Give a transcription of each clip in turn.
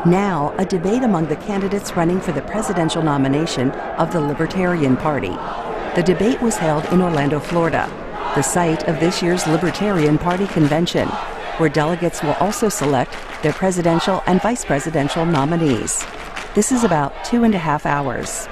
Now, a debate among the candidates running for the presidential nomination of the Libertarian Party. The debate was held in Orlando, Florida, the site of this year's Libertarian Party convention, where delegates will also select their presidential and vice presidential nominees. This is about 2.5 hours.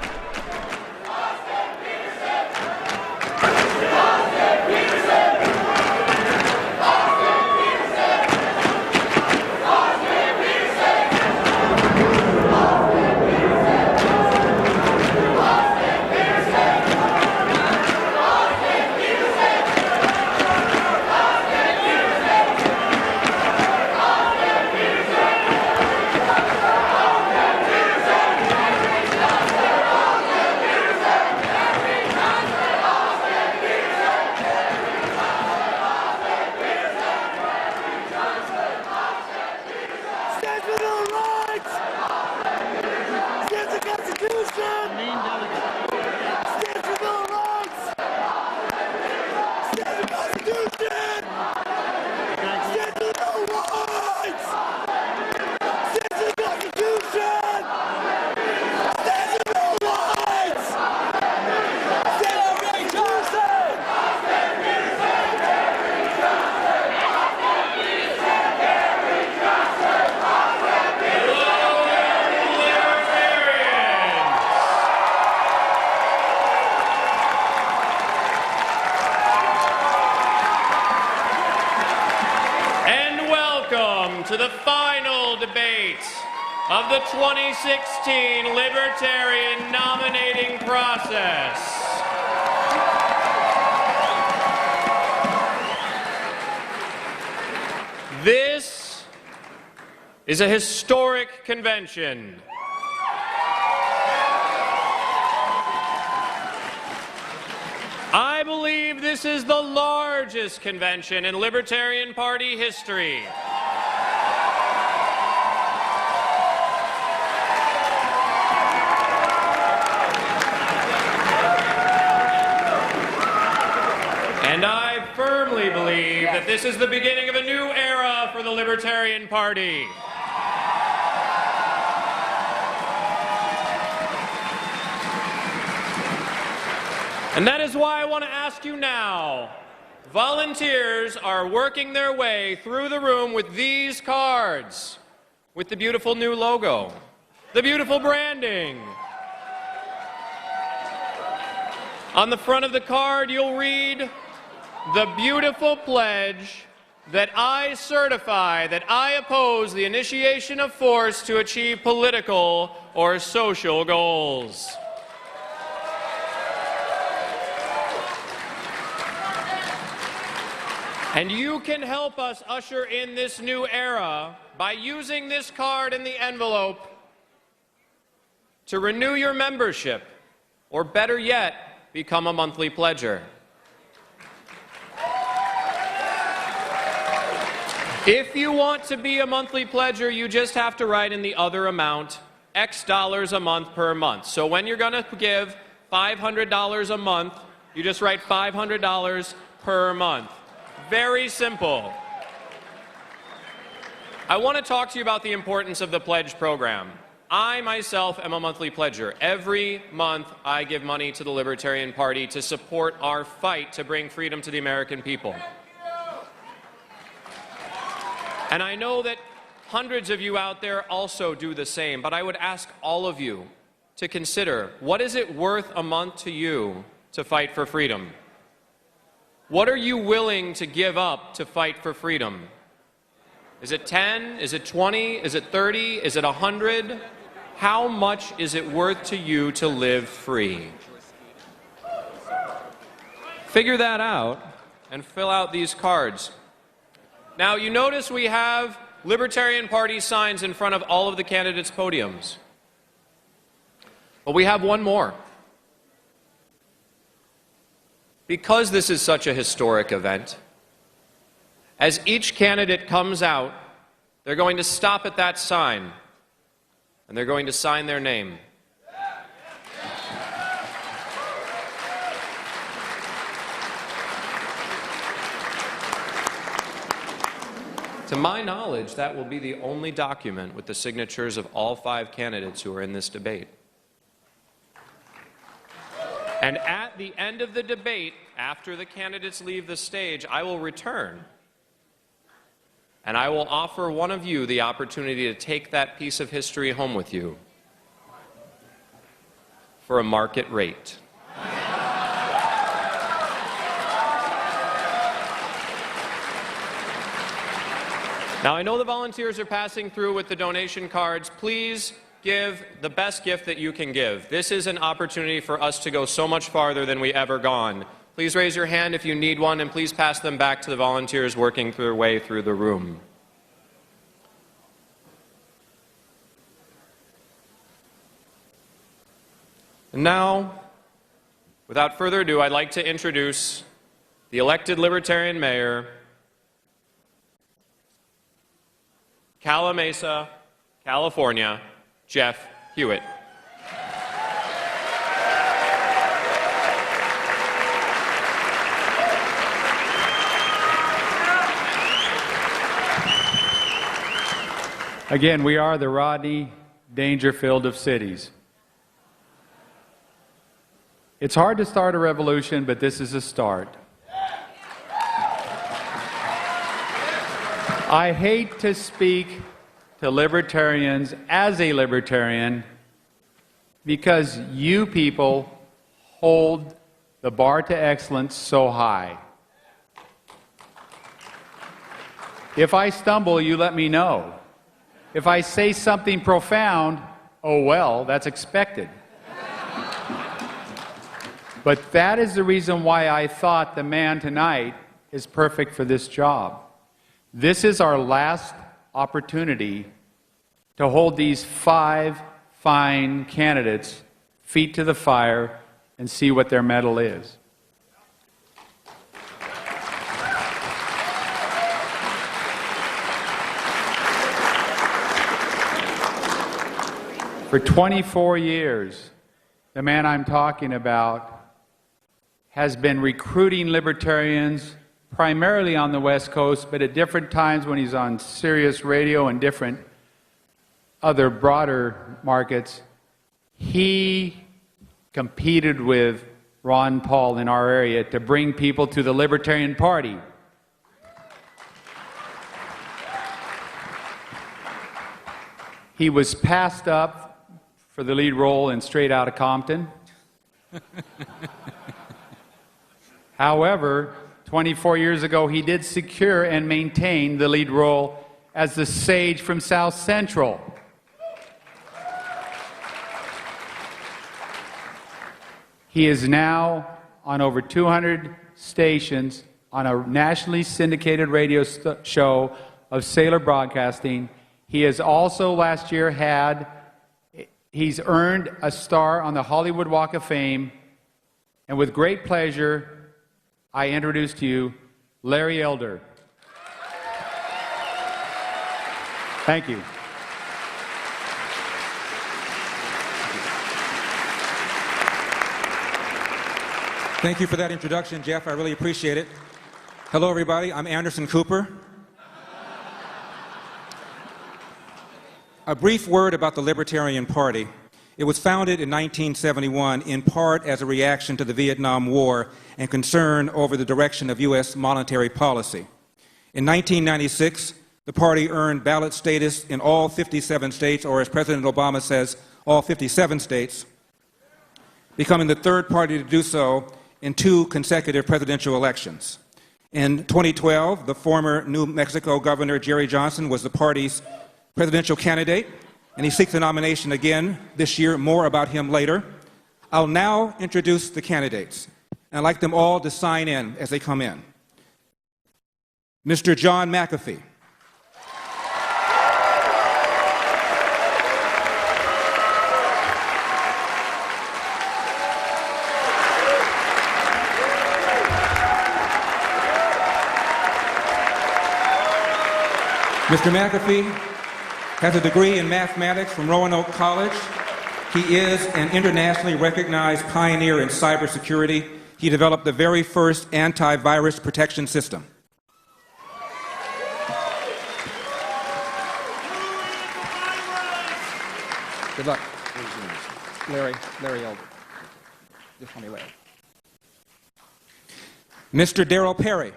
To the final debate of the 2016 Libertarian nominating process. This is a historic convention. I believe this is the largest convention in Libertarian Party history. And I firmly believe that this is the beginning of a new era for the Libertarian Party. And that is why I want to ask you now. Volunteers are working their way through the room with these cards, with the beautiful new logo, the beautiful branding. On the front of the card, you'll read, "The beautiful pledge that I certify that I oppose the initiation of force to achieve political or social goals." And you can help us usher in this new era by using this card in the envelope to renew your membership, or better yet, become a monthly pledger. If you want to be a monthly pledger, you just have to write in the other amount, X dollars a month per month. So when you're going to give $500 a month, you just write $500 per month. Very simple. I want to talk to you about the importance of the pledge program. I myself am a monthly pledger. Every month I give money to the Libertarian Party to support our fight to bring freedom to the American people. And I know that hundreds of you out there also do the same, but I would ask all of you to consider, what is it worth a month to you to fight for freedom? What are you willing to give up to fight for freedom? Is it 10? Is it 20? Is it 30? Is it 100? How much is it worth to you to live free? Figure that out and fill out these cards. Now, you notice we have Libertarian Party signs in front of all of the candidates' podiums. But we have one more. Because this is such a historic event, as each candidate comes out, they're going to stop at that sign, and they're going to sign their name. To my knowledge, that will be the only document with the signatures of all 5 candidates who are in this debate. And at the end of the debate, after the candidates leave the stage, I will return and I will offer one of you the opportunity to take that piece of history home with you for a market rate. Now, I know the volunteers are passing through with the donation cards. Please give the best gift that you can give. This is an opportunity for us to go so much farther than we ever gone. Please raise your hand if you need one, and please pass them back to the volunteers working their way through the room. And now, without further ado, I'd like to introduce the elected Libertarian mayor, Cala Mesa, California, Jeff Hewitt. Again, we are the Rodney Dangerfield of cities. It's hard to start a revolution, but this is a start. I hate to speak to libertarians as a libertarian because you people hold the bar to excellence so high. If I stumble, you let me know. If I say something profound, oh well, that's expected. But that is the reason why I thought the man tonight is perfect for this job. This is our last opportunity to hold these 5 fine candidates' feet to the fire and see what their mettle is. For 24 years, the man I'm talking about has been recruiting libertarians primarily on the West Coast, but at different times when he's on Sirius Radio and different other broader markets, he competed with Ron Paul in our area to bring people to the Libertarian Party. He was passed up for the lead role in Straight Outta Compton. However, 24 years ago, he did secure and maintain the lead role as the sage from South Central. He is now on over 200 stations on a nationally syndicated radio show of Sailor Broadcasting. He has also last year he's earned a star on the Hollywood Walk of Fame. And with great pleasure, I introduce to you Larry Elder. Thank you. Thank you for that introduction, Jeff. I really appreciate it. Hello, everybody. I'm Anderson Cooper. A brief word about the Libertarian Party. It was founded in 1971 in part as a reaction to the Vietnam War and concern over the direction of U.S. monetary policy. In 1996, the party earned ballot status in all 57 states, or as President Obama says, all 57 states, becoming the third party to do so in 2 consecutive presidential elections. In 2012, the former New Mexico Governor Jerry Johnson was the party's presidential candidate, and he seeks the nomination again this year. More about him later. I'll now introduce the candidates, and I'd like them all to sign in as they come in. Mr. John McAfee. Mr. McAfee has a degree in mathematics from Roanoke College. He is an internationally recognized pioneer in cybersecurity. He developed the very first antivirus protection system. Good luck. Larry Elder. Just let me Larry. Mr. Darryl Perry.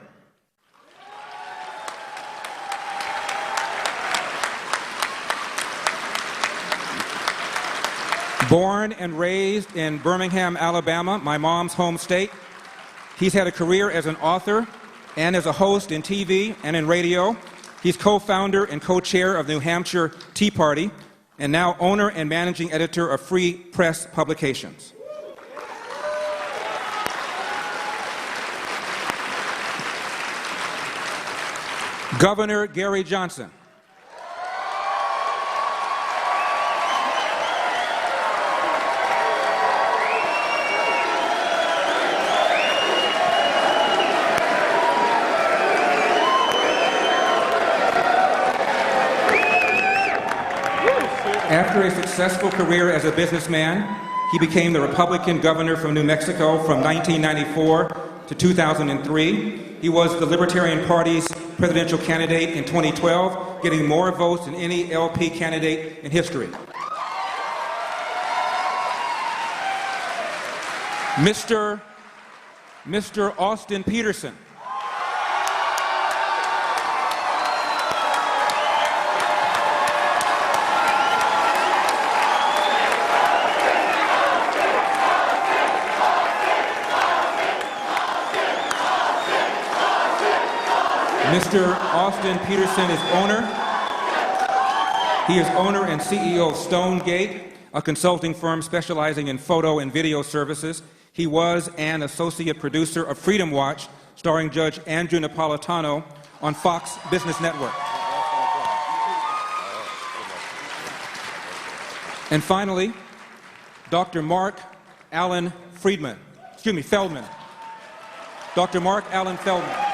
Born and raised in Birmingham, Alabama, my mom's home state. He's had a career as an author and as a host in TV and in radio. He's co-founder and co-chair of the New Hampshire Tea Party, and now owner and managing editor of Free Press Publications. Governor Gary Johnson. After a successful career as a businessman, he became the Republican governor from New Mexico from 1994 to 2003. He was the Libertarian Party's presidential candidate in 2012, getting more votes than any LP candidate in history. Mr. Austin Petersen. Mr. Austin Petersen is owner. He is owner and CEO of Stonegate, a consulting firm specializing in photo and video services. He was an associate producer of Freedom Watch, starring Judge Andrew Napolitano on Fox Business Network. And finally, Dr. Marc Allen Feldman. Dr. Marc Allen Feldman.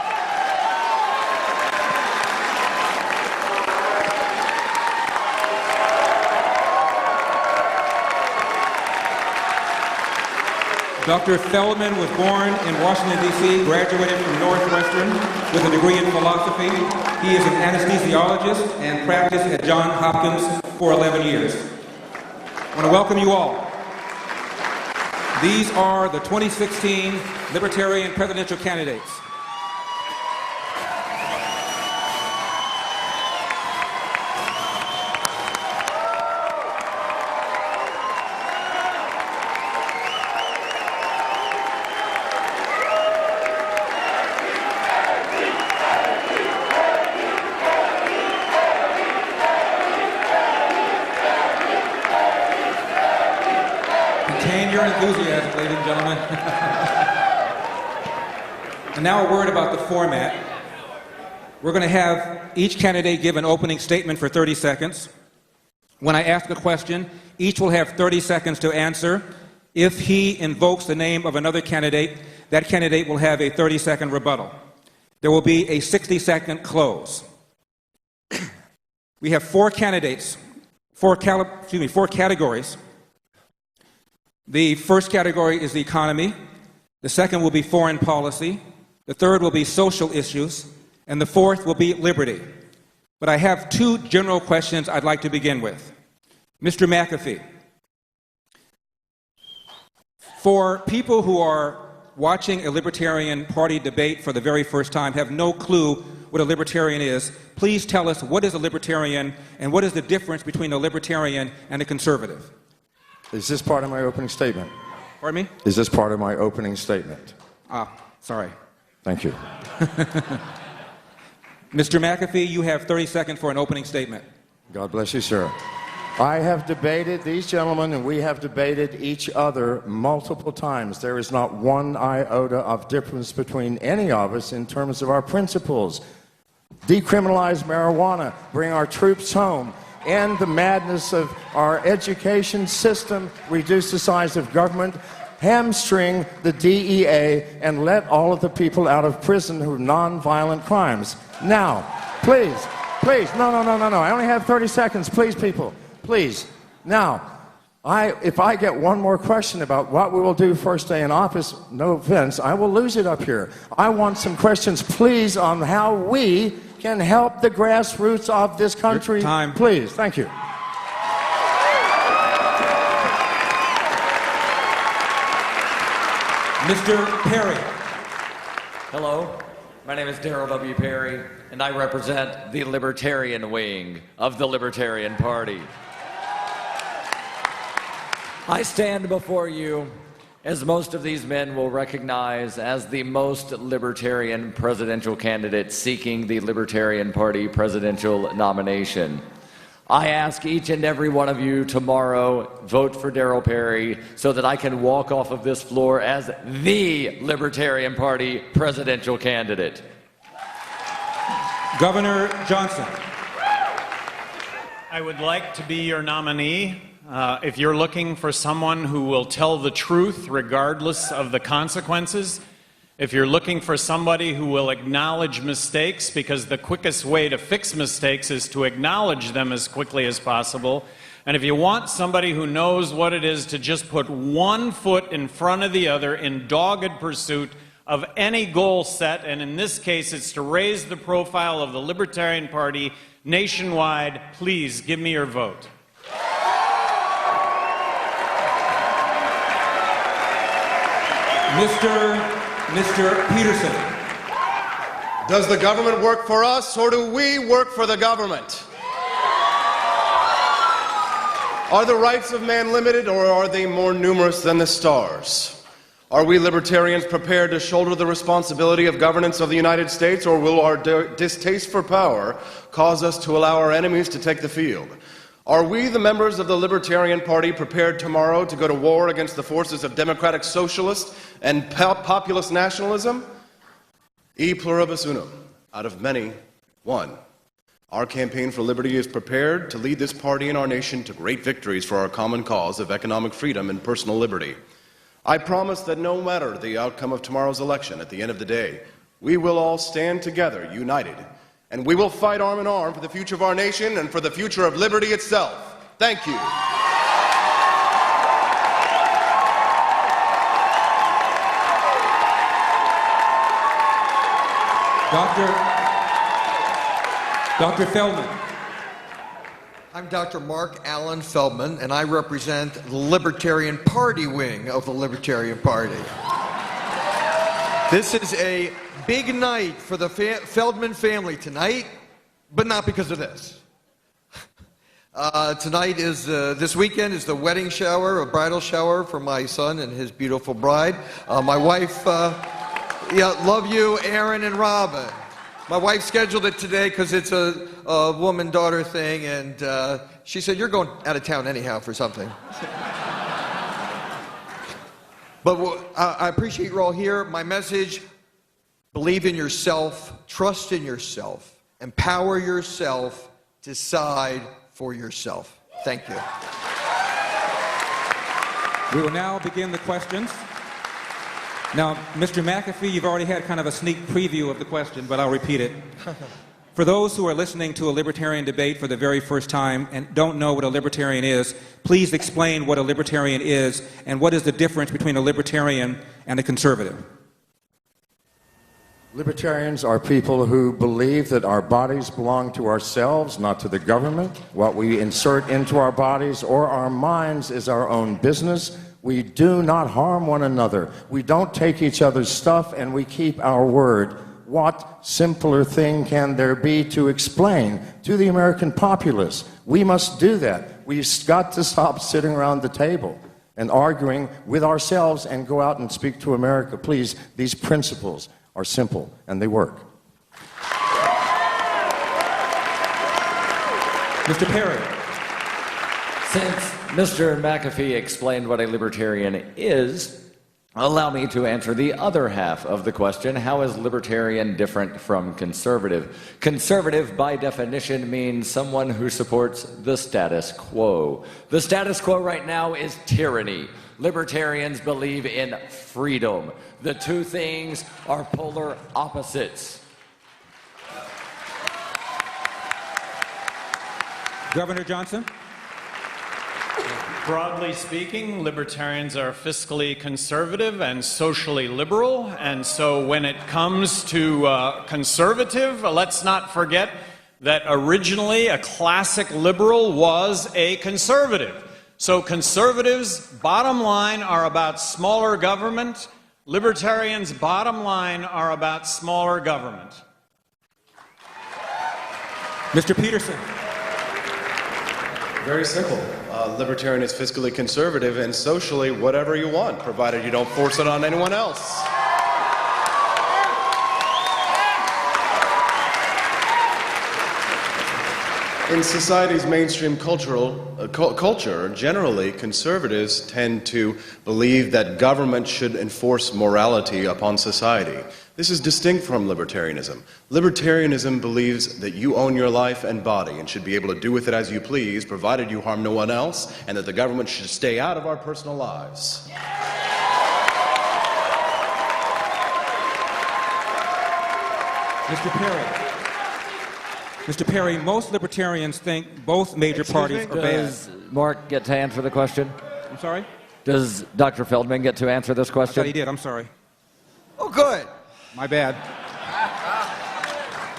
Dr. Feldman was born in Washington, D.C., graduated from Northwestern with a degree in philosophy. He is an anesthesiologist and practiced at Johns Hopkins for 11 years. I want to welcome you all. These are the 2016 Libertarian presidential candidates. Contain your enthusiasm, ladies and gentlemen. And now a word about the format. We're going to have each candidate give an opening statement for 30 seconds. When I ask a question, each will have 30 seconds to answer. If he invokes the name of another candidate, that candidate will have a 30-second rebuttal. There will be a 60-second close. We have four categories. The first category is the economy. The second will be foreign policy. The third will be social issues. And the fourth will be liberty. But I have two general questions I'd like to begin with. Mr. McAfee, for people who are watching a Libertarian Party debate for the very first time, have no clue what a Libertarian is, please tell us what is a Libertarian and what is the difference between a Libertarian and a conservative. Is this part of my opening statement? Pardon me? Is this part of my opening statement? Sorry. Thank you. Mr. McAfee, you have 30 seconds for an opening statement. God bless you, sir. I have debated these gentlemen, and we have debated each other multiple times. There is not one iota of difference between any of us in terms of our principles. Decriminalize marijuana, bring our troops home, end the madness of our education system, reduce the size of government, hamstring the DEA, and let all of the people out of prison who non-violent crimes. Now, please, no, I only have 30 seconds, please, people, please. Now, if I get one more question about what we will do first day in office, no offense, I will lose it up here. I want some questions, please, on how we can help the grassroots of this country. Time. Please, thank you. Mr. Perry. Hello, my name is Darryl W. Perry, and I represent the Libertarian wing of the Libertarian Party. I stand before you, as most of these men will recognize, as the most libertarian presidential candidate seeking the Libertarian Party presidential nomination. I ask each and every one of you tomorrow, vote for Darryl Perry so that I can walk off of this floor as the Libertarian Party presidential candidate. Governor Johnson. I would like to be your nominee. If you're looking for someone who will tell the truth regardless of the consequences, if you're looking for somebody who will acknowledge mistakes, because the quickest way to fix mistakes is to acknowledge them as quickly as possible, and if you want somebody who knows what it is to just put one foot in front of the other in dogged pursuit of any goal set, and in this case it's to raise the profile of the Libertarian Party nationwide, please give me your vote. Mr. Petersen. Does the government work for us, or do we work for the government? Are the rights of man limited, or are they more numerous than the stars? Are we libertarians prepared to shoulder the responsibility of governance of the United States, or will our distaste for power cause us to allow our enemies to take the field? Are we, the members of the Libertarian Party, prepared tomorrow to go to war against the forces of democratic socialist and populist nationalism? E pluribus unum, out of many, one. Our campaign for liberty is prepared to lead this party and our nation to great victories for our common cause of economic freedom and personal liberty. I promise that no matter the outcome of tomorrow's election, at the end of the day, we will all stand together, united, and we will fight arm in arm for the future of our nation and for the future of liberty itself. Thank you. Dr. Feldman. I'm Dr. Marc Allen Feldman, and I represent the Libertarian Party wing of the Libertarian Party. This is a big night for the Feldman family tonight, but not because of this. Tonight is, this weekend is the wedding shower, a bridal shower for my son and his beautiful bride. My wife, love you, Aaron and Robin. My wife scheduled it today because it's a woman-daughter thing, and she said, you're going out of town anyhow for something. But I appreciate you're all here. My message, believe in yourself, trust in yourself, empower yourself, decide for yourself. Thank you. We will now begin the questions. Now, Mr. McAfee, you've already had kind of a sneak preview of the question, but I'll repeat it. For those who are listening to a libertarian debate for the very first time and don't know what a libertarian is, please explain what a libertarian is and what is the difference between a libertarian and a conservative. Libertarians are people who believe that our bodies belong to ourselves, not to the government. What we insert into our bodies or our minds is our own business. We do not harm one another. We don't take each other's stuff, and we keep our word. What simpler thing can there be to explain to the American populace? We must do that. We've got to stop sitting around the table and arguing with ourselves and go out and speak to America. Please, these principles are simple, and they work. Mr. Perry. Since Mr. McAfee explained what a libertarian is, allow me to answer the other half of the question. How is libertarian different from conservative? Conservative, by definition, means someone who supports the status quo. The status quo right now is tyranny. Libertarians believe in freedom. The two things are polar opposites. Governor Johnson. Broadly speaking, libertarians are fiscally conservative and socially liberal, and so when it comes to conservative, let's not forget that originally a classic liberal was a conservative. So conservatives, bottom line, are about smaller government, Libertarians' bottom line are about smaller government. Mr. Petersen. Very simple. Libertarian is fiscally conservative and socially whatever you want, provided you don't force it on anyone else. In society's mainstream culture, generally, conservatives tend to believe that government should enforce morality upon society. This is distinct from libertarianism. Libertarianism believes that you own your life and body and should be able to do with it as you please, provided you harm no one else, and that the government should stay out of our personal lives. Mr. Perry. Mr. Perry, most libertarians think both major parties are bad. Does Marc get to answer the question? I'm sorry? Does Dr. Feldman get to answer this I question? thought he did. I'm sorry. Oh, good. My bad.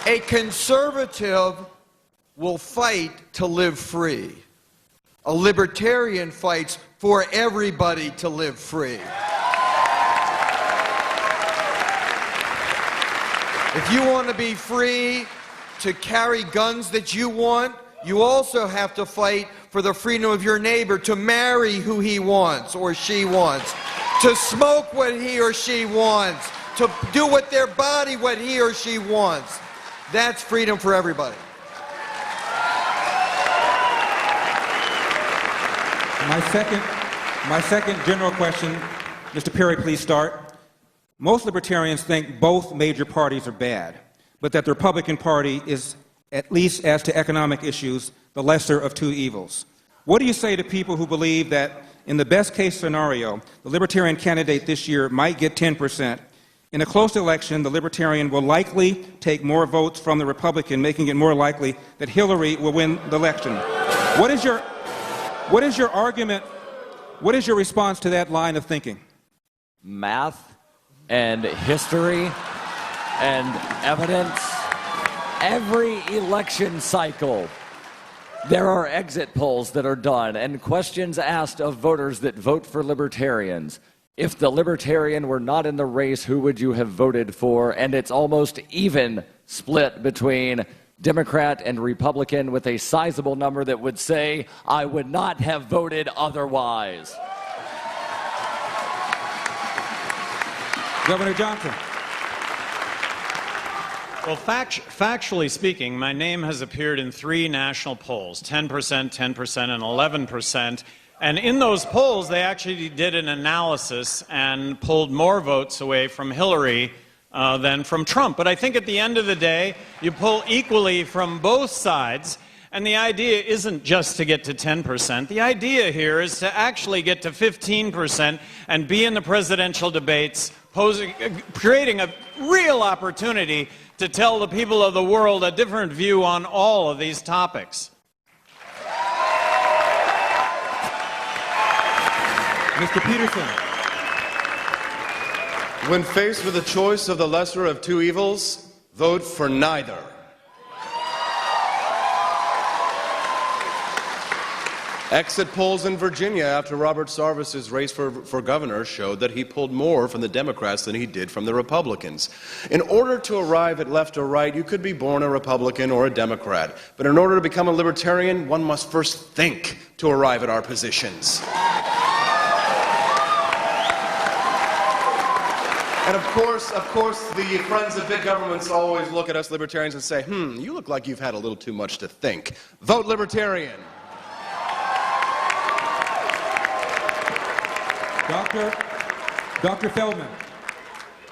A conservative will fight to live free. A libertarian fights for everybody to live free. If you want to be free to carry guns that you want, you also have to fight for the freedom of your neighbor to marry who he wants or she wants, to smoke what he or she wants, to do with their body what he or she wants. That's freedom for everybody. My second general question, Mr. Perry, please start. Most libertarians think both major parties are bad, but that the Republican Party is, at least as to economic issues, the lesser of two evils. What do you say to people who believe that, in the best-case scenario, the Libertarian candidate this year might get 10%? In a close election, the Libertarian will likely take more votes from the Republican, making it more likely that Hillary will win the election. What is your argument? What is your response to that line of thinking? Math and history and evidence. Every election cycle, there are exit polls that are done and questions asked of voters that vote for Libertarians. If the Libertarian were not in the race, who would you have voted for? And it's almost even split between Democrat and Republican, with a sizable number that would say, I would not have voted otherwise. Governor Johnson. Well, factually speaking, my name has appeared in 3 national polls, 10%, 10%, and 11%. And in those polls, they actually did an analysis and pulled more votes away from Hillary than from Trump. But I think at the end of the day, you pull equally from both sides. And the idea isn't just to get to 10%. The idea here is to actually get to 15% and be in the presidential debates, creating a real opportunity to tell the people of the world a different view on all of these topics. Mr. Petersen. When faced with the choice of the lesser of two evils, vote for neither. Exit polls in Virginia after Robert Sarvis's race for governor showed that he pulled more from the Democrats than he did from the Republicans. In order to arrive at left or right, you could be born a Republican or a Democrat. But in order to become a libertarian, one must first think to arrive at our positions. And of course, the friends of big governments always look at us libertarians and say, you look like you've had a little too much to think. Vote Libertarian. Dr. Feldman.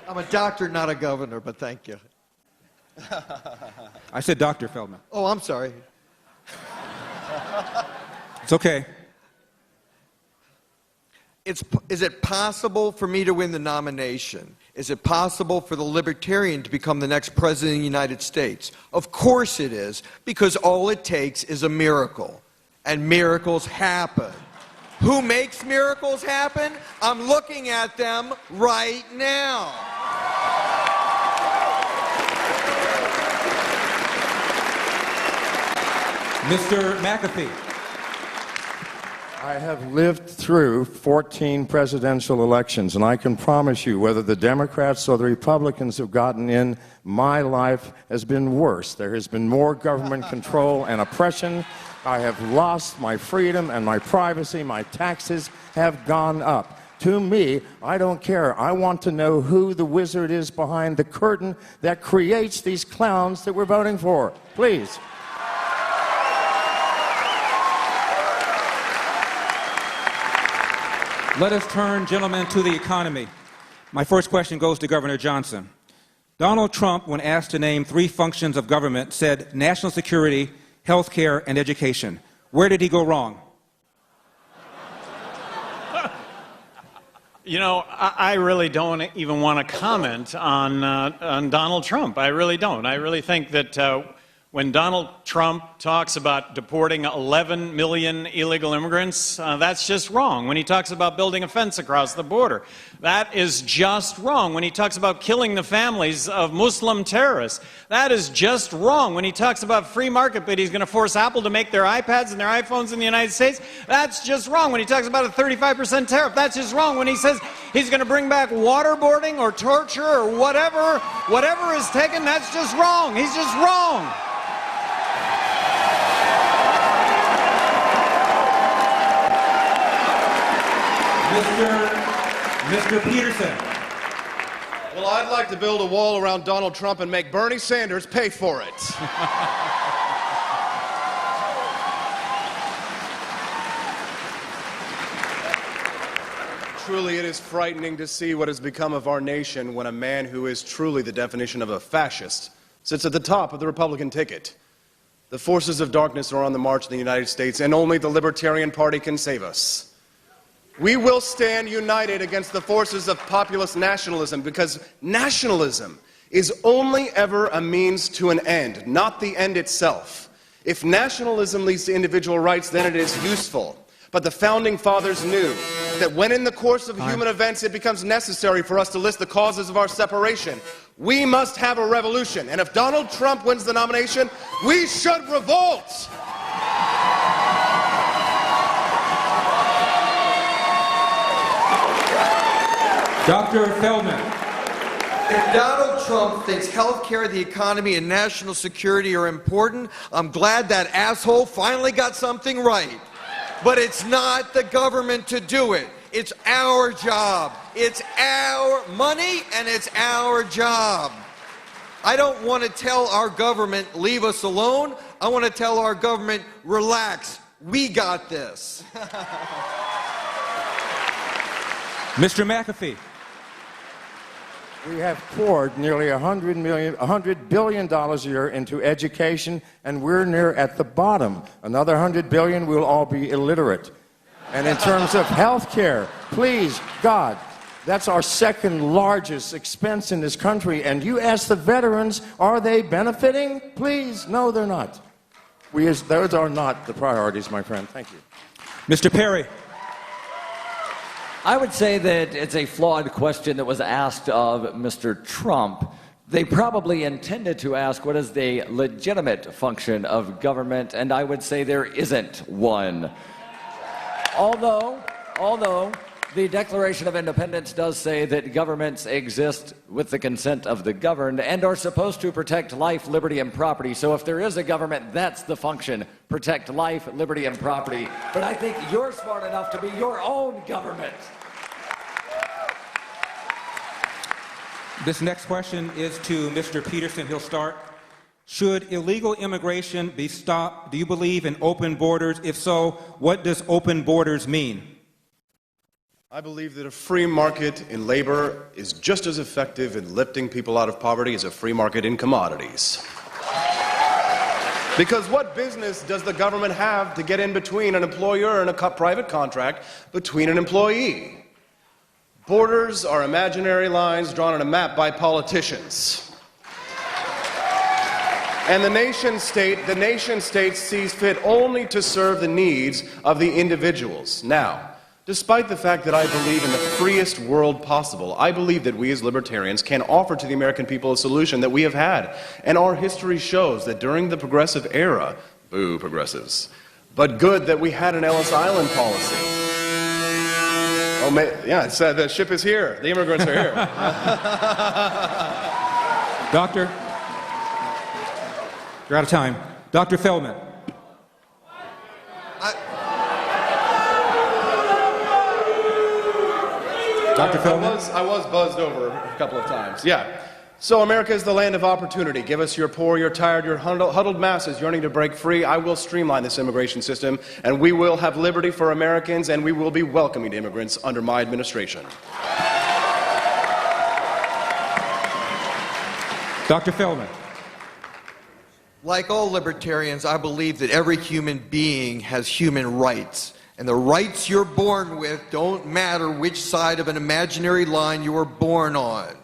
I'm a doctor, not a governor, but thank you. I said Dr. Feldman. Oh, I'm sorry. It's okay. Is it possible for me to win the nomination? Is it possible for the Libertarian to become the next president of the United States? Of course it is, because all it takes is a miracle, and miracles happen. Who makes miracles happen? I'm looking at them right now. Mr. McAfee. I have lived through 14 presidential elections, and I can promise you, whether the Democrats or the Republicans have gotten in, my life has been worse. There has been more government control and oppression. I have lost my freedom and my privacy. My taxes have gone up. To me, I don't care. I want to know who the wizard is behind the curtain that creates these clowns that we're voting for. Please. Let us turn, gentlemen, to the economy. My first question goes to Governor Johnson. Donald Trump, when asked to name 3 functions of government, said national security, health care, and education. Where did he go wrong? You know, I really don't even want to comment on Donald Trump. I really don't. I really think that when Donald Trump talks about deporting 11 million illegal immigrants, that's just wrong. When he talks about building a fence across the border, that is just wrong. When he talks about killing the families of Muslim terrorists, that is just wrong. When he talks about free market, but he's going to force Apple to make their iPads and their iPhones in the United States, that's just wrong. When he talks about a 35% tariff, that's just wrong. When he says he's going to bring back waterboarding or torture or whatever is taken, that's just wrong. He's just wrong. Mr. Petersen. Well, I'd like to build a wall around Donald Trump and make Bernie Sanders pay for it. Truly, it is frightening to see what has become of our nation when a man who is truly the definition of a fascist sits at the top of the Republican ticket. The forces of darkness are on the march in the United States, and only the Libertarian Party can save us. We will stand united against the forces of populist nationalism, because nationalism is only ever a means to an end, not the end itself. If nationalism leads to individual rights, then it is useful. But the Founding Fathers knew that when in the course of human events it becomes necessary for us to list the causes of our separation, we must have a revolution. And if Donald Trump wins the nomination, we should revolt. Dr. Feldman. If Donald Trump thinks health care, the economy, and national security are important, I'm glad that asshole finally got something right. But it's not the government to do it. It's our job. It's our money, and it's our job. I don't want to tell our government, leave us alone. I want to tell our government, relax. We got this. Mr. McAfee. We have poured nearly $100 billion a year into education, and we're near at the bottom. Another $100 billion, we'll all be illiterate. And in terms of health care, please, God, that's our second largest expense in this country. And you ask the veterans, are they benefiting? Please, no, they're not. Those are not the priorities, my friend. Thank you. Mr. Perry. I would say that it's a flawed question that was asked of Mr. Trump. They probably intended to ask what is the legitimate function of government, and I would say there isn't one. Although the Declaration of Independence does say that governments exist with the consent of the governed and are supposed to protect life, liberty, and property. So if there is a government, that's the function. Protect life, liberty, and property. But I think you're smart enough to be your own government. This next question is to Mr. Petersen. He'll start. Should illegal immigration be stopped? Do you believe in open borders? If so, what does open borders mean? I believe that a free market in labor is just as effective in lifting people out of poverty as a free market in commodities. Because what business does the government have to get in between an employer and a private contract between an employee? Borders are imaginary lines drawn on a map by politicians. And the nation state sees fit only to serve the needs of the individuals. Now, despite the fact that I believe in the freest world possible, I believe that we as libertarians can offer to the American people a solution that we have had. And our history shows that during the progressive era, boo progressives, But good that we had an Ellis Island policy. Oh, yeah, it said the ship is here. The immigrants are here. Doctor, you're out of time. Dr. Feldman. Dr. Feldman? I was buzzed over a couple of times. Yeah. So America is the land of opportunity. Give us your poor, your tired, your huddled masses yearning to break free. I will streamline this immigration system, and we will have liberty for Americans, and we will be welcoming immigrants under my administration. Dr. Feldman. Like all libertarians, I believe that every human being has human rights. And the rights you're born with don't matter which side of an imaginary line you were born on.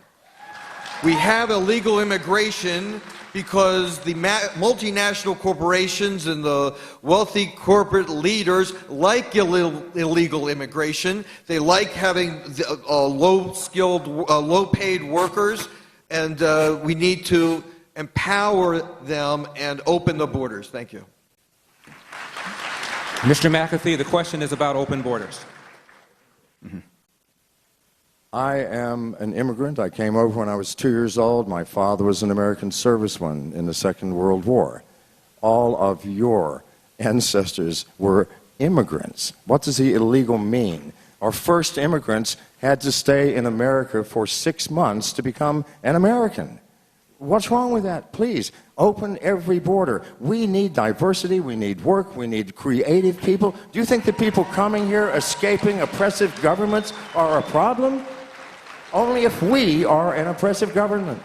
We have illegal immigration because the multinational corporations and the wealthy corporate leaders like illegal immigration. They like having low-skilled, low-paid workers, and we need to empower them and open the borders. Thank you. Mr. McAfee, the question is about open borders. I am an immigrant. I came over when I was 2 years old. My father was an American serviceman in the Second World War. All of your ancestors were immigrants. What does the illegal mean? Our first immigrants had to stay in America for 6 months to become an American. What's wrong with that? Please, open every border. We need diversity, we need work, we need creative people. Do you think the people coming here escaping oppressive governments are a problem? Only if we are an oppressive government.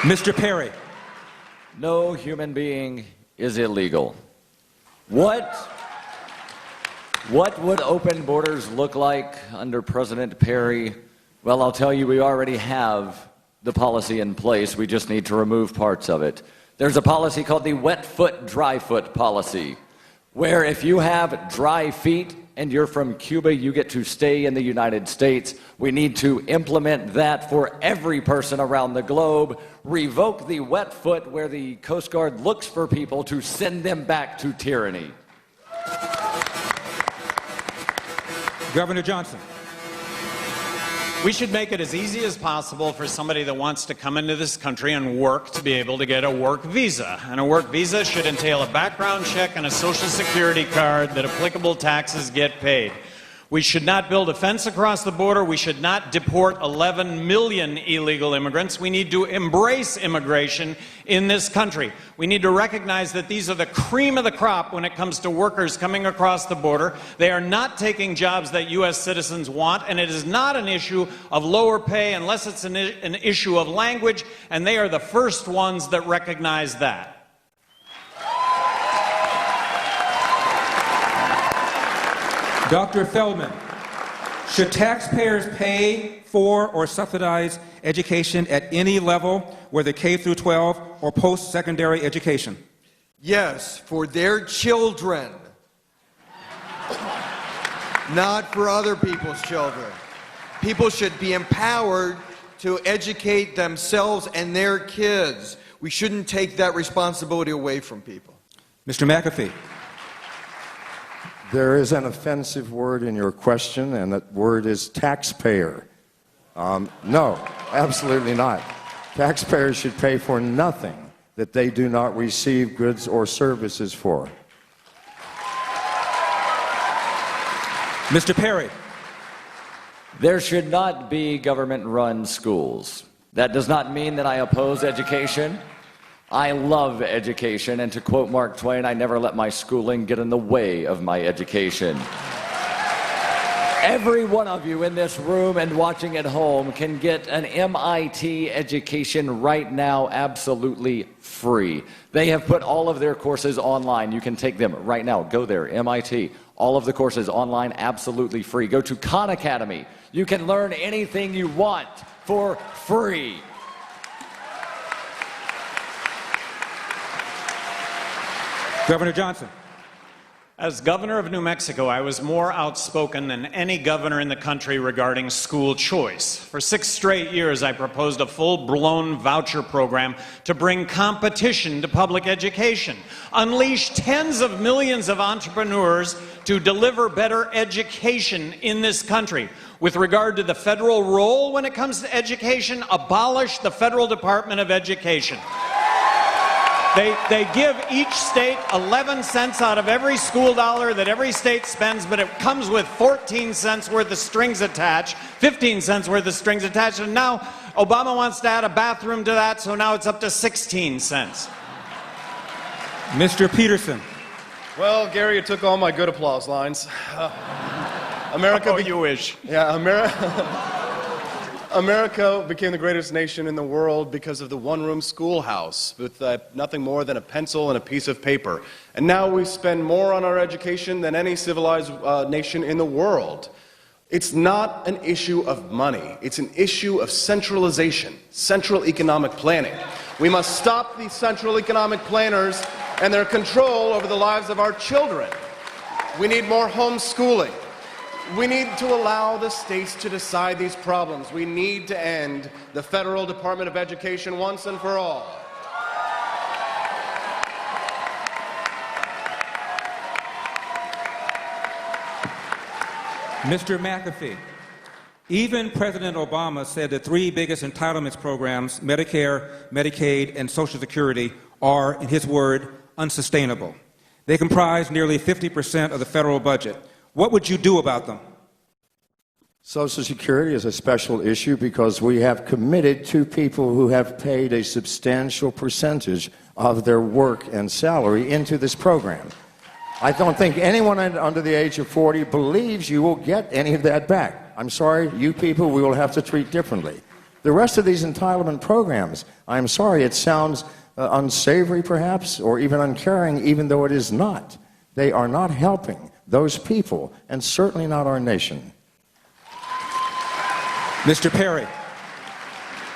Mr. Perry. No human being is illegal. What would open borders look like under President Perry? Well, I'll tell you, we already have the policy in place. We just need to remove parts of it. There's a policy called the wet foot, dry foot policy, where if you have dry feet and you're from Cuba, you get to stay in the United States. We need to implement that for every person around the globe. Revoke the wet foot, where the Coast Guard looks for people to send them back to tyranny. Governor Johnson. We should make it as easy as possible for somebody that wants to come into this country and work to be able to get a work visa. And a work visa should entail a background check and a social security card that applicable taxes get paid. We should not build a fence across the border. We should not deport 11 million illegal immigrants. We need to embrace immigration in this country. We need to recognize that these are the cream of the crop when it comes to workers coming across the border. They are not taking jobs that U.S. citizens want, and it is not an issue of lower pay unless it's an issue of language, and they are the first ones that recognize that. Dr. Feldman, should taxpayers pay for or subsidize education at any level, whether K through 12 or post-secondary education? Yes, for their children, not for other people's children. People should be empowered to educate themselves and their kids. We shouldn't take that responsibility away from people. Mr. McAfee. There is an offensive word in your question, and that word is taxpayer. No, absolutely not. Taxpayers should pay for nothing that they do not receive goods or services for. Mr. Perry. There should not be government-run schools. That does not mean that I oppose education. I love education, and to quote Mark Twain, I never let my schooling get in the way of my education. Every one of you in this room and watching at home can get an MIT education right now absolutely free. They have put all of their courses online. You can take them right now. Go there, MIT. All of the courses online absolutely free. Go to Khan Academy. You can learn anything you want for free. Governor Johnson. As governor of New Mexico, I was more outspoken than any governor in the country regarding school choice. For 6 straight years, I proposed a full-blown voucher program to bring competition to public education, unleash tens of millions of entrepreneurs to deliver better education in this country. With regard to the federal role when it comes to education, abolish the Federal Department of Education. They give each state 11 cents out of every school dollar that every state spends, but it comes with 14 cents worth of strings attached, 15 cents worth of strings attached, and now Obama wants to add a bathroom to that, so now it's up to 16 cents. Mr. Petersen. Well, Gary, you took all my good applause lines. America. Oh, you wish. Yeah, America became the greatest nation in the world because of the one-room schoolhouse with nothing more than a pencil and a piece of paper. And now we spend more on our education than any civilized nation in the world. It's not an issue of money. It's an issue of centralization, central economic planning. We must stop these central economic planners and their control over the lives of our children. We need more homeschooling. We need to allow the states to decide these problems. We need to end the Federal Department of Education once and for all. Mr. McAfee. Even President Obama said the 3 biggest entitlements programs, Medicare, Medicaid, and Social Security, are, in his word, unsustainable. They comprise nearly 50% of the federal budget. What would you do about them? Social Security is a special issue because we have committed to people who have paid a substantial percentage of their work and salary into this program. I don't think anyone under the age of 40 believes you will get any of that back. I'm sorry, you people we will have to treat differently. The rest of these entitlement programs, I'm sorry, it sounds unsavory perhaps, or even uncaring, even though it is not. They are not helping those people, and certainly not our nation. Mr. Perry.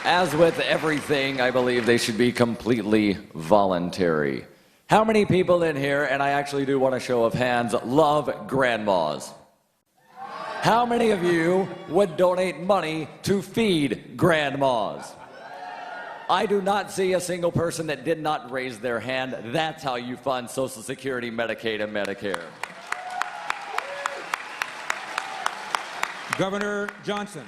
As with everything, I believe they should be completely voluntary. How many people in here, and I actually do want a show of hands, love grandmas? How many of you would donate money to feed grandmas? I do not see a single person that did not raise their hand. That's how you fund Social Security, Medicaid, and Medicare. Governor Johnson.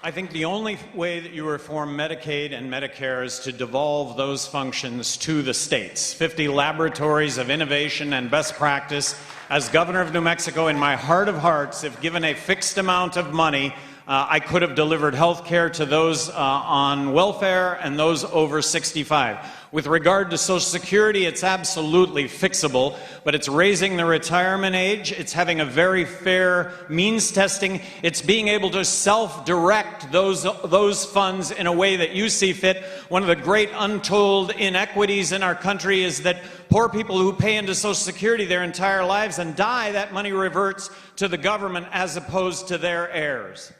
I think the only way that you reform Medicaid and Medicare is to devolve those functions to the states. 50 laboratories of innovation and best practice. As governor of New Mexico, in my heart of hearts, if given a fixed amount of money, I could have delivered health care to those on welfare and those over 65. With regard to Social Security, it's absolutely fixable, but it's raising the retirement age, it's having a very fair means testing, it's being able to self-direct those funds in a way that you see fit. One of the great untold inequities in our country is that poor people who pay into Social Security their entire lives and die, that money reverts to the government as opposed to their heirs.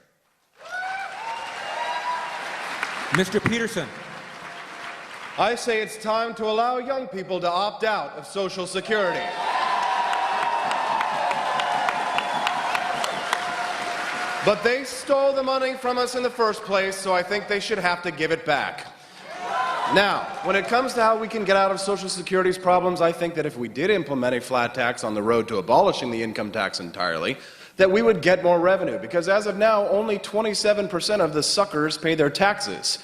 Mr. Petersen. I say it's time to allow young people to opt out of Social Security. But they stole the money from us in the first place, so I think they should have to give it back. Now, when it comes to how we can get out of Social Security's problems, I think that if we did implement a flat tax on the road to abolishing the income tax entirely, that we would get more revenue, because as of now, only 27% of the suckers pay their taxes.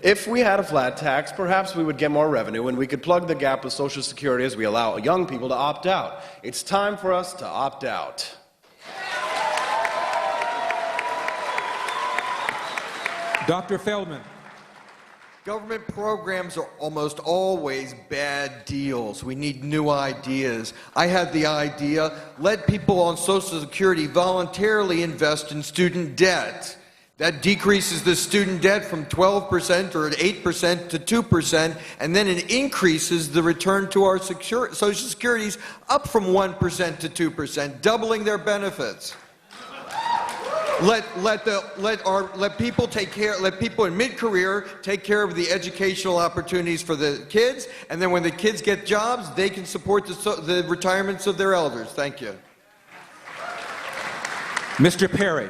If we had a flat tax, perhaps we would get more revenue and we could plug the gap with Social Security as we allow young people to opt out. It's time for us to opt out. Dr. Feldman. Government programs are almost always bad deals. We need new ideas. I had the idea, let people on Social Security voluntarily invest in student debt. That decreases the student debt from 12% or 8% to 2%, and then it increases the return to our Social Securities up from 1% to 2%, doubling their benefits. Let people take care. Let people in mid-career take care of the educational opportunities for the kids, and then when the kids get jobs, they can support the retirements of their elders. Thank you. Mr. Perry,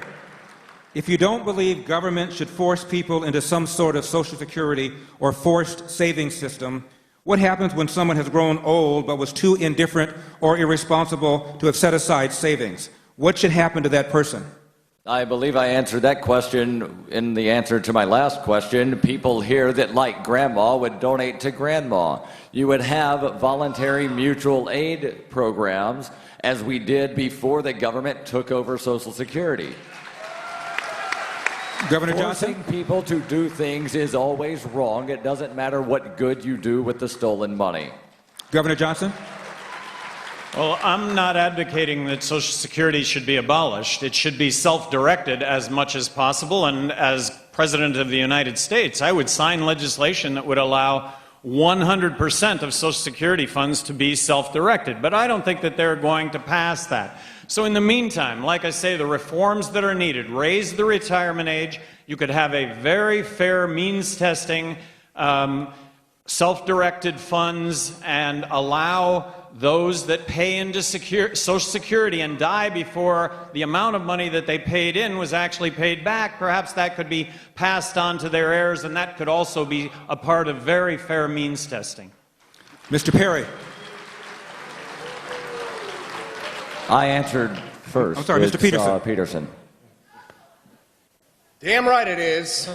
if you don't believe government should force people into some sort of Social Security or forced savings system, what happens when someone has grown old but was too indifferent or irresponsible to have set aside savings? What should happen to that person? I believe I answered that question in the answer to my last question. People here that like grandma would donate to grandma. You would have voluntary mutual aid programs, as we did before the government took over Social Security. Governor Johnson? Forcing people to do things is always wrong. It doesn't matter what good you do with the stolen money. Governor Johnson? Well, I'm not advocating that Social Security should be abolished. It should be self-directed as much as possible, and as President of the United States, I would sign legislation that would allow 100% of Social Security funds to be self-directed, but I don't think that they're going to pass that. So in the meantime, like I say, the reforms that are needed, raise the retirement age. You could have a very fair means testing, self-directed funds, and allow those that pay into Social Security and die before the amount of money that they paid in was actually paid back. Perhaps that could be passed on to their heirs, and that could also be a part of very fair means testing. Mr. Perry? I answered first. I'm sorry, Mr. Petersen. Petersen. Damn right it is.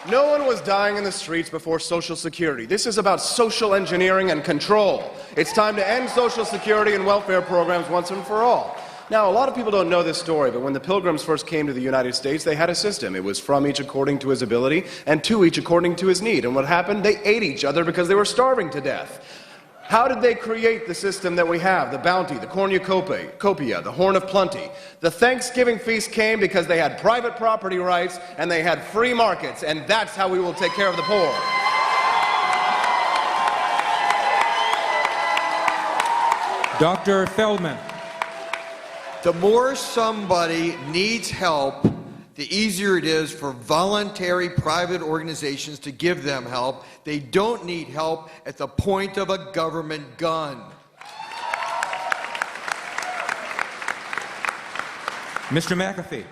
No one was dying in the streets before Social Security. This is about social engineering and control. It's time to end Social Security and welfare programs once and for all. Now, a lot of people don't know this story, but when the Pilgrims first came to the United States, they had a system. It was from each according to his ability and to each according to his need. And what happened? They ate each other because they were starving to death. How did they create the system that we have? The bounty, the cornucopia, the horn of plenty. The Thanksgiving feast came because they had private property rights and they had free markets, and that's how we will take care of the poor. Dr. Feldman. The more somebody needs help, the easier it is for voluntary private organizations to give them help. They don't need help at the point of a government gun. Mr. McAfee.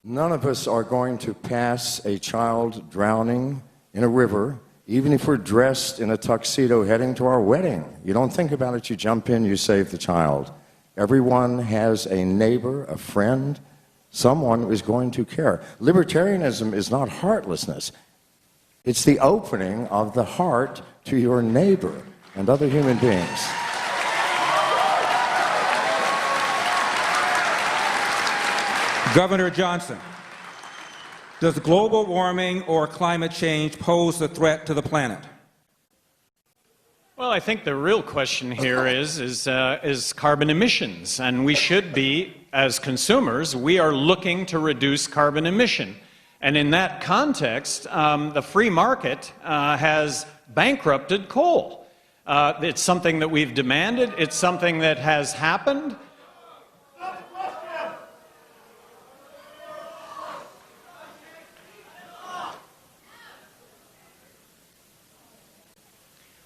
None of us are going to pass a child drowning in a river, even if we're dressed in a tuxedo heading to our wedding. You don't think about it, you jump in, you save the child. Everyone has a neighbor, a friend, someone who is going to care. Libertarianism is not heartlessness. It's the opening of the heart to your neighbor and other human beings. Governor Johnson, does global warming or climate change pose a threat to the planet? Well, I think the real question here is carbon emissions, and we should be, as consumers, we are looking to reduce carbon emission. And in that context, the free market has bankrupted coal. It's something that we've demanded. It's something that has happened.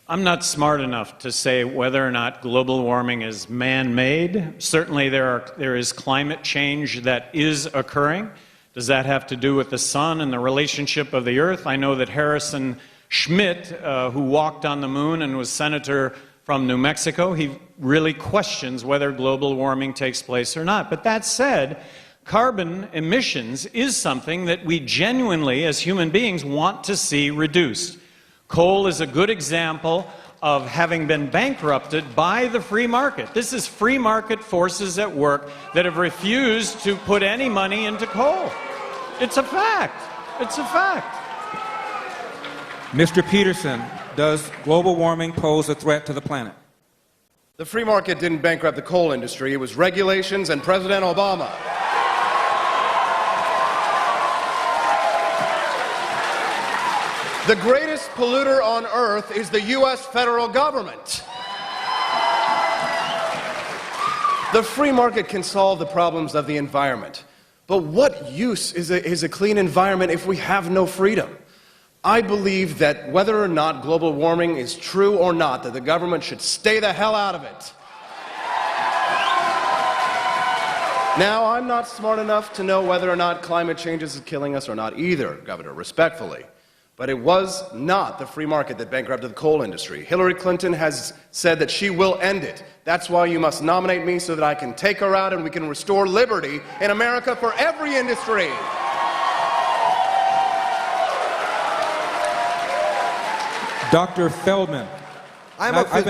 I'm not smart enough to say whether or not global warming is man-made. Certainly there is climate change that is occurring. Does that have to do with the sun and the relationship of the earth? I know that Harrison Schmitt, who walked on the moon and was senator from New Mexico, he really questions whether global warming takes place or not. But that said, carbon emissions is something that we genuinely, as human beings, want to see reduced. Coal is a good example of having been bankrupted by the free market. This is free market forces at work that have refused to put any money into coal. It's a fact. It's a fact. Mr. Petersen, does global warming pose a threat to the planet? The free market didn't bankrupt the coal industry. It was regulations and President Obama. The greatest polluter on earth is the U.S. federal government. The free market can solve the problems of the environment. But what use is a clean environment if we have no freedom? I believe that whether or not global warming is true or not, that the government should stay the hell out of it. Now, I'm not smart enough to know whether or not climate change is killing us or not either, Governor, respectfully. But it was not the free market that bankrupted the coal industry. Hillary Clinton has said that she will end it. That's why you must nominate me so that I can take her out and we can restore liberty in America for every industry. Dr. Feldman, I've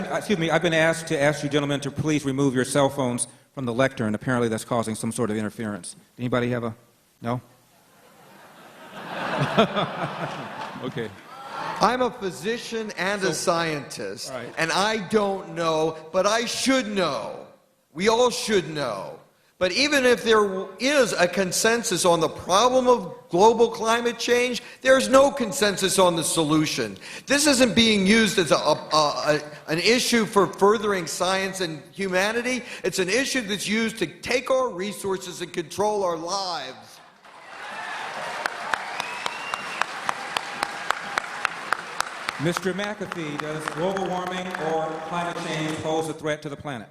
been asked to ask you gentlemen to please remove your cell phones from the lectern. Apparently that's causing some sort of interference. Anybody have a... No? Okay. I'm a physician and a scientist, right. and I don't know, but I should know. We all should know. But even if there is a consensus on the problem of global climate change, there's no consensus on the solution. This isn't being used as an issue for furthering science and humanity. It's an issue that's used to take our resources and control our lives. Mr. McAfee, does global warming or climate change pose a threat to the planet?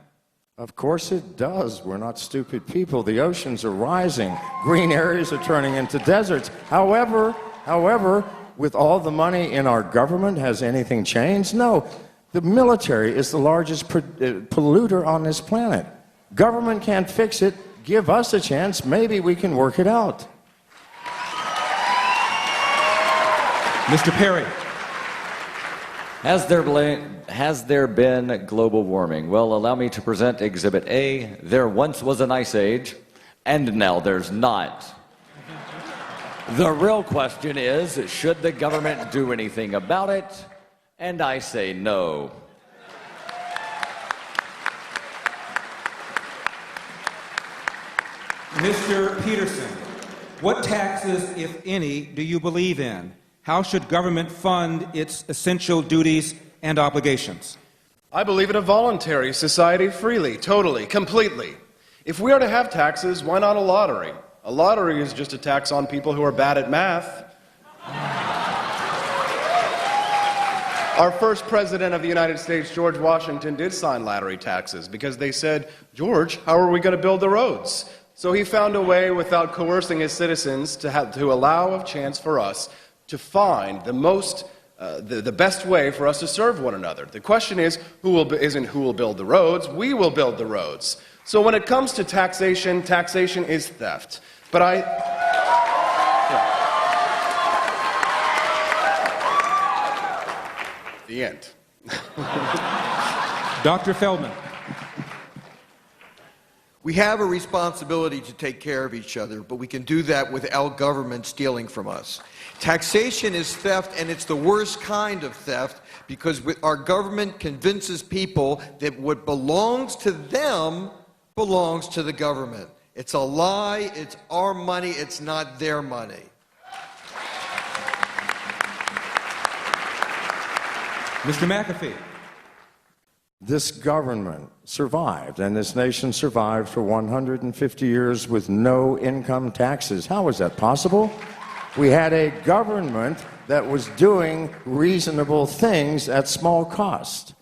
Of course it does. We're not stupid people. The oceans are rising. Green areas are turning into deserts. However, with all the money in our government, has anything changed? No. The military is the largest polluter on this planet. Government can't fix it. Give us a chance. Maybe we can work it out. Mr. Perry. Has there been global warming? Well, allow me to present Exhibit A. There once was an ice age, and now there's not. The real question is, should the government do anything about it? And I say no. Mr. Petersen, what taxes, if any, do you believe in? How should government fund its essential duties and obligations? I believe in a voluntary society freely, totally, completely. If we are to have taxes, why not a lottery? A lottery is just a tax on people who are bad at math. Our first president of the United States, George Washington, did sign lottery taxes because they said, "George, how are we going to build the roads?" So he found a way without coercing his citizens to allow a chance for us to find the best way for us to serve one another. The question is, isn't who will build the roads? We will build the roads. So when it comes to taxation, taxation is theft. But The end. Dr. Feldman. We have a responsibility to take care of each other, but we can do that without government stealing from us. Taxation is theft, and it's the worst kind of theft because our government convinces people that what belongs to them belongs to the government. It's a lie, it's our money, it's not their money. Mr. McAfee. This government survived, and this nation survived for 150 years with no income taxes. How was that possible? We had a government that was doing reasonable things at small cost.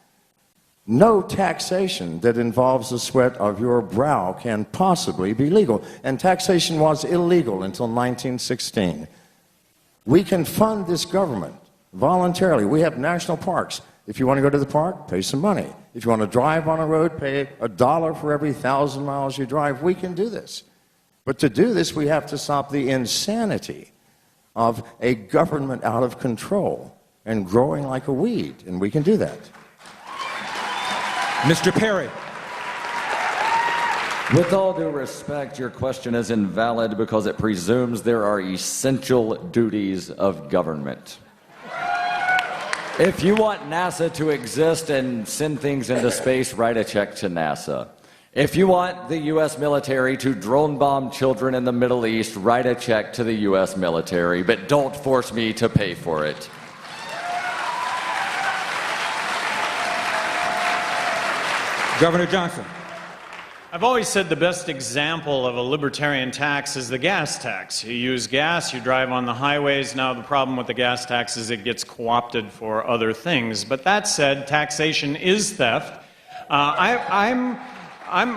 No taxation that involves the sweat of your brow can possibly be legal. And taxation was illegal until 1916. We can fund this government voluntarily. We have national parks. If you want to go to the park, pay some money. If you want to drive on a road, pay $1 for every 1,000 miles you drive. We can do this. But to do this, we have to stop the insanity of a government out of control and growing like a weed. And we can do that. Mr. Perry. With all due respect, your question is invalid because it presumes there are essential duties of government. If you want NASA to exist and send things into space, write a check to NASA. If you want the U.S. military to drone bomb children in the Middle East, write a check to the U.S. military, but don't force me to pay for it. Governor Johnson. I've always said the best example of a libertarian tax is the gas tax. You use gas, you drive on the highways. Now, the problem with the gas tax is it gets co-opted for other things. But that said, taxation is theft. I'm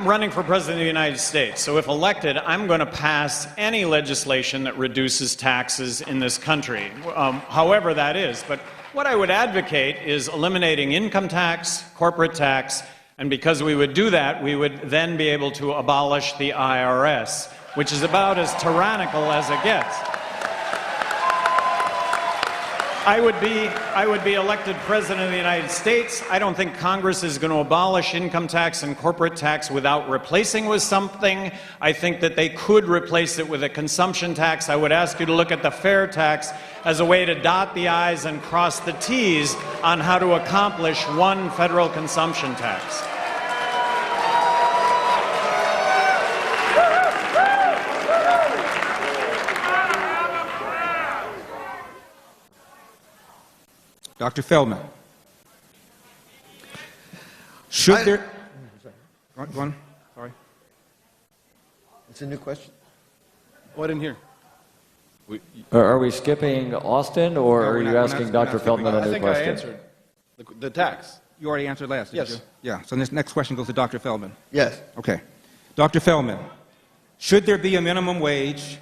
running for President of the United States, so if elected, I'm going to pass any legislation that reduces taxes in this country, however that is. But what I would advocate is eliminating income tax, corporate tax, and because we would do that, we would then be able to abolish the IRS, which is about as tyrannical as it gets. I would be elected President of the United States. I don't think Congress is going to abolish income tax and corporate tax without replacing with something. I think that they could replace it with a consumption tax. I would ask you to look at the fair tax as a way to dot the I's and cross the T's on how to accomplish one federal consumption tax. Dr. Feldman. Should there... Go on. Sorry. It's a new question. Oh, I didn't hear. Are we skipping Austin, or are you asking Dr. Feldman a new question? I think I answered the tax. You already answered last, didn't Yes. you? Yeah, so this next question goes to Dr. Feldman. Yes. Okay. Dr. Feldman, should there be a minimum wage?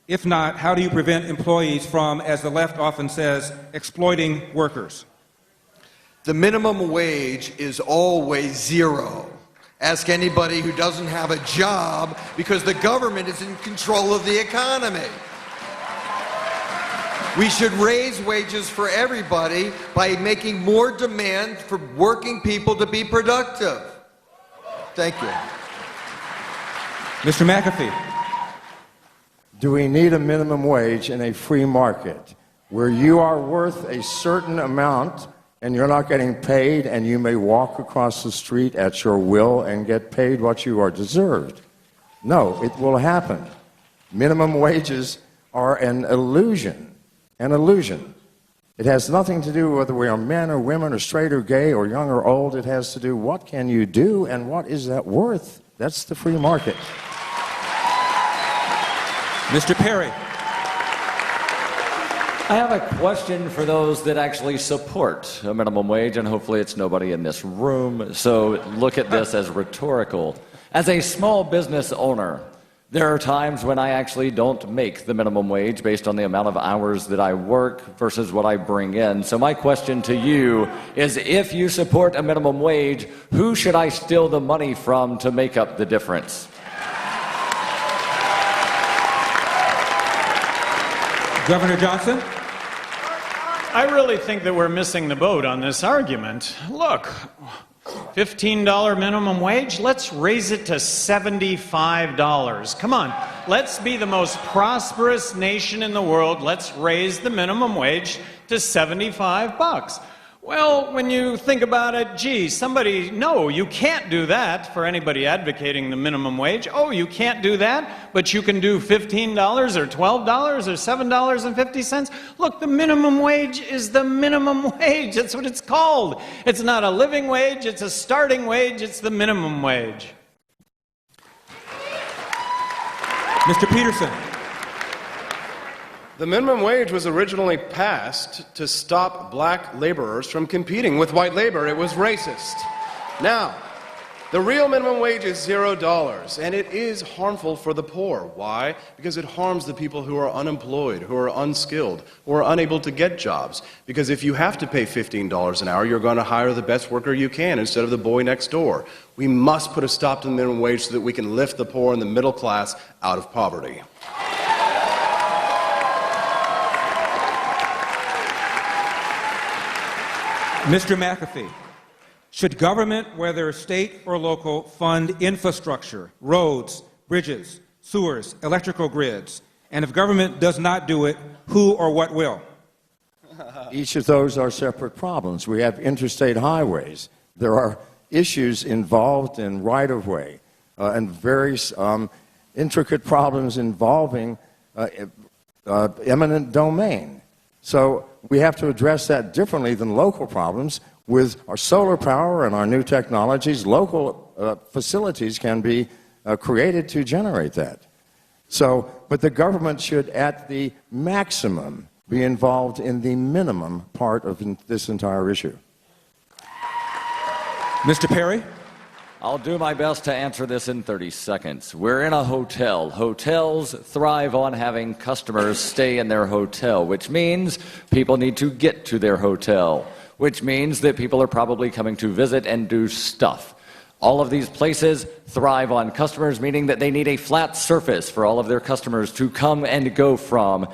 If not, how do you prevent employees from, as the left often says, exploiting workers? The minimum wage is always zero. Ask anybody who doesn't have a job, because the government is in control of the economy. We should raise wages for everybody by making more demand for working people to be productive. Thank you. Mr. McAfee. Do we need a minimum wage in a free market where you are worth a certain amount and you're not getting paid, and you may walk across the street at your will and get paid what you are deserved? No, it will happen. Minimum wages are an illusion. An illusion. It has nothing to do whether we are men or women or straight or gay or young or old. It has to do what can you do and what is that worth. That's the free market. Mr. Perry. I have a question for those that actually support a minimum wage, and hopefully it's nobody in this room, so look at this as rhetorical. As a small business owner, there are times when I actually don't make the minimum wage based on the amount of hours that I work versus what I bring in. So my question to you is, if you support a minimum wage, who should I steal the money from to make up the difference? Governor Johnson? I really think that we're missing the boat on this argument. Look, $15 minimum wage, let's raise it to $75. Come on, let's be the most prosperous nation in the world. Let's raise the minimum wage to $75. Well, when you think about it, gee, no, you can't do that for anybody advocating the minimum wage. Oh, you can't do that, but you can do $15 or $12 or $7.50. Look, the minimum wage is the minimum wage. That's what it's called. It's not a living wage, it's a starting wage, it's the minimum wage. Mr. Petersen. The minimum wage was originally passed to stop black laborers from competing with white labor. It was racist. Now, the real minimum wage is $0, and it is harmful for the poor. Why? Because it harms the people who are unemployed, who are unskilled, who are unable to get jobs. Because if you have to pay $15 an hour, you're going to hire the best worker you can instead of the boy next door. We must put a stop to the minimum wage so that we can lift the poor and the middle class out of poverty. Mr. McAfee, should government, whether state or local, fund infrastructure, roads, bridges, sewers, electrical grids? And if government does not do it, who or what will? Each of those are separate problems. We have interstate highways. There are issues involved in right-of-way and various intricate problems involving eminent domain. So we have to address that differently than local problems. With our solar power and our new technologies, local facilities can be created to generate that. So, but the government should, at the maximum, be involved in the minimum part of this entire issue. Mr. Perry? I'll do my best to answer this in 30 seconds. We're in a hotel. Hotels thrive on having customers stay in their hotel, which means people need to get to their hotel, which means that people are probably coming to visit and do stuff. All of these places thrive on customers, meaning that they need a flat surface for all of their customers to come and go from.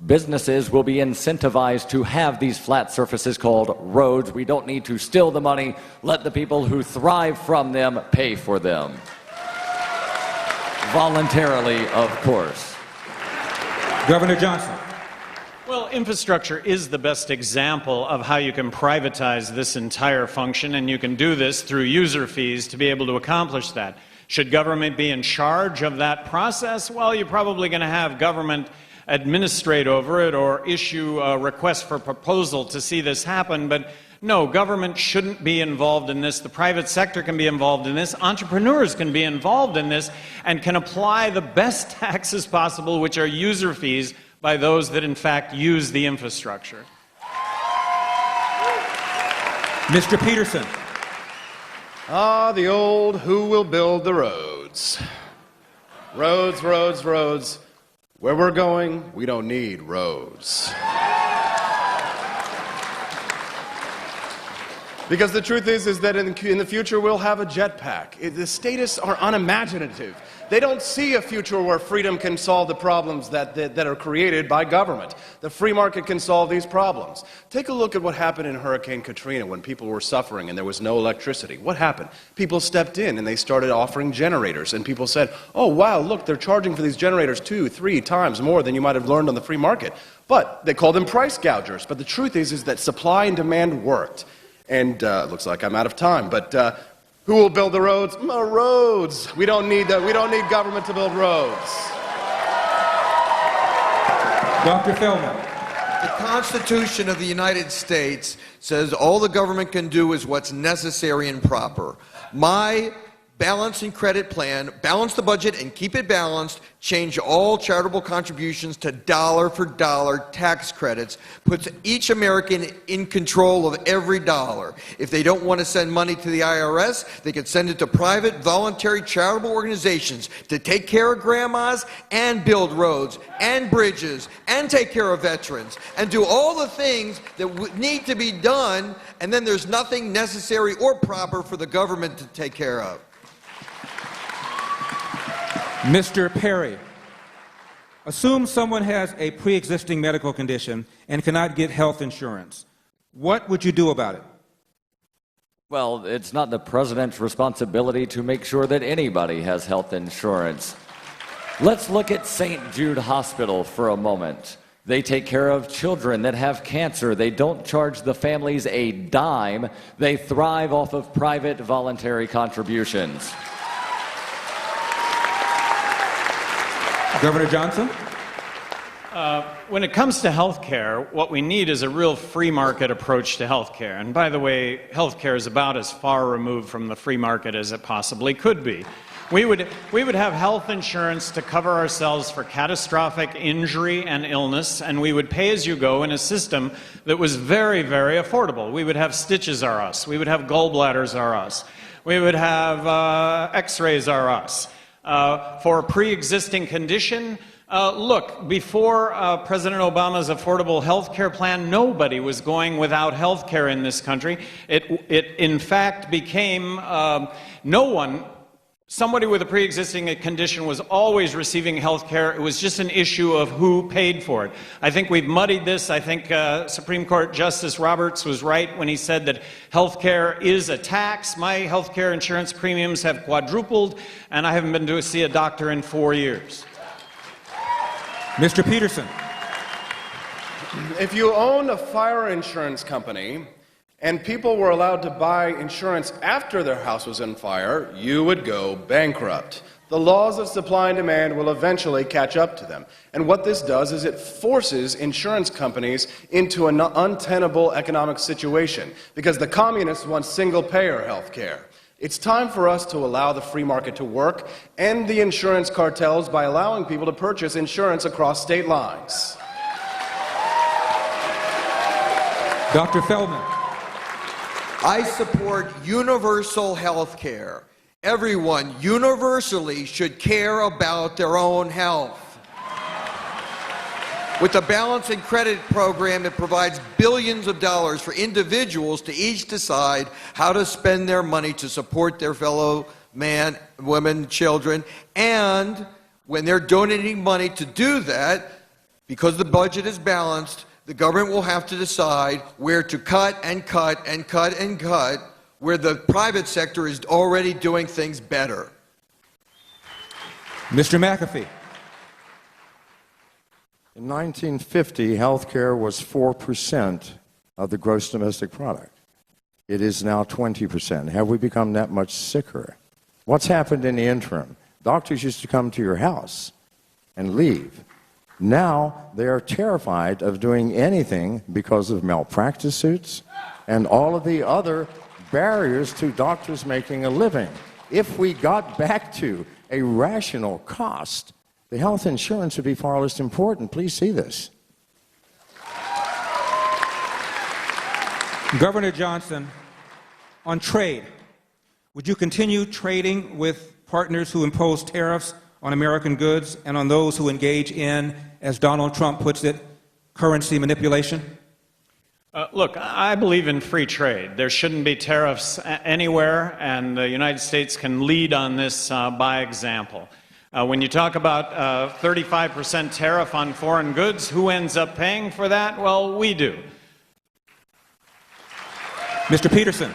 Businesses will be incentivized to have these flat surfaces called roads. We don't need to steal the money. Let the people who thrive from them pay for them. Voluntarily, of course. Governor Johnson. Well, infrastructure is the best example of how you can privatize this entire function, and you can do this through user fees to be able to accomplish that. Should government be in charge of that process? Well, you're probably going to have government administrate over it or issue a request for proposal to see this happen, but no, government shouldn't be involved in this. The private sector can be involved in this. Entrepreneurs can be involved in this and can apply the best taxes possible, which are user fees, by those that in fact use the infrastructure. Mr. Petersen. Ah, the old who will build the roads. Roads, roads, roads. Where we're going, we don't need roads. Because the truth is that in the future we'll have a jetpack. The statists are unimaginative. They don't see a future where freedom can solve the problems that are created by government. The free market can solve these problems. Take a look at what happened in Hurricane Katrina when people were suffering and there was no electricity. What happened? People stepped in and they started offering generators, and people said, oh wow, look, they're charging for these generators 2, 3 times more than you might have learned on the free market. But they called them price gougers. But the truth is that supply and demand worked. And it looks like I'm out of time, but who will build the roads? Roads. We don't need government to build roads. Dr. Feldman. The Constitution of the United States says all the government can do is what's necessary and proper. My balancing credit plan, balance the budget and keep it balanced, change all charitable contributions to dollar-for-dollar tax credits, puts each American in control of every dollar. If they don't want to send money to the IRS, they can send it to private, voluntary, charitable organizations to take care of grandmas and build roads and bridges and take care of veterans and do all the things that need to be done, and then there's nothing necessary or proper for the government to take care of. Mr. Perry, assume someone has a pre-existing medical condition and cannot get health insurance. What would you do about it? Well, it's not the president's responsibility to make sure that anybody has health insurance. Let's look at St. Jude Hospital for a moment. They take care of children that have cancer. They don't charge the families a dime. They thrive off of private voluntary contributions. Governor Johnson? When it comes to health care, what we need is a real free market approach to health care. And by the way, health care is about as far removed from the free market as it possibly could be. We would have health insurance to cover ourselves for catastrophic injury and illness, and we would pay as you go in a system that was very, very affordable. We would have stitches are us. We would have gallbladders are us. We would have x-rays are us. For a pre-existing condition, look, before President Obama's affordable health care plan, nobody was going without health care in this country. It in fact became somebody with a pre-existing condition was always receiving health care. It was just an issue of who paid for it. I think we've muddied this. I think Supreme Court Justice Roberts was right when he said that health care is a tax. My health care insurance premiums have quadrupled, and I haven't been to see a doctor in 4 years. Mr. Petersen. If you own a fire insurance company and people were allowed to buy insurance after their house was on fire, you would go bankrupt. The laws of supply and demand will eventually catch up to them. And what this does is it forces insurance companies into an untenable economic situation because the communists want single-payer health care. It's time for us to allow the free market to work, end the insurance cartels by allowing people to purchase insurance across state lines. Dr. Feldman. I support universal health care. Everyone universally should care about their own health. With the balancing credit program, it provides billions of dollars for individuals to each decide how to spend their money to support their fellow men, women, children. And when they're donating money to do that, because the budget is balanced, the government will have to decide where to cut and cut and cut and cut, where the private sector is already doing things better. Mr. McAfee. In 1950, health care was 4% of the gross domestic product. It is now 20%. Have we become that much sicker? What's happened in the interim? Doctors used to come to your house and leave. Now they are terrified of doing anything because of malpractice suits and all of the other barriers to doctors making a living. If we got back to a rational cost, the health insurance would be far less important. Please see this. Governor Johnson, on trade, would you continue trading with partners who impose tariffs on American goods and on those who engage in, as Donald Trump puts it, currency manipulation? Look, I believe in free trade. There shouldn't be tariffs anywhere, and the United States can lead on this by example. When you talk about 35% tariff on foreign goods, who ends up paying for that? Well, we do. Mr. Petersen.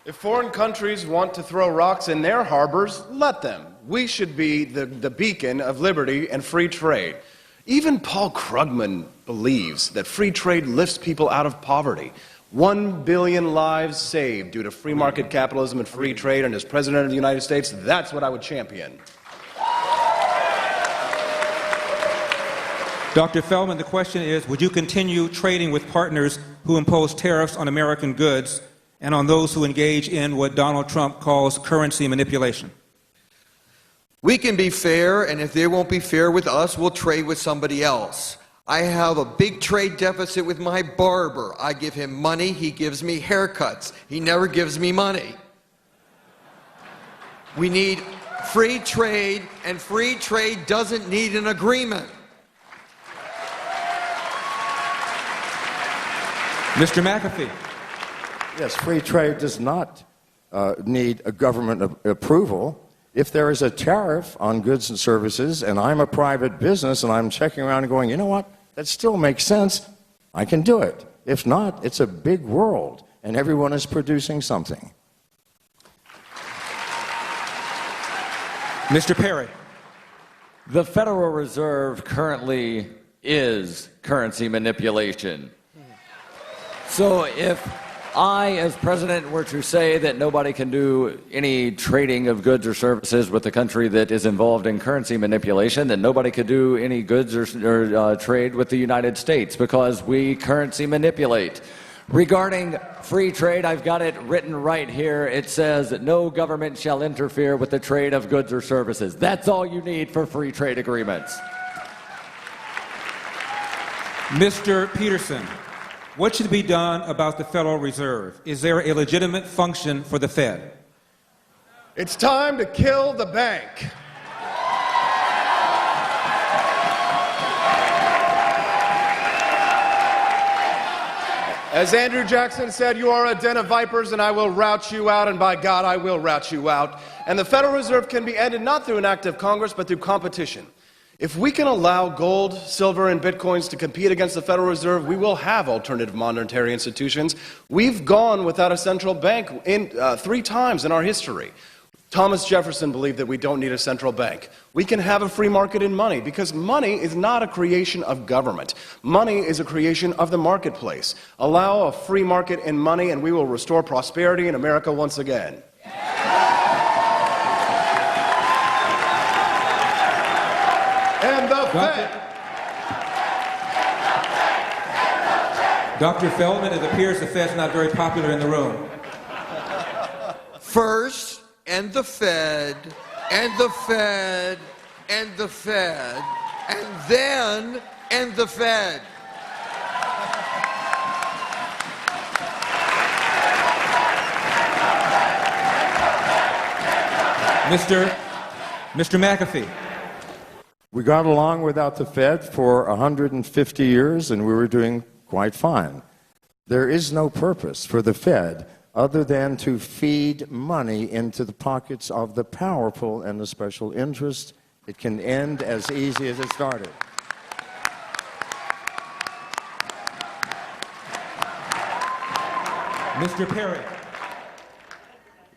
If foreign countries want to throw rocks in their harbors, let them. We should be the beacon of liberty and free trade. Even Paul Krugman believes that free trade lifts people out of poverty. 1 billion lives saved due to free market capitalism and free trade, and as President of the United States, that's what I would champion. Dr. Feldman, the question is, would you continue trading with partners who impose tariffs on American goods and on those who engage in what Donald Trump calls currency manipulation? We can be fair, and if they won't be fair with us, we'll trade with somebody else. I have a big trade deficit with my barber. I give him money, he gives me haircuts. He never gives me money. We need free trade, and free trade doesn't need an agreement. Mr. McAfee. Yes, free trade does not need a government approval. If there is a tariff on goods and services, and I'm a private business, and I'm checking around and going, you know what, that still makes sense, I can do it. If not, it's a big world, and everyone is producing something. Mr. Perry. The Federal Reserve currently is currency manipulation. So if I, as president, were to say that nobody can do any trading of goods or services with a country that is involved in currency manipulation, then nobody could do any goods or trade with the United States because we currency manipulate. Regarding free trade, I've got it written right here. It says that no government shall interfere with the trade of goods or services. That's all you need for free trade agreements. Mr. Petersen. What should be done about the Federal Reserve? Is there a legitimate function for the Fed? It's time to kill the bank. As Andrew Jackson said, you are a den of vipers and I will rout you out, and by God, I will rout you out. And the Federal Reserve can be ended not through an act of Congress, but through competition. If we can allow gold, silver, and bitcoins to compete against the Federal Reserve, we will have alternative monetary institutions. We've gone without a central bank 3 times in our history. Thomas Jefferson believed that we don't need a central bank. We can have a free market in money because money is not a creation of government. Money is a creation of the marketplace. Allow a free market in money and we will restore prosperity in America once again. and the Fed. Dr. Feldman, it appears the Fed's not very popular in the room. First, and the Fed, and the Fed, and the Fed, and then, and the Fed. Mr. McAfee. We got along without the Fed for 150 years, and we were doing quite fine. There is no purpose for the Fed other than to feed money into the pockets of the powerful and the special interest. It can end as easy as it started. Mr. Perry.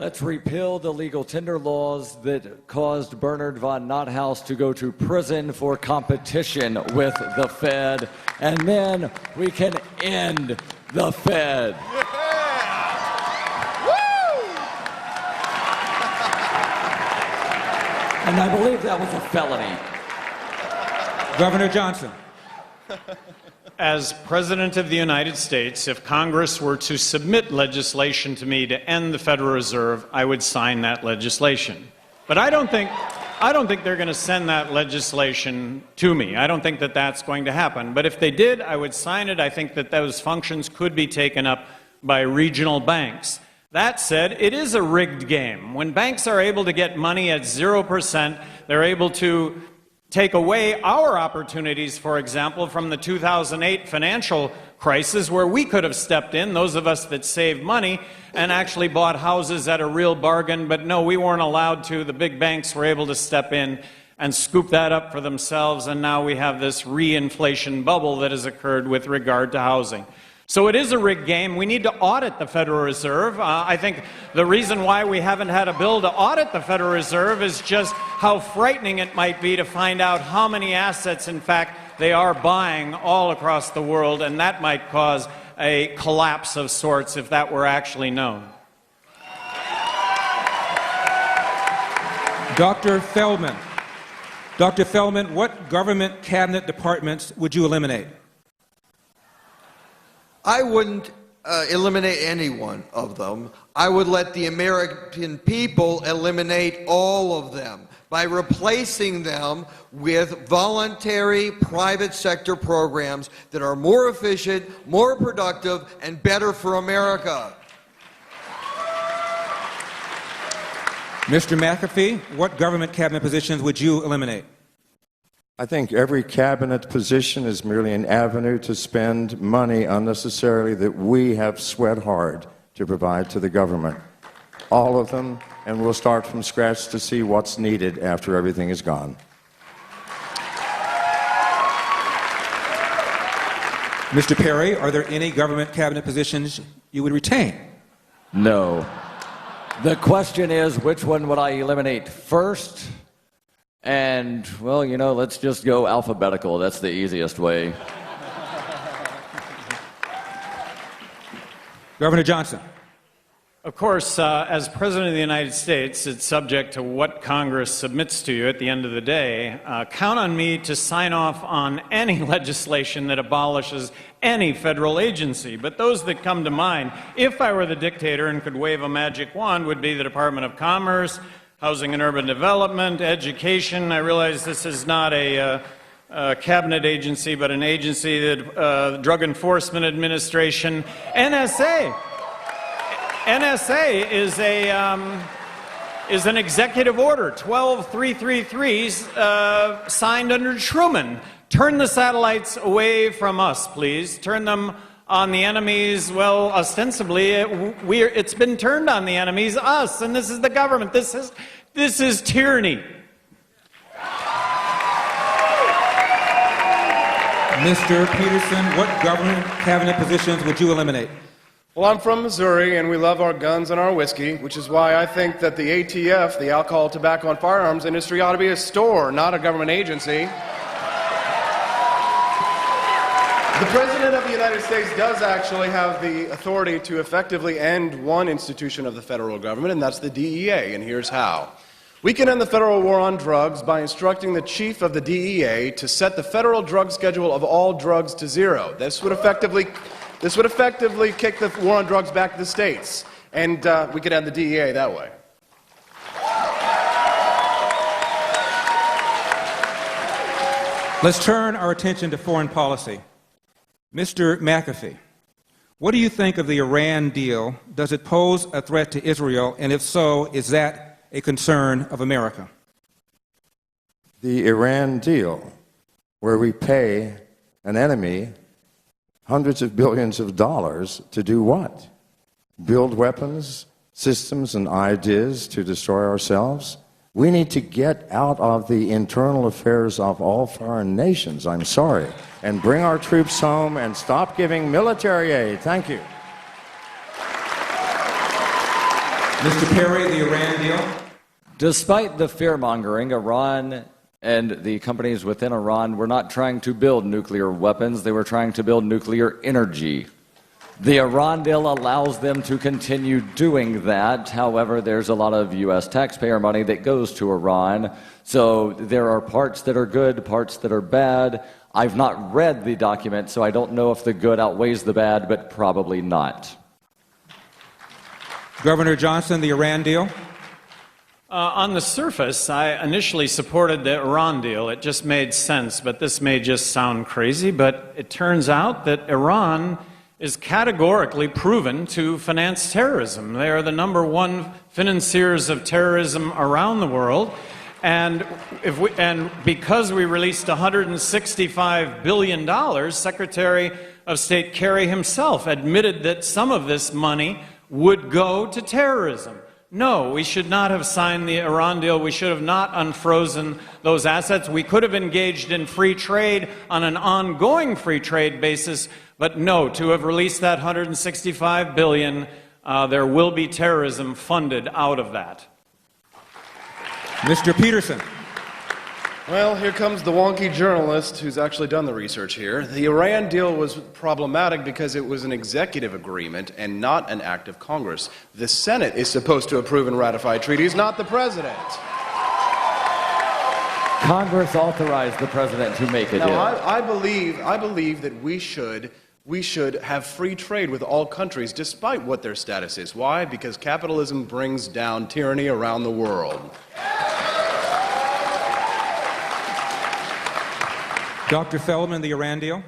Let's repeal the legal tender laws that caused Bernard von Nothaus to go to prison for competition with the Fed, and then we can end the Fed. And I believe that was a felony. Governor Johnson. As President of the United States, if Congress were to submit legislation to me to end the Federal Reserve, I would sign that legislation. But I don't think they're going to send that legislation to me. I don't think that that's going to happen. But if they did, I would sign it. I think that those functions could be taken up by regional banks. That said, it is a rigged game. When banks are able to get money at 0%, they're able to take away our opportunities, for example, from the 2008 financial crisis, where we could have stepped in, those of us that saved money, and actually bought houses at a real bargain. But no, we weren't allowed to. The big banks were able to step in and scoop that up for themselves, and now we have this re-inflation bubble that has occurred with regard to housing. So it is a rigged game. We need to audit the Federal Reserve. I think the reason why we haven't had a bill to audit the Federal Reserve is just how frightening it might be to find out how many assets, in fact, they are buying all across the world, and that might cause a collapse of sorts if that were actually known. Dr. Feldman. Dr. Feldman, what government cabinet departments would you eliminate? I wouldn't eliminate any one of them. I would let the American people eliminate all of them by replacing them with voluntary private sector programs that are more efficient, more productive, and better for America. Mr. McAfee, what government cabinet positions would you eliminate? I think every cabinet position is merely an avenue to spend money unnecessarily that we have sweat hard to provide to the government. All of them, and we'll start from scratch to see what's needed after everything is gone. Mr. Perry, are there any government cabinet positions you would retain? No. The question is, which one would I eliminate first? And, well, you know, let's just go alphabetical. That's the easiest way. Governor Johnson. Of course, as President of the United States, it's subject to what Congress submits to you at the end of the day. Count on me to sign off on any legislation that abolishes any federal agency. But those that come to mind, if I were the dictator and could wave a magic wand, would be the Department of Commerce, Housing and Urban Development, Education. I realize this is not a cabinet agency, but an agency that Drug Enforcement Administration, NSA. NSA is an executive order, 12333, signed under Truman. Turn the satellites away from us, please. Turn them on the enemies. Well, ostensibly, it's been turned on the enemies, us, and this is the government. This is tyranny. Mr. Petersen, what government cabinet positions would you eliminate? Well, I'm from Missouri, and we love our guns and our whiskey, which is why I think that the ATF, the Alcohol, Tobacco, and Firearms industry, ought to be a store, not a government agency. The President of the United States does actually have the authority to effectively end one institution of the federal government, and that's the DEA, and here's how. We can end the federal war on drugs by instructing the chief of the DEA to set the federal drug schedule of all drugs to 0. This would effectively kick the war on drugs back to the states, and we could end the DEA that way. Let's turn our attention to foreign policy. Mr. McAfee, what do you think of the Iran deal? Does it pose a threat to Israel? And if so, is that a concern of America? The Iran deal, where we pay an enemy hundreds of billions of dollars to do what? Build weapons, systems, and ideas to destroy ourselves? We need to get out of the internal affairs of all foreign nations, I'm sorry, and bring our troops home and stop giving military aid. Thank you. Mr. Perry, the Iran deal? Despite the fear-mongering, Iran and the companies within Iran were not trying to build nuclear weapons. They were trying to build nuclear energy. The Iran deal allows them to continue doing that. However, there's a lot of U.S. taxpayer money that goes to Iran. So there are parts that are good, parts that are bad. I've not read the document, so I don't know if the good outweighs the bad, but probably not. Governor Johnson, the Iran deal? On the surface, I initially supported the Iran deal. It just made sense, but this may just sound crazy, but it turns out that Iran is categorically proven to finance terrorism. They are the #1 financiers of terrorism around the world. And because we released $165 billion, Secretary of State Kerry himself admitted that some of this money would go to terrorism. No, we should not have signed the Iran deal. We should have not unfrozen those assets. We could have engaged in free trade on an ongoing free trade basis, but no, to have released that $165 billion, there will be terrorism funded out of that. Mr. Petersen. Well, here comes the wonky journalist who's actually done the research here. The Iran deal was problematic because it was an executive agreement and not an act of Congress. The Senate is supposed to approve and ratify treaties, not the president. Congress authorized the president to make a deal. Now, I believe that we should have free trade with all countries, despite what their status is. Why? Because capitalism brings down tyranny around the world. Dr. Feldman, the Iran deal?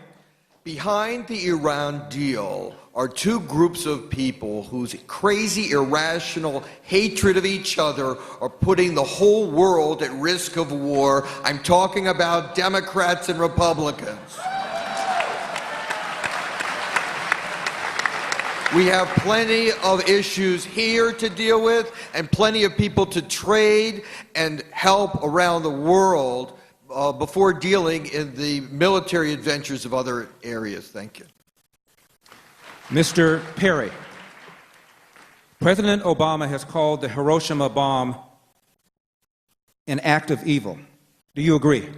Behind the Iran deal are two groups of people whose crazy, irrational hatred of each other are putting the whole world at risk of war. I'm talking about Democrats and Republicans. We have plenty of issues here to deal with and plenty of people to trade and help around the world before dealing in the military adventures of other areas. Thank you. Mr. Perry, President Obama has called the Hiroshima bomb an act of evil. Do you agree?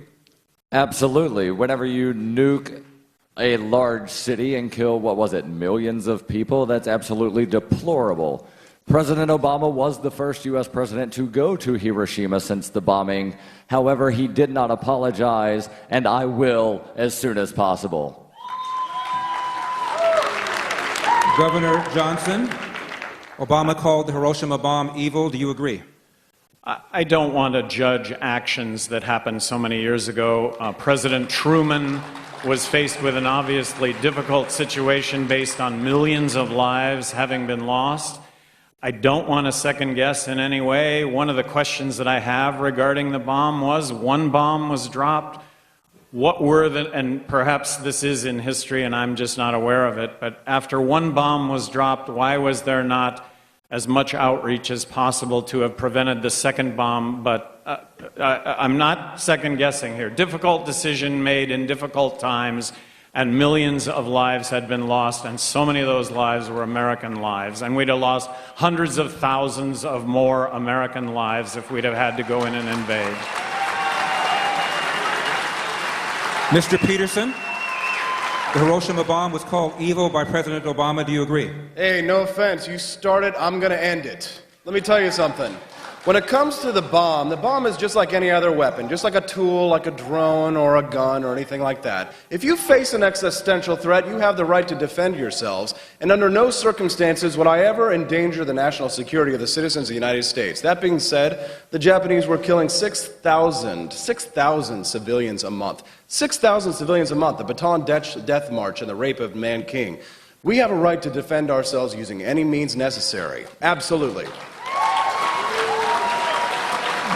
Absolutely. Whenever you nuke a large city and kill, what was it, millions of people, that's absolutely deplorable. President Obama was the first U.S. president to go to Hiroshima since the bombing. However, he did not apologize, and I will as soon as possible. Governor Johnson, Obama called the Hiroshima bomb evil. Do you agree? I don't want to judge actions that happened so many years ago. President Truman was faced with an obviously difficult situation based on millions of lives having been lost. I don't want to second guess in any way. One of the questions that I have regarding the bomb was, one bomb was dropped. What were the, and perhaps this is in history and I'm just not aware of it, but after one bomb was dropped, why was there not as much outreach as possible to have prevented the second bomb? But I'm not second guessing here. Difficult decision made in difficult times, and millions of lives had been lost, and so many of those lives were American lives. And we'd have lost hundreds of thousands of more American lives if we'd have had to go in and invade. Mr. Petersen, the Hiroshima bomb was called evil by President Obama. Do you agree? Hey, no offense. You started, I'm going to end it. Let me tell you something. When it comes to the bomb is just like any other weapon, just like a tool, like a drone or a gun or anything like that. If you face an existential threat, you have the right to defend yourselves, and under no circumstances would I ever endanger the national security of the citizens of the United States. That being said, the Japanese were killing 6,000 civilians a month. 6,000 civilians a month, the Bataan Death March and the rape of Man King. We have a right to defend ourselves using any means necessary. Absolutely.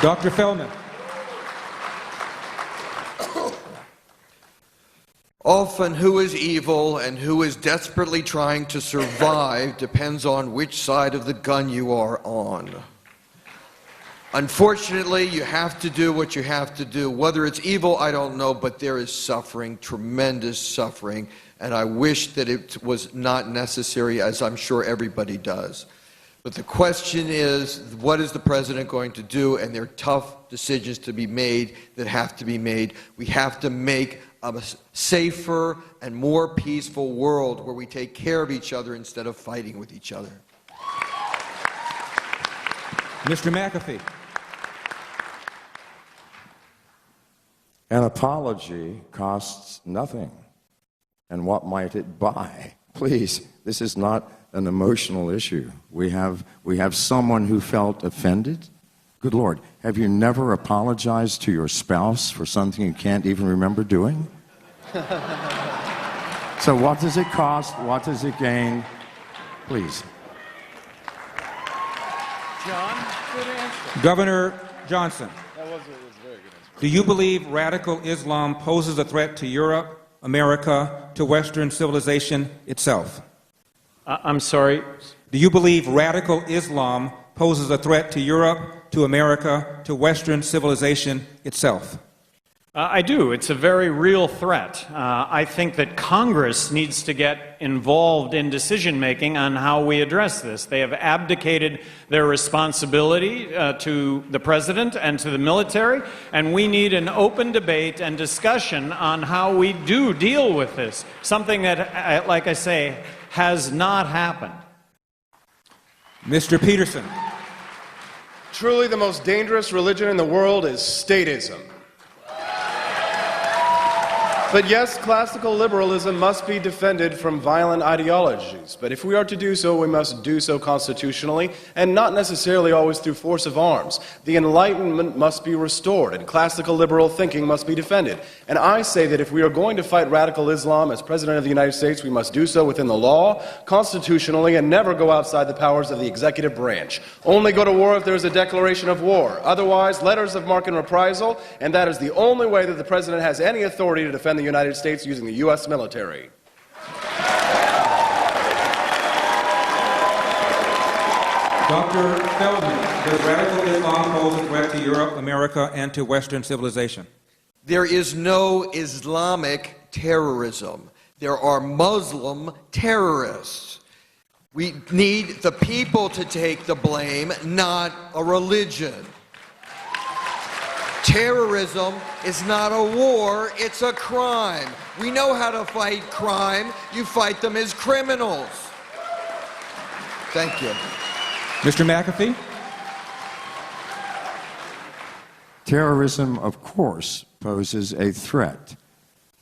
Dr. Feldman. Often who is evil and who is desperately trying to survive depends on which side of the gun you are on. Unfortunately, you have to do what you have to do. Whether it's evil, I don't know, but there is suffering, tremendous suffering, and I wish that it was not necessary, as I'm sure everybody does. But the question is, what is the president going to do? And there are tough decisions to be made that have to be made. We have to make a safer and more peaceful world where we take care of each other instead of fighting with each other. Mr. McAfee. An apology costs nothing. And what might it buy? Please, this is not an emotional issue. We have someone who felt offended. Good Lord, have you never apologized to your spouse for something you can't even remember doing? So what does it cost? What does it gain? Please. John, good answer. Governor Johnson. That was a very good answer. Do you believe radical Islam poses a threat to Europe, America, to Western civilization itself? I'm sorry? Do you believe radical Islam poses a threat to Europe, to America, to Western civilization itself? I do. It's a very real threat. I think that Congress needs to get involved in decision-making on how we address this. They have abdicated their responsibility to the president and to the military, and we need an open debate and discussion on how we do deal with this, something that, like I say, has not happened. Mr. Petersen. Truly the most dangerous religion in the world is statism. But yes, classical liberalism must be defended from violent ideologies. But if we are to do so, we must do so constitutionally and not necessarily always through force of arms. The Enlightenment must be restored and classical liberal thinking must be defended. And I say that if we are going to fight radical Islam as President of the United States, we must do so within the law, constitutionally, and never go outside the powers of the executive branch. Only go to war if there is a declaration of war. Otherwise, letters of marque and reprisal, and that is the only way that the President has any authority to defend the United States using the U.S. military. Dr. Feldman, does radical Islam pose a threat to Europe, America, and to Western civilization? There is no Islamic terrorism. There are Muslim terrorists. We need the people to take the blame, not a religion. Terrorism is not a war, it's a crime. We know how to fight crime. You fight them as criminals. Thank you. Mr. McAfee? Terrorism, of course, poses a threat.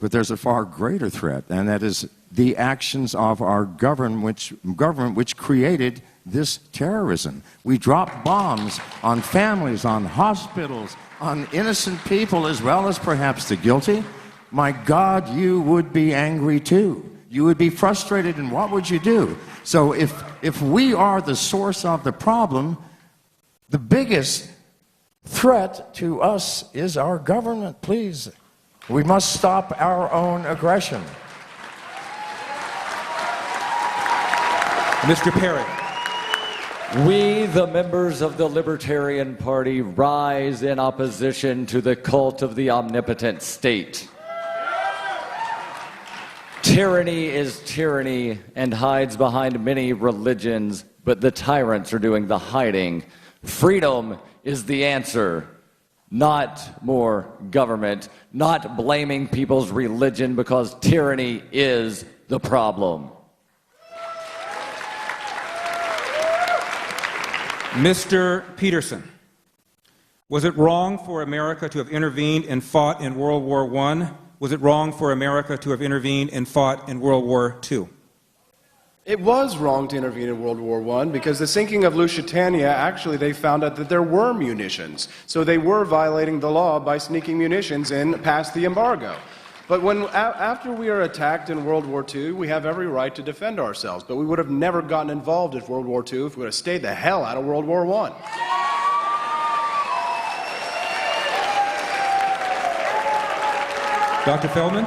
But there's a far greater threat, and that is the actions of our government which created this terrorism. We drop bombs on families, on hospitals, on innocent people, as well as perhaps the guilty. My God, you would be angry too. You would be frustrated, and what would you do? So if we are the source of the problem, the biggest threat to us is our government, please. We must stop our own aggression. Mr. Perry. We, the members of the Libertarian Party, rise in opposition to the cult of the omnipotent state. Tyranny is tyranny and hides behind many religions, but the tyrants are doing the hiding. Freedom is the answer, not more government, not blaming people's religion because tyranny is the problem. Mr. Petersen. Was it wrong for America to have intervened and fought in World War I? Was it wrong for America to have intervened and fought in World War II? It was wrong to intervene in World War I because the sinking of Lusitania, actually they found out that there were munitions. So they were violating the law by sneaking munitions in past the embargo. But after we are attacked in World War II, we have every right to defend ourselves. But we would have never gotten involved in World War II if we would have stayed the hell out of World War I. Dr. Feldman?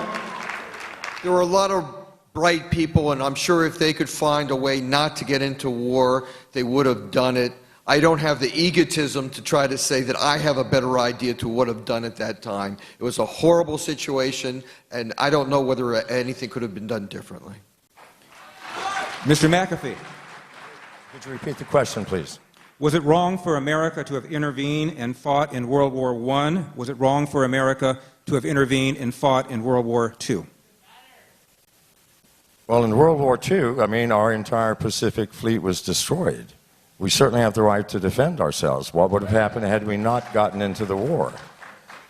There were a lot of bright people, and I'm sure if they could find a way not to get into war, they would have done it. I don't have the egotism to try to say that I have a better idea to what have done at that time. It was a horrible situation, and I don't know whether anything could have been done differently. Mr. McAfee? Could you repeat the question, please? Was it wrong for America to have intervened and fought in World War I? Was it wrong for America to have intervened and fought in World War II? Well, in World War II, our entire Pacific fleet was destroyed. We certainly have the right to defend ourselves. What would have happened had we not gotten into the war?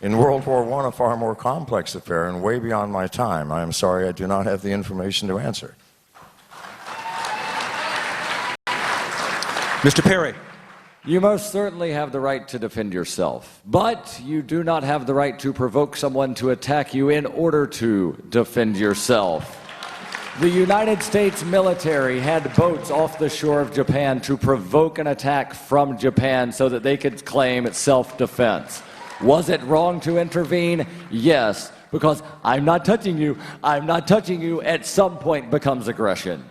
In World War I, a far more complex affair and way beyond my time. I am sorry I do not have the information to answer. Mr. Perry? You most certainly have the right to defend yourself, but you do not have the right to provoke someone to attack you in order to defend yourself. The United States military had boats off the shore of Japan to provoke an attack from Japan so that they could claim self-defense. Was it wrong to intervene? Yes, because I'm not touching you at some point becomes aggression.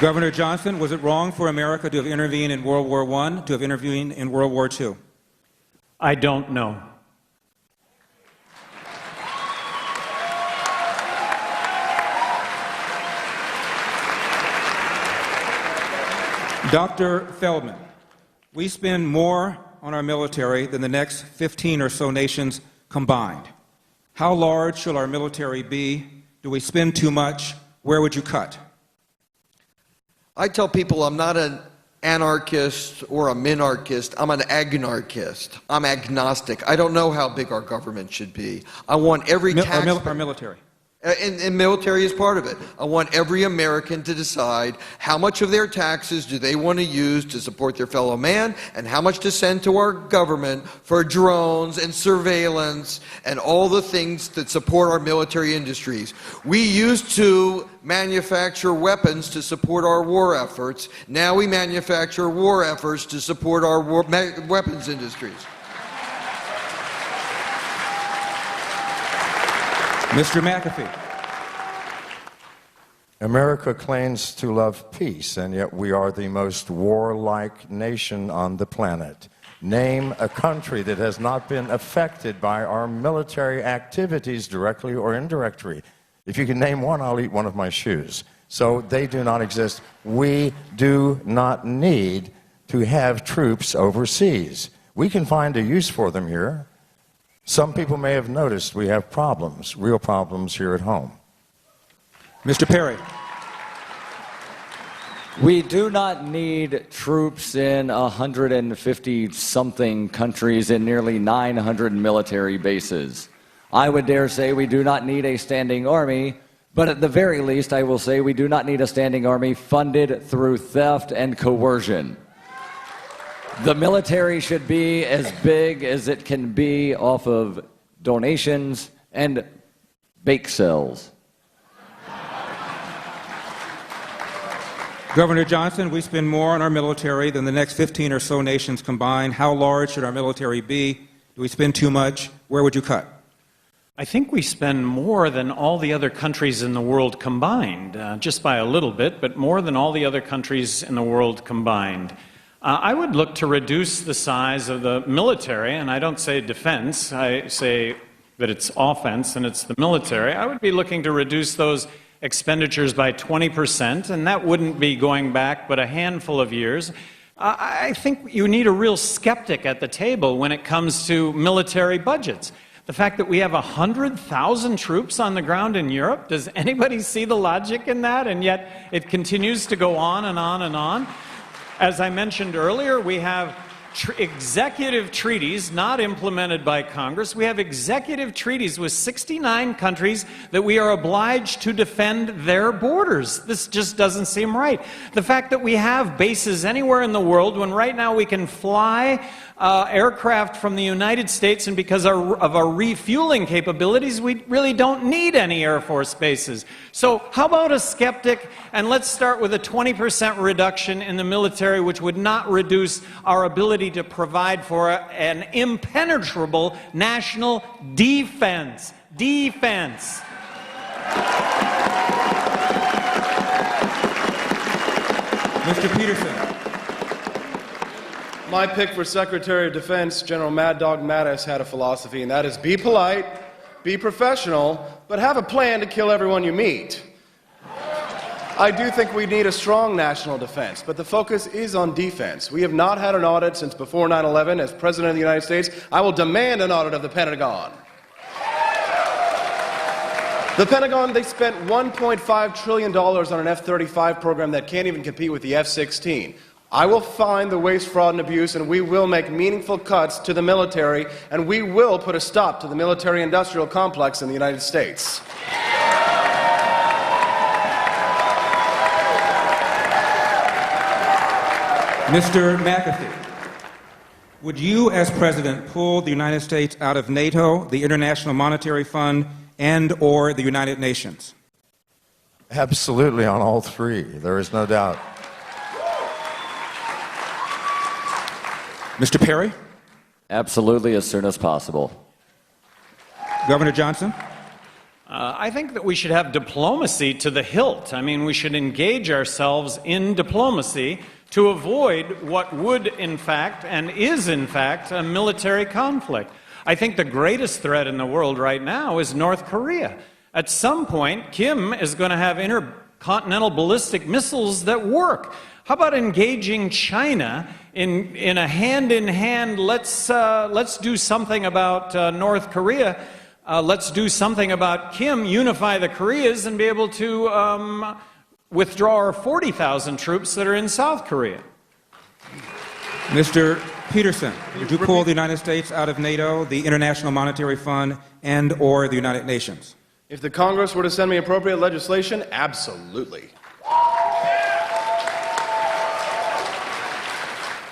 Governor Johnson, was it wrong for America to have intervened in World War I, to have intervened in World War II? I don't know. Dr. Feldman, we spend more on our military than the next 15 or so nations combined. How large should our military be? Do we spend too much? Where would you cut? I tell people I'm not an anarchist or a minarchist. I'm an agnarchist. I'm agnostic. I don't know how big our government should be. I want every our military. And military is part of it. I want every American to decide how much of their taxes do they want to use to support their fellow man and how much to send to our government for drones and surveillance and all the things that support our military industries. We used to manufacture weapons to support our war efforts. Now we manufacture war efforts to support our weapons industries. Mr. McAfee. America claims to love peace, and yet we are the most warlike nation on the planet. Name a country that has not been affected by our military activities, directly or indirectly. If you can name one, I'll eat one of my shoes. So they do not exist. We do not need to have troops overseas. We can find a use for them here. Some people may have noticed we have problems, real problems here at home. Mr. Perry. We do not need troops in 150-something countries in nearly 900 military bases. I would dare say we do not need a standing army, but at the very least I will say we do not need a standing army funded through theft and coercion. The military should be as big as it can be off of donations and bake sales. Governor Johnson, we spend more on our military than the next 15 or so nations combined. How large should our military be? Do we spend too much? Where would you cut? I think we spend more than all the other countries in the world combined, just by a little bit, but more than all the other countries in the world combined. I would look to reduce the size of the military, and I don't say defense, I say that it's offense and it's the military. I would be looking to reduce those expenditures by 20%, and that wouldn't be going back but a handful of years. I think you need a real skeptic at the table when it comes to military budgets. The fact that we have 100,000 troops on the ground in Europe, does anybody see the logic in that? And yet it continues to go on and on and on. As I mentioned earlier, we have executive treaties not implemented by Congress. We have executive treaties with 69 countries that we are obliged to defend their borders. This just doesn't seem right. The fact that we have bases anywhere in the world when right now we can fly aircraft from the United States, and because of our refueling capabilities, we really don't need any Air Force bases. So how about a skeptic, and let's start with a 20% reduction in the military, which would not reduce our ability to provide for an impenetrable national defense. Defense. Mr. Petersen. My pick for Secretary of Defense, General Mad Dog Mattis, had a philosophy, and that is be polite, be professional, but have a plan to kill everyone you meet. I do think we need a strong national defense, but the focus is on defense. We have not had an audit since before 9/11. As President of the United States, I will demand an audit of the Pentagon. The Pentagon, they spent $1.5 trillion on an F-35 program that can't even compete with the F-16. I will find the waste, fraud, and abuse, and we will make meaningful cuts to the military, and we will put a stop to the military-industrial complex in the United States. Mr. McAfee, would you, as president, pull the United States out of NATO, the International Monetary Fund, and/or the United Nations? Absolutely, on all three. There is no doubt. Mr. Perry? Absolutely, as soon as possible. Governor Johnson? I think that we should have diplomacy to the hilt. I mean, we should engage ourselves in diplomacy to avoid what would, in fact, and is, in fact, a military conflict. I think the greatest threat in the world right now is North Korea. At some point, Kim is going to have intercontinental ballistic missiles that work. How about engaging China in a hand-in-hand, let's do something about North Korea, let's do something about Kim, unify the Koreas, and be able to withdraw our 40,000 troops that are in South Korea. Mr. Petersen, would you pull the United States out of NATO, the International Monetary Fund, and/or the United Nations? If the Congress were to send me appropriate legislation, absolutely.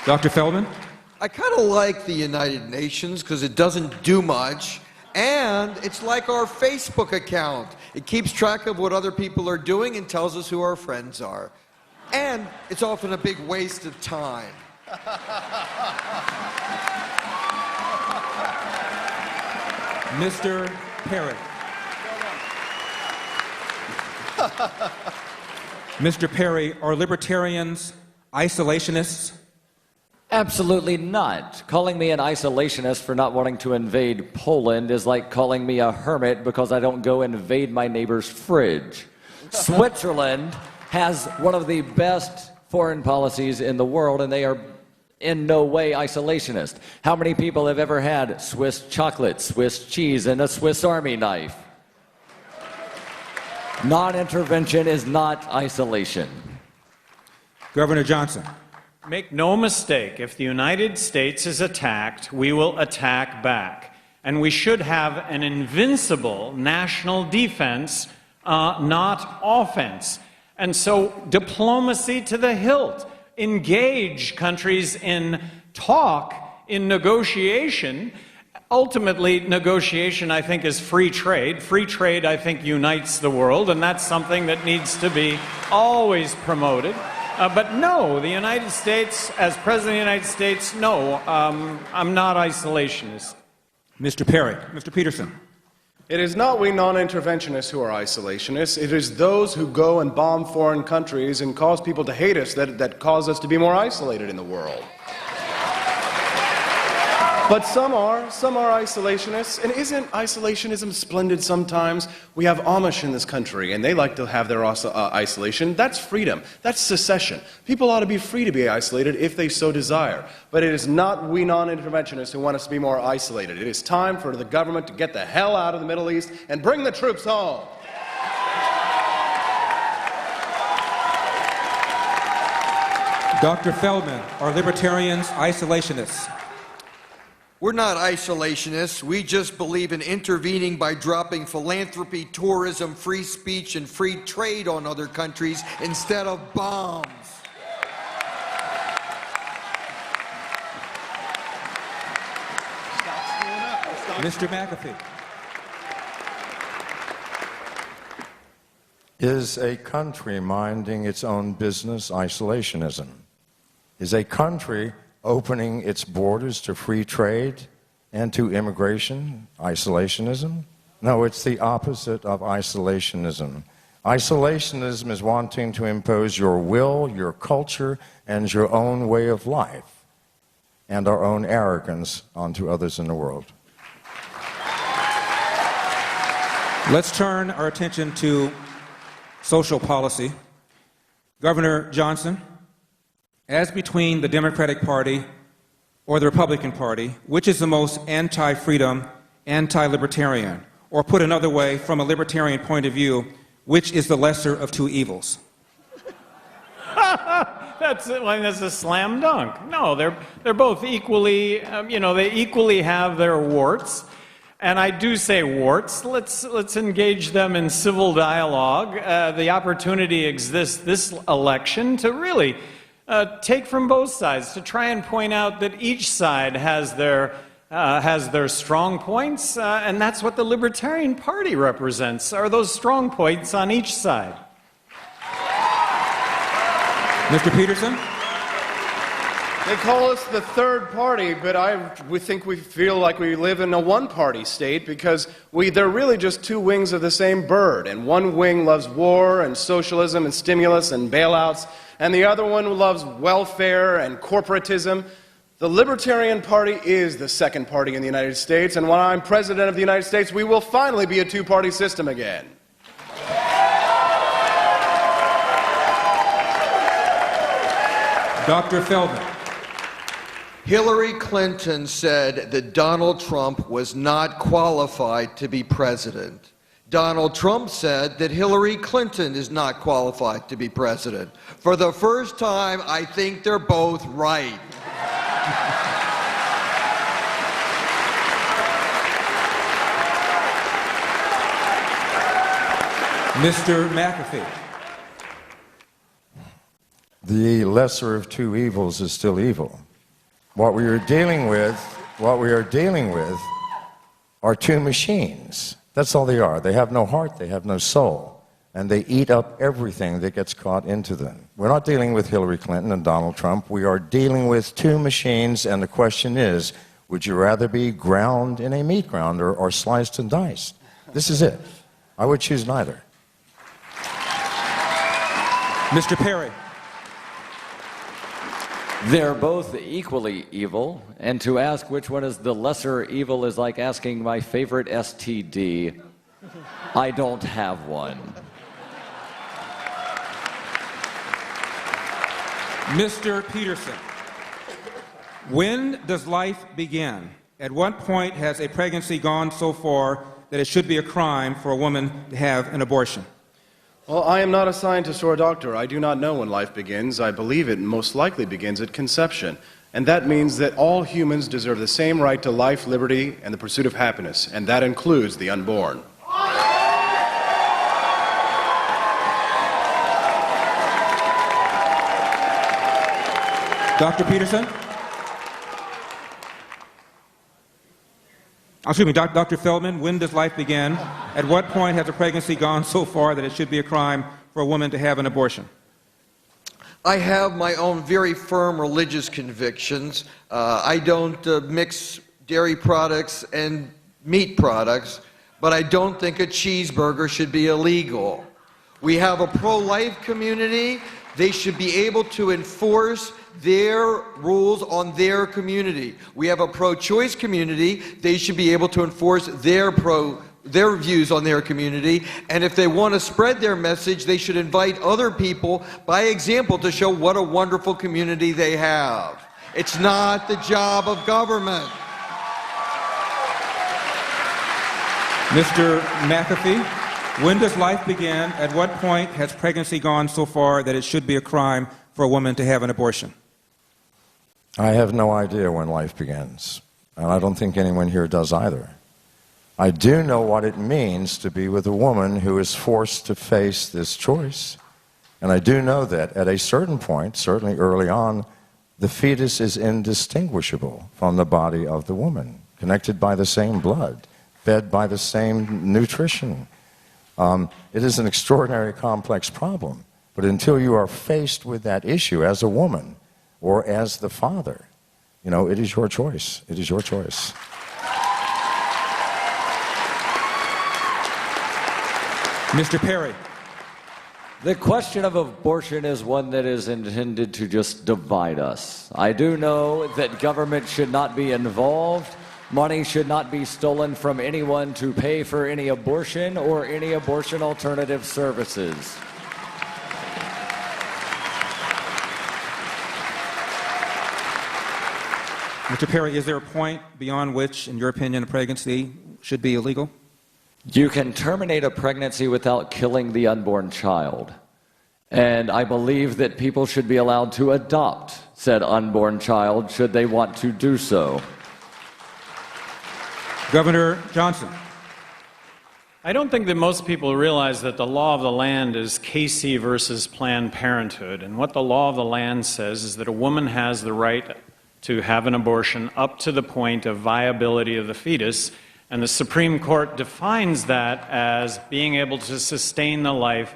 Dr. Feldman? I kind of like the United Nations because it doesn't do much, and it's like our Facebook account. It keeps track of what other people are doing and tells us who our friends are. And it's often a big waste of time. Mr. Perry. Mr. Perry, are libertarians isolationists? Absolutely not. Calling me an isolationist for not wanting to invade Poland is like calling me a hermit because I don't go invade my neighbor's fridge. Switzerland has one of the best foreign policies in the world, and they are in no way isolationist. How many people have ever had Swiss chocolate, Swiss cheese, and a Swiss Army knife? Non-intervention is not isolation. Governor Johnson. Make no mistake, if the United States is attacked, we will attack back. And we should have an invincible national defense, not offense. And so diplomacy to the hilt. Engage countries in talk, in negotiation. Ultimately, negotiation, I think, is free trade. Free trade, I think, unites the world, and that's something that needs to be always promoted. But no, the United States, as President of the United States, no, I'm not isolationist. Mr. Perry. Mr. Petersen. It is not we non-interventionists who are isolationists. It is those who go and bomb foreign countries and cause people to hate us that cause us to be more isolated in the world. But some are isolationists, and isn't isolationism splendid sometimes? We have Amish in this country, and they like to have their isolation. That's freedom. That's secession. People ought to be free to be isolated if they so desire. But it is not we non-interventionists who want us to be more isolated. It is time for the government to get the hell out of the Middle East and bring the troops home. Dr. Feldman, are libertarians isolationists? We're not isolationists. We just believe in intervening by dropping philanthropy, tourism, free speech, and free trade on other countries instead of bombs. Mr. McAfee. Is a country minding its own business isolationism? Is a country opening its borders to free trade and to immigration isolationism? No, it's the opposite of isolationism. Isolationism is wanting to impose your will, your culture, and your own way of life, and our own arrogance onto others in the world. Let's turn our attention to social policy. Governor Johnson, as between the Democratic Party or the Republican Party, which is the most anti-freedom, anti-libertarian? Or put another way, from a libertarian point of view, which is the lesser of two evils? That's a slam dunk. No, they're both equally, they equally have their warts. And I do say warts. Let's engage them in civil dialogue. The opportunity exists this election to really take from both sides, to try and point out that each side has their strong points, and that's what the Libertarian Party represents, are those strong points on each side. Mr. Petersen? They call us the third party, but we feel like we live in a one-party state because they're really just two wings of the same bird. And one wing loves war and socialism and stimulus and bailouts, and the other one loves welfare and corporatism. The Libertarian Party is the second party in the United States, and when I'm President of the United States, we will finally be a two-party system again. Dr. Feldman. Hillary Clinton said that Donald Trump was not qualified to be president. Donald Trump said that Hillary Clinton is not qualified to be president. For the first time, I think they're both right. Mr. McAfee. The lesser of two evils is still evil. What we are dealing with are two machines. That's all they are. They have no heart, they have no soul, and they eat up everything that gets caught into them. We're not dealing with Hillary Clinton and Donald Trump. We are dealing with two machines, and the question is, would you rather be ground in a meat grounder or sliced and diced? This is it. I would choose neither. Mr. Perry. They're both equally evil, and to ask which one is the lesser evil is like asking my favorite STD. I don't have one. Mr. Petersen. When does life begin? At what point has a pregnancy gone so far that it should be a crime for a woman to have an abortion? Well, I am not a scientist or a doctor. I do not know when life begins. I believe it most likely begins at conception. And that means that all humans deserve the same right to life, liberty, and the pursuit of happiness. And that includes the unborn. Dr. Petersen? Excuse me, Dr. Feldman, when does life begin? At what point has a pregnancy gone so far that it should be a crime for a woman to have an abortion? I have my own very firm religious convictions. I don't mix dairy products and meat products, but I don't think a cheeseburger should be illegal. We have a pro-life community. They should be able to enforce their rules on their community. We have a pro-choice community. They should be able to enforce their views on their community. And if they want to spread their message, they should invite other people by example to show what a wonderful community they have. It's not the job of government. Mr. McAfee? When does life begin? At what point has pregnancy gone so far that it should be a crime for a woman to have an abortion? I have no idea when life begins, and I don't think anyone here does either. I do know what it means to be with a woman who is forced to face this choice. And I do know that at a certain point, certainly early on, the fetus is indistinguishable from the body of the woman, connected by the same blood, fed by the same nutrition. It is an extraordinary complex problem. But until you are faced with that issue as a woman or as the father, you know, it is your choice. It is your choice. Mr. Perry. The question of abortion is one that is intended to just divide us. I do know that government should not be involved. Money should not be stolen from anyone to pay for any abortion or any abortion alternative services. Mr. Perry, is there a point beyond which, in your opinion, a pregnancy should be illegal? You can terminate a pregnancy without killing the unborn child. And I believe that people should be allowed to adopt said unborn child should they want to do so. Governor Johnson. I don't think that most people realize that the law of the land is Casey versus Planned Parenthood. And what the law of the land says is that a woman has the right to have an abortion up to the point of viability of the fetus. And the Supreme Court defines that as being able to sustain the life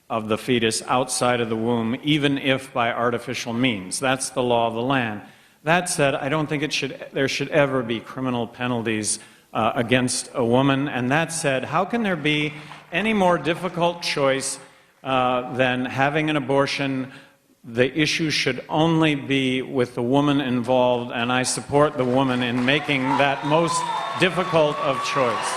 of the fetus outside of the womb, even if by artificial means. That's the law of the land. That said, I don't think there should ever be criminal penalties against a woman. And that said, how can there be any more difficult choice than having an abortion? The issue should only be with the woman involved, and I support the woman in making that most difficult of choice.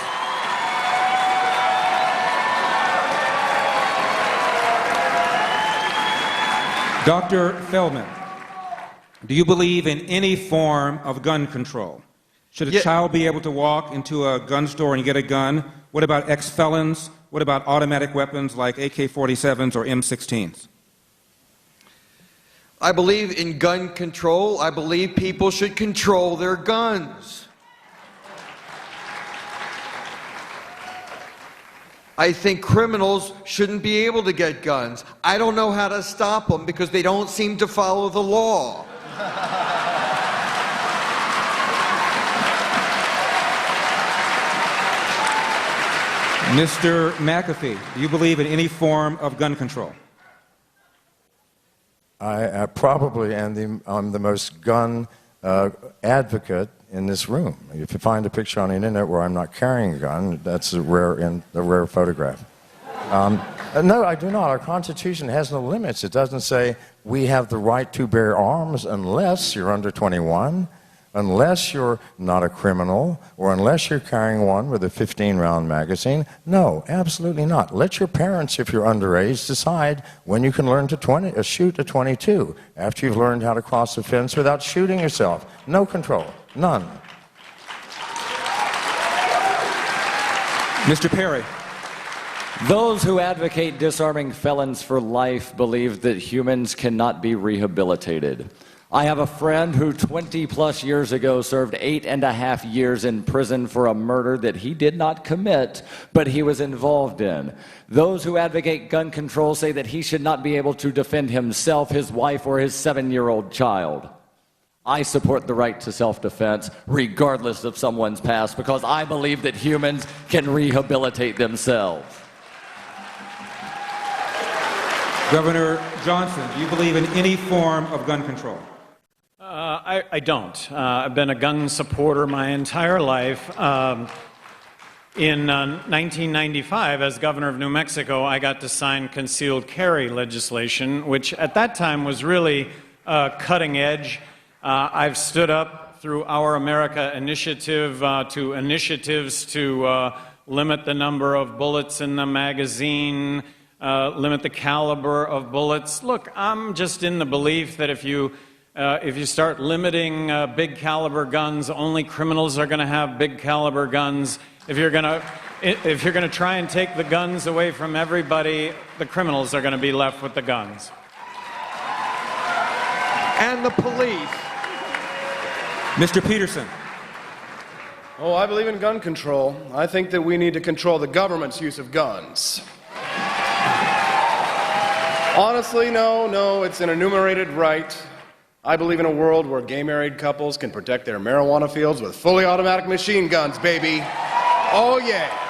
Dr. Feldman, do you believe in any form of gun control? Should a child be able to walk into a gun store and get a gun? What about ex-felons? What about automatic weapons like AK-47s or M16s? I believe in gun control. I believe people should control their guns. I think criminals shouldn't be able to get guns. I don't know how to stop them because they don't seem to follow the law. Mr. McAfee, do you believe in any form of gun control? I probably am I'm the most gun advocate in this room. If you find a picture on the internet where I'm not carrying a gun, that's a rare photograph. No, I do not. Our Constitution has no limits. It doesn't say we have the right to bear arms unless you're under 21, unless you're not a criminal, or unless you're carrying one with a 15-round magazine. No, absolutely not. Let your parents, if you're underage, decide when you can learn to shoot a .22 after you've learned how to cross a fence without shooting yourself. No control. None. Mr. Perry. Those who advocate disarming felons for life believe that humans cannot be rehabilitated. I have a friend who 20-plus years ago served 8.5 years in prison for a murder that he did not commit, but he was involved in. Those who advocate gun control say that he should not be able to defend himself, his wife, or his 7-year-old child. I support the right to self-defense, regardless of someone's past, because I believe that humans can rehabilitate themselves. Governor Johnson, do you believe in any form of gun control? I don't. I've been a gun supporter my entire life. In 1995, as governor of New Mexico, I got to sign concealed carry legislation, which at that time was really cutting edge. I've stood up through Our America initiative to initiatives to limit the number of bullets in the magazine, limit the caliber of bullets. Look, I'm just in the belief that if you start limiting big caliber guns, only criminals are going to have big caliber guns. If you're going If you're going to try and take the guns away from everybody, the criminals are going to be left with the guns. And the police. Mr. Petersen. Oh, I believe in gun control. I think that we need to control the government's use of guns. Honestly, no, it's an enumerated right. I believe in a world where gay married couples can protect their marijuana fields with fully automatic machine guns, baby. Oh, yeah.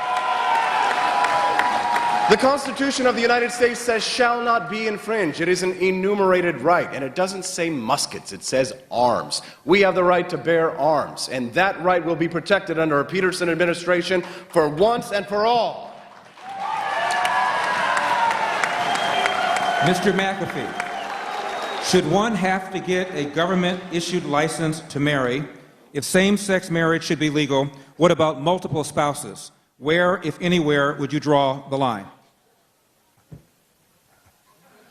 The Constitution of the United States says shall not be infringed. It is an enumerated right, and it doesn't say muskets, it says arms. We have the right to bear arms, and that right will be protected under a Petersen administration for once and for all. Mr. McAfee, should one have to get a government-issued license to marry? If same-sex marriage should be legal, what about multiple spouses? Where, if anywhere, would you draw the line?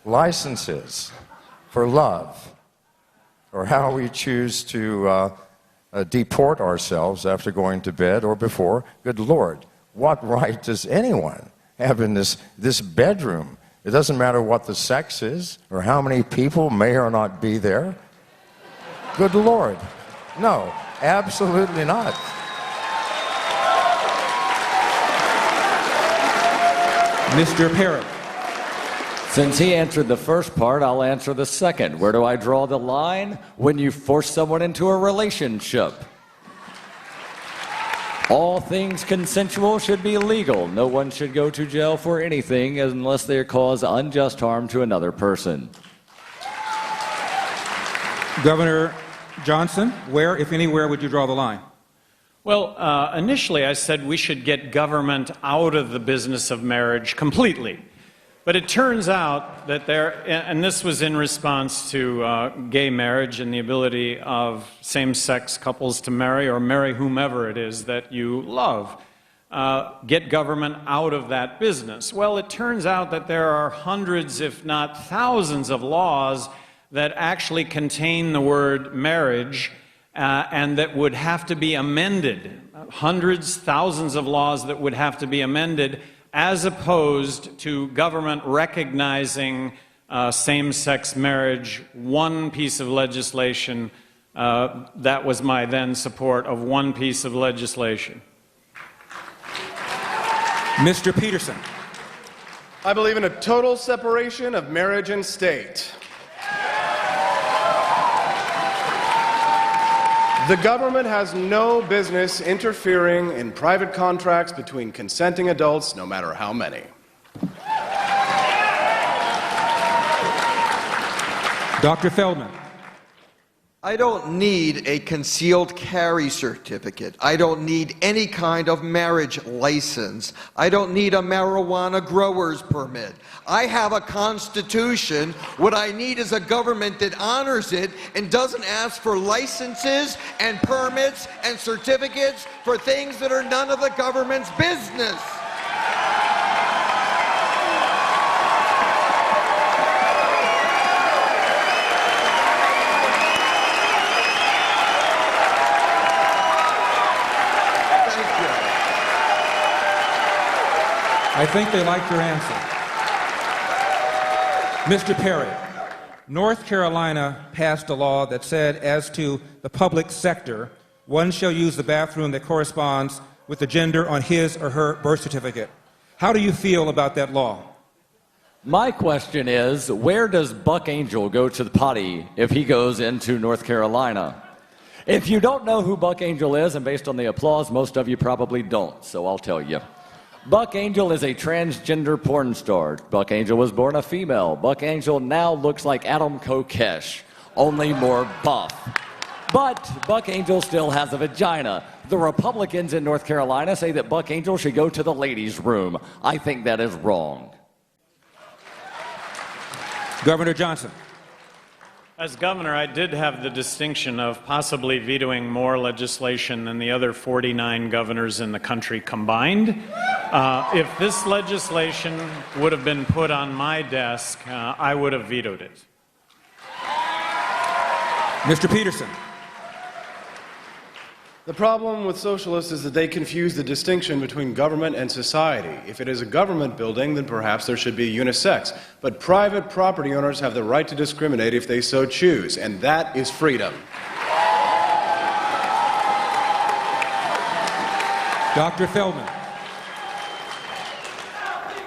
Licenses for love, or how we choose to deport ourselves after going to bed or before. Good Lord, what right does anyone have in this bedroom? It doesn't matter what the sex is or how many people may or not be there. Good Lord. No, absolutely not. Mr. Parrott. Since he answered the first part, I'll answer the second. Where do I draw the line? When you force someone into a relationship. All things consensual should be legal. No one should go to jail for anything unless they cause unjust harm to another person. Governor Johnson, where, if anywhere, would you draw the line? Well, initially I said we should get government out of the business of marriage completely. But it turns out that and this was in response to gay marriage and the ability of same-sex couples to marry or marry whomever it is that you love. Get government out of that business. Well, it turns out that there are hundreds, if not thousands, of laws that actually contain the word marriage and that would have to be amended. Hundreds, thousands of laws that would have to be amended, as opposed to government recognizing same-sex marriage. One piece of legislation, that was my then support of one piece of legislation. Mr. Petersen. I believe in a total separation of marriage and state. The government has no business interfering in private contracts between consenting adults, no matter how many. Dr. Feldman. I don't need a concealed carry certificate. I don't need any kind of marriage license. I don't need a marijuana grower's permit. I have a constitution. What I need is a government that honors it and doesn't ask for licenses and permits and certificates for things that are none of the government's business. I think they liked your answer. Mr. Perry, North Carolina passed a law that said, as to the public sector, one shall use the bathroom that corresponds with the gender on his or her birth certificate. How do you feel about that law? My question is, where does Buck Angel go to the potty if he goes into North Carolina? If you don't know who Buck Angel is, and based on the applause, most of you probably don't, so I'll tell you. Buck Angel is a transgender porn star. Buck Angel was born a female. Buck Angel now looks like Adam Kokesh, only more buff. But Buck Angel still has a vagina. The Republicans in North Carolina say that Buck Angel should go to the ladies' room. I think that is wrong. Governor Johnson. As governor, I did have the distinction of possibly vetoing more legislation than the other 49 governors in the country combined. If this legislation would have been put on my desk, I would have vetoed it. Mr. Petersen. The problem with socialists is that they confuse the distinction between government and society. If it is a government building, then perhaps there should be unisex. But private property owners have the right to discriminate if they so choose, and that is freedom. Dr. Feldman.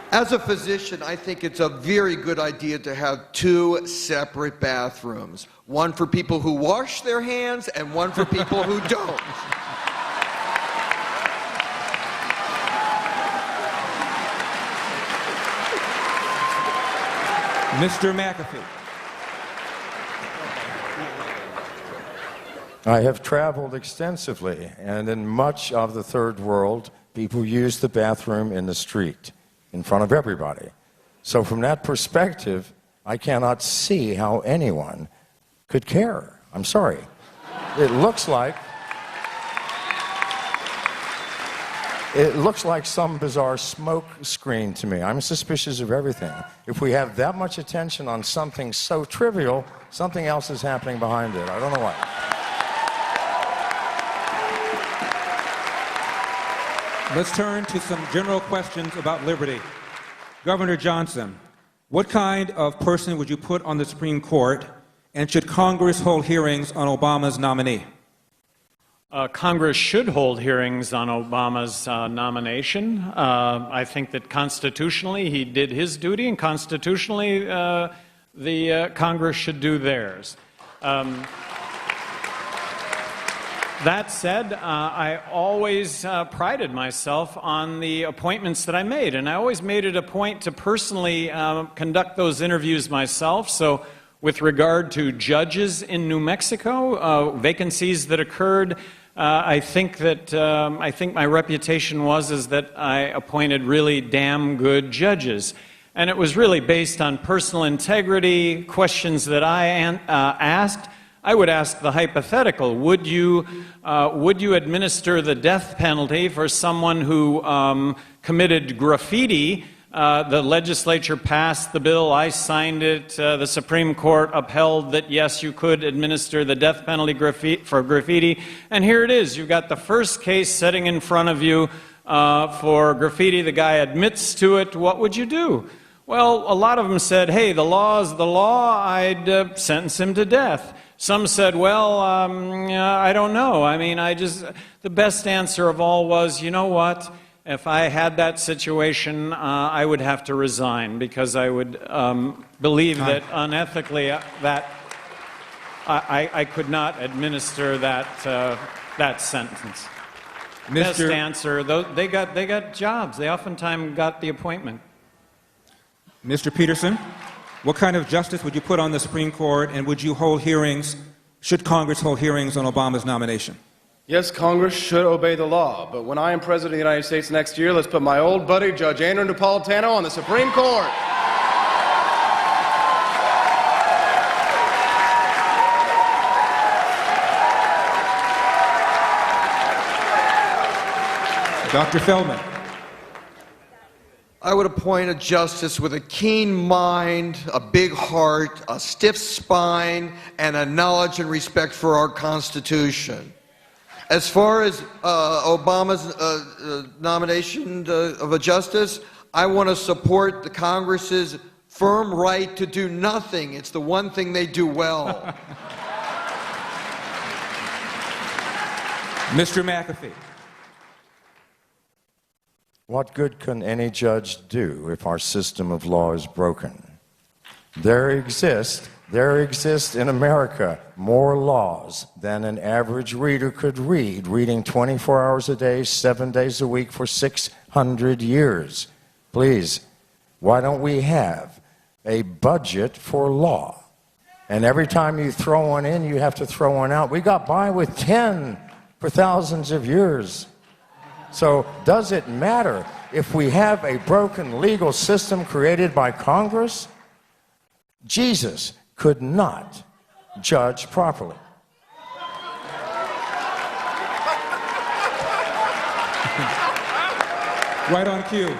As a physician, I think it's a very good idea to have two separate bathrooms. One for people who wash their hands and one for people who don't. Mr. McAfee. I have traveled extensively, and in much of the third world, people use the bathroom in the street, in front of everybody. So from that perspective, I cannot see how anyone could care. I'm sorry. It looks like some bizarre smoke screen to me. I'm suspicious of everything. If we have that much attention on something so trivial, something else is happening behind it. I don't know what. Let's turn to some general questions about liberty. Governor Johnson, what kind of person would you put on the Supreme Court, and should Congress hold hearings on Obama's nominee? Congress should hold hearings on Obama's nomination. I think that constitutionally he did his duty, and constitutionally the Congress should do theirs. That said, I always prided myself on the appointments that I made, and I always made it a point to personally conduct those interviews myself. So with regard to judges in New Mexico, vacancies that occurred, I think my reputation is that I appointed really damn good judges. And it was really based on personal integrity, questions that I asked. I would ask the hypothetical: would you administer the death penalty for someone who committed graffiti? The legislature passed the bill, I signed it, the Supreme Court upheld that yes, you could administer the death penalty for graffiti, and here it is. You've got the first case sitting in front of you for graffiti. The guy admits to it. What would you do? Well, a lot of them said, hey, the law is the law, I'd sentence him to death. Some said, well, I don't know. I mean, the best answer of all was, you know what? If I had that situation, I would have to resign, because I would believe that unethically that I could not administer that sentence. Best answer. They got jobs. They oftentimes got the appointment. Mr. Petersen, what kind of justice would you put on the Supreme Court, and would you hold hearings, should Congress hold hearings on Obama's nomination? Yes, Congress should obey the law, but when I am President of the United States next year, let's put my old buddy, Judge Andrew Napolitano, on the Supreme Court. Dr. Feldman. I would appoint a justice with a keen mind, a big heart, a stiff spine, and a knowledge and respect for our Constitution. As far as Obama's nomination of a justice, I want to support the Congress's firm right to do nothing. It's the one thing they do well. Mr. McAfee. What good can any judge do if our system of law is broken? There exist in America more laws than an average reader could read, reading 24 hours a day, 7 days a week for 600 years. Please, why don't we have a budget for law? And every time you throw one in, you have to throw one out. We got by with 10 for thousands of years. So does it matter if we have a broken legal system created by Congress? Jesus could not judge properly. Right on cue.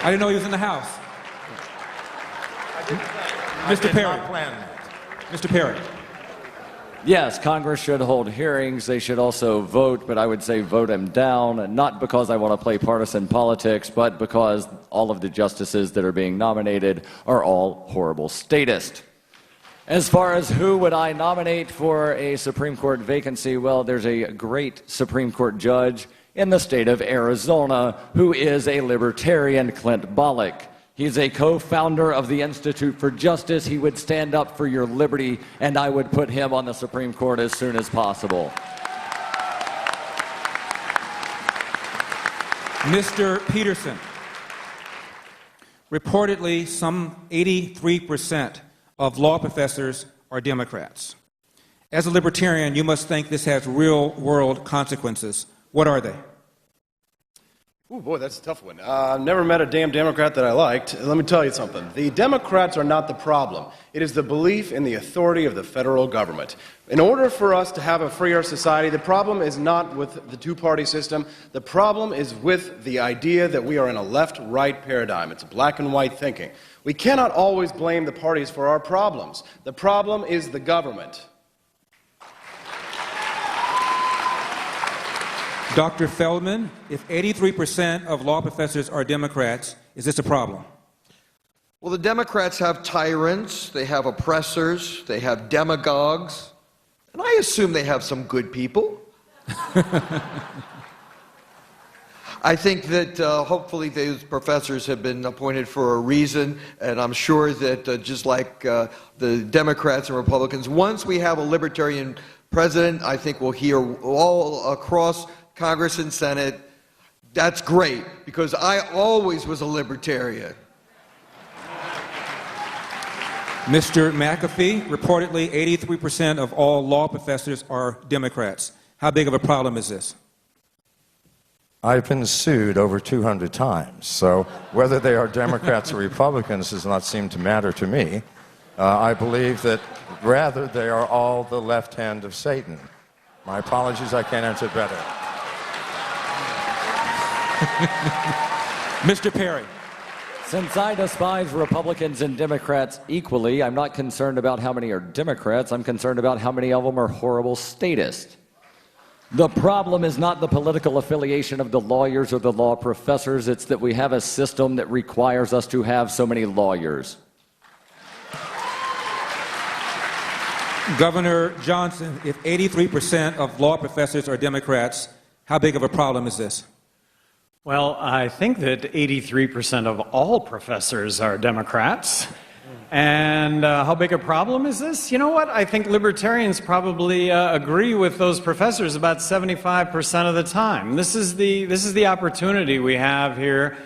I didn't know he was in the house. Mr. Perry. Not plan that. Mr. Perry. Yes, Congress should hold hearings. They should also vote, but I would say vote them down, not because I want to play partisan politics, but because all of the justices that are being nominated are all horrible statists. As far as who would I nominate for a Supreme Court vacancy, well, there's a great Supreme Court judge in the state of Arizona who is a libertarian, Clint Bolick. He's a co-founder of the Institute for Justice. He would stand up for your liberty, and I would put him on the Supreme Court as soon as possible. Mr. Petersen, reportedly some 83% of law professors are Democrats. As a libertarian, you must think this has real-world consequences. What are they? Ooh, boy, that's a tough one. I've never met a damn Democrat that I liked. Let me tell you something. The Democrats are not the problem. It is the belief in the authority of the federal government. In order for us to have a freer society, the problem is not with the two-party system. The problem is with the idea that we are in a left-right paradigm. It's black and white thinking. We cannot always blame the parties for our problems. The problem is the government. Dr. Feldman, if 83% of law professors are Democrats, is this a problem? Well, the Democrats have tyrants, they have oppressors, they have demagogues, and I assume they have some good people. I think that hopefully those professors have been appointed for a reason, and I'm sure that just like the Democrats and Republicans, once we have a libertarian president, I think we'll hear all across Congress and Senate, that's great, because I always was a libertarian. Mr. McAfee, reportedly 83% of all law professors are Democrats. How big of a problem is this? I've been sued over 200 times, so whether they are Democrats or Republicans does not seem to matter to me. I believe that rather they are all the left hand of Satan. My apologies, I can't answer better. Mr. Perry. Since I despise Republicans and Democrats equally, I'm not concerned about how many are Democrats. I'm concerned about how many of them are horrible statists. The problem is not the political affiliation of the lawyers or the law professors. It's that we have a system that requires us to have so many lawyers. Governor Johnson, if 83% of law professors are Democrats, how big of a problem is this? Well, I think that 83% of all professors are Democrats. And how big a problem is this? You know what? I think libertarians probably agree with those professors about 75% of the time. This is the opportunity we have here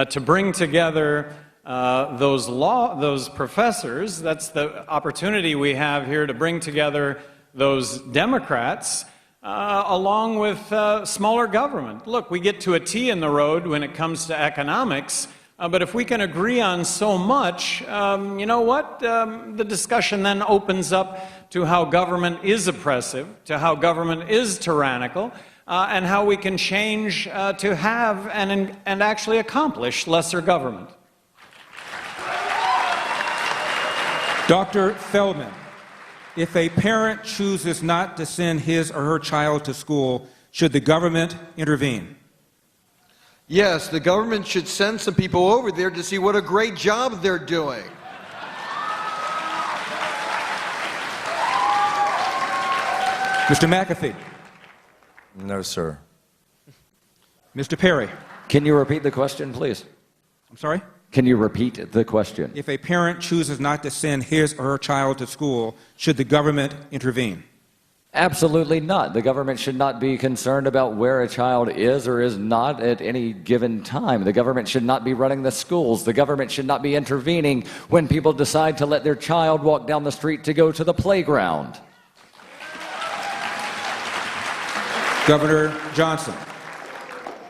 to bring together those professors. That's the opportunity we have here to bring together those Democrats along with smaller government. Look, we get to a T in the road when it comes to economics, but if we can agree on so much, you know what? The discussion then opens up to how government is oppressive, to how government is tyrannical, and how we can change to have and actually accomplish lesser government. Dr. Feldman, if a parent chooses not to send his or her child to school, should the government intervene? Yes, the government should send some people over there to see what a great job they're doing. Mr. McAfee. No, sir. Mr. Perry. Can you repeat the question, please? I'm sorry? Can you repeat the question? If a parent chooses not to send his or her child to school, should the government intervene? Absolutely not. The government should not be concerned about where a child is or is not at any given time. The government should not be running the schools. The government should not be intervening when people decide to let their child walk down the street to go to the playground. Governor Johnson.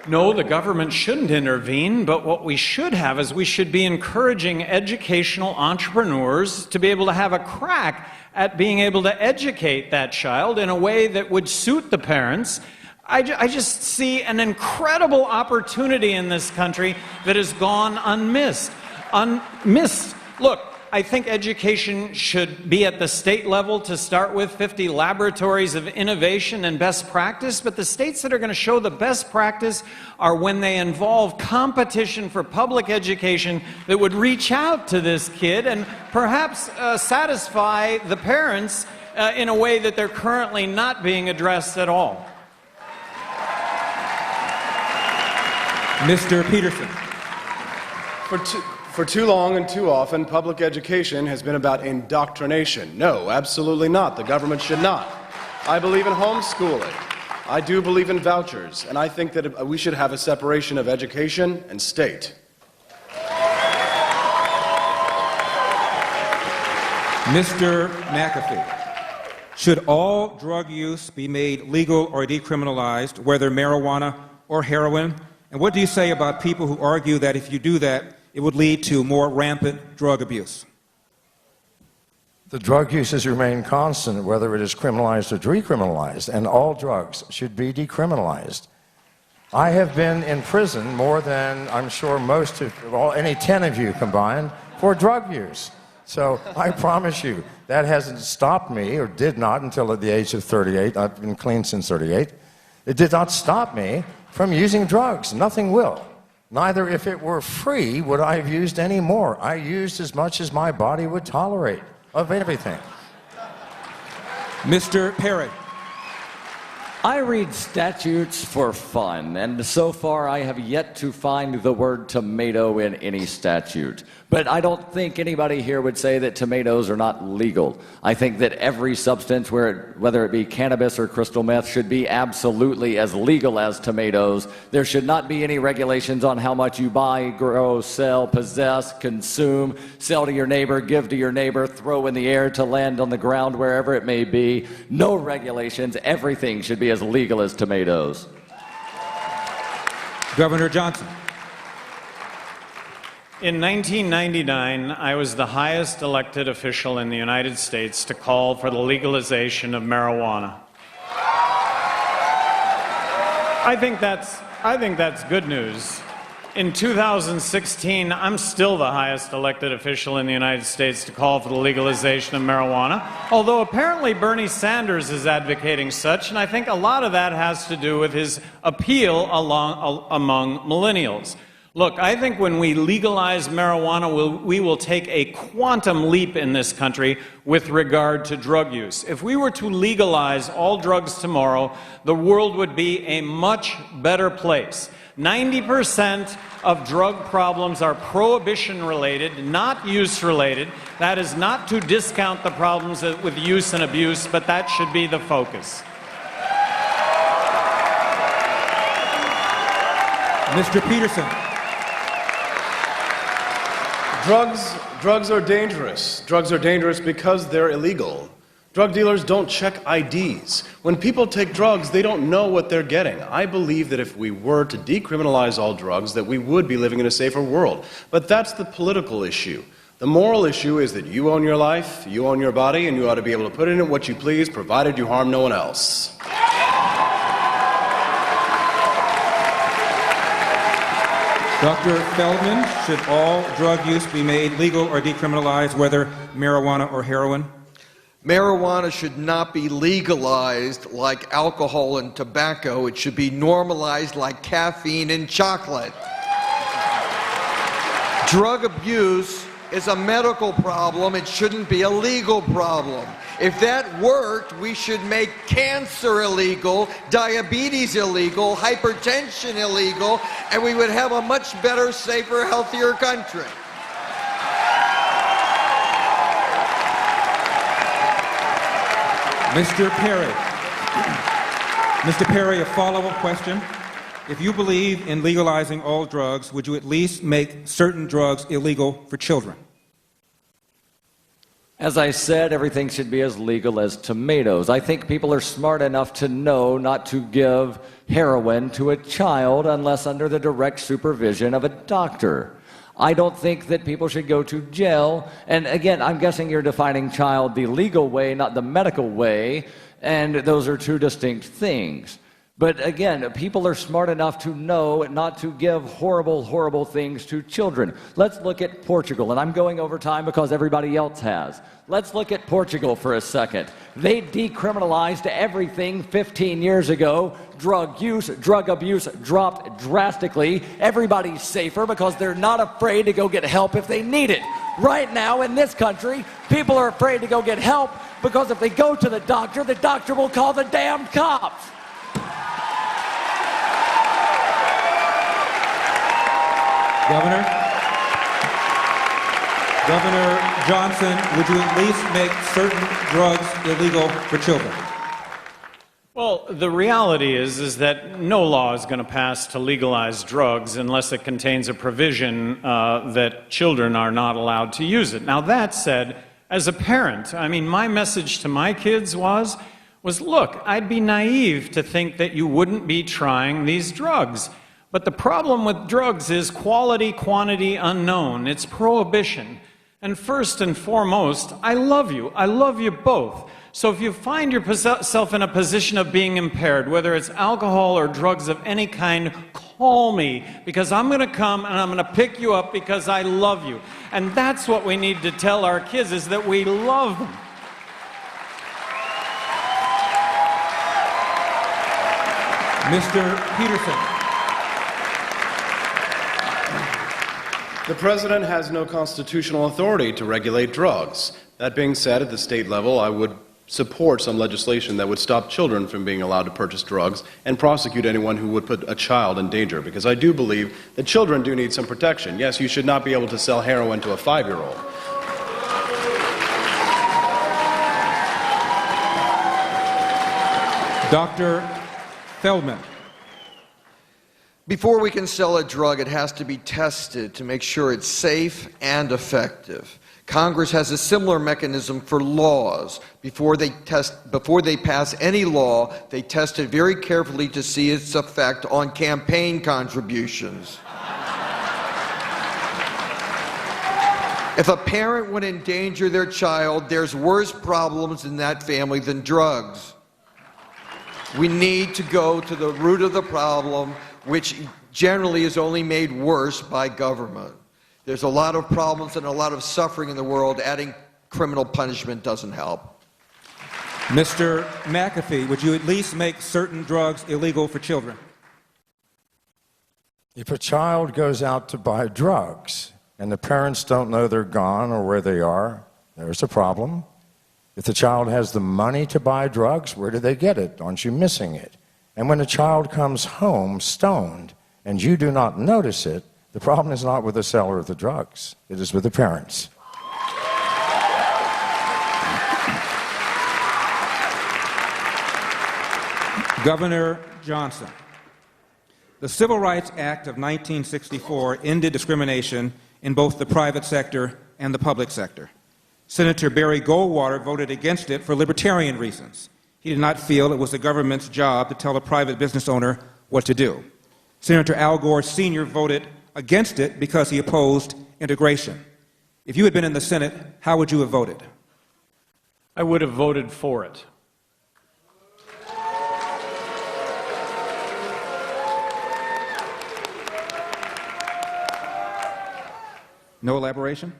No, the government shouldn't intervene, but what we should have is we should be encouraging educational entrepreneurs to be able to have a crack at being able to educate that child in a way that would suit the parents. I just see an incredible opportunity in this country that has gone unmissed. Look, I think education should be at the state level to start with, 50 laboratories of innovation and best practice, but the states that are going to show the best practice are when they involve competition for public education that would reach out to this kid and perhaps satisfy the parents in a way that they're currently not being addressed at all. Mr. Petersen. For too long and too often, public education has been about indoctrination. No, absolutely not. The government should not. I believe in homeschooling. I do believe in vouchers, and I think that we should have a separation of education and state. Mr. McAfee. Should all drug use be made legal or decriminalized, whether marijuana or heroin? And what do you say about people who argue that if you do that, it would lead to more rampant drug abuse? The drug uses remain constant, whether it is criminalized or decriminalized, and all drugs should be decriminalized. I have been in prison more than I'm sure most of, well, any 10 of you combined, for drug use. So I promise you, that hasn't stopped me, or did not until at the age of 38. I've been clean since 38. It did not stop me from using drugs. Nothing will. Neither, if it were free, would I have used any more. I used as much as my body would tolerate of everything. Mr. Perry. I read statutes for fun, and so far I have yet to find the word tomato in any statute. But I don't think anybody here would say that tomatoes are not legal. I think that every substance, whether it be cannabis or crystal meth, should be absolutely as legal as tomatoes. There should not be any regulations on how much you buy, grow, sell, possess, consume, sell to your neighbor, give to your neighbor, throw in the air to land on the ground, wherever it may be. No regulations. Everything should be as legal as tomatoes. Governor Johnson. In 1999, I was the highest elected official in the United States to call for the legalization of marijuana. I think that's good news. In 2016, I'm still the highest elected official in the United States to call for the legalization of marijuana, although apparently Bernie Sanders is advocating such, and I think a lot of that has to do with his appeal among millennials. Look, I think when we legalize marijuana, we will take a quantum leap in this country with regard to drug use. If we were to legalize all drugs tomorrow, the world would be a much better place. 90% of drug problems are prohibition-related, not use-related. That is not to discount the problems with use and abuse, but that should be the focus. Mr. Petersen. Drugs are dangerous. Drugs are dangerous because they're illegal. Drug dealers don't check IDs. When people take drugs, they don't know what they're getting. I believe that if we were to decriminalize all drugs, that we would be living in a safer world. But that's the political issue. The moral issue is that you own your life, you own your body, and you ought to be able to put in it what you please, provided you harm no one else. Dr. Feldman, should all drug use be made legal or decriminalized, whether marijuana or heroin? Marijuana should not be legalized like alcohol and tobacco. It should be normalized like caffeine and chocolate. Drug abuse is a medical problem. It shouldn't be a legal problem. If that worked, we should make cancer illegal, diabetes illegal, hypertension illegal, and we would have a much better, safer, healthier country. Mr. Perry. Mr. Perry, a follow-up question. If you believe in legalizing all drugs, would you at least make certain drugs illegal for children? As I said, everything should be as legal as tomatoes. I think people are smart enough to know not to give heroin to a child unless under the direct supervision of a doctor. I don't think that people should go to jail. And again, I'm guessing you're defining child the legal way, not the medical way, and those are two distinct things. But again, people are smart enough to know not to give horrible, horrible things to children. Let's look at Portugal, and I'm going over time because everybody else has. Let's look at Portugal for a second. They decriminalized everything 15 years ago. Drug use, drug abuse dropped drastically. Everybody's safer because they're not afraid to go get help if they need it. Right now in this country, people are afraid to go get help because if they go to the doctor will call the damn cops. Governor Johnson, would you at least make certain drugs illegal for children? Well, the reality is that no law is going to pass to legalize drugs unless it contains a provision that children are not allowed to use it. Now, that said, as a parent, I mean, my message to my kids was, look, I'd be naive to think that you wouldn't be trying these drugs. But the problem with drugs is quality, quantity unknown. It's prohibition. And first and foremost, I love you. I love you both. So if you find yourself in a position of being impaired, whether it's alcohol or drugs of any kind, call me, because I'm going to come and I'm going to pick you up because I love you. And that's what we need to tell our kids, is that we love them. Mr. Petersen. The president has no constitutional authority to regulate drugs. That being said, at the state level, I would support some legislation that would stop children from being allowed to purchase drugs and prosecute anyone who would put a child in danger, because I do believe that children do need some protection. Yes, you should not be able to sell heroin to a 5-year-old. Dr. Feldman. Before we can sell a drug, it has to be tested to make sure it's safe and effective. Congress has a similar mechanism for laws. Before they pass any law, they test it very carefully to see its effect on campaign contributions. If a parent would endanger their child, there's worse problems in that family than drugs. We need to go to the root of the problem, which generally is only made worse by government. There's a lot of problems and a lot of suffering in the world. Adding criminal punishment doesn't help. Mr. McAfee, would you at least make certain drugs illegal for children? If a child goes out to buy drugs and the parents don't know they're gone or where they are, there's a problem. If the child has the money to buy drugs, where do they get it? Aren't you missing it? And when a child comes home stoned and you do not notice it, the problem is not with the seller of the drugs. It is with the parents. Governor Johnson. The Civil Rights Act of 1964 ended discrimination in both the private sector and the public sector. Senator Barry Goldwater voted against it for libertarian reasons. He did not feel it was the government's job to tell a private business owner what to do. Senator Al Gore Sr. voted against it because he opposed integration. If you had been in the Senate, how would you have voted? I would have voted for it. No elaboration?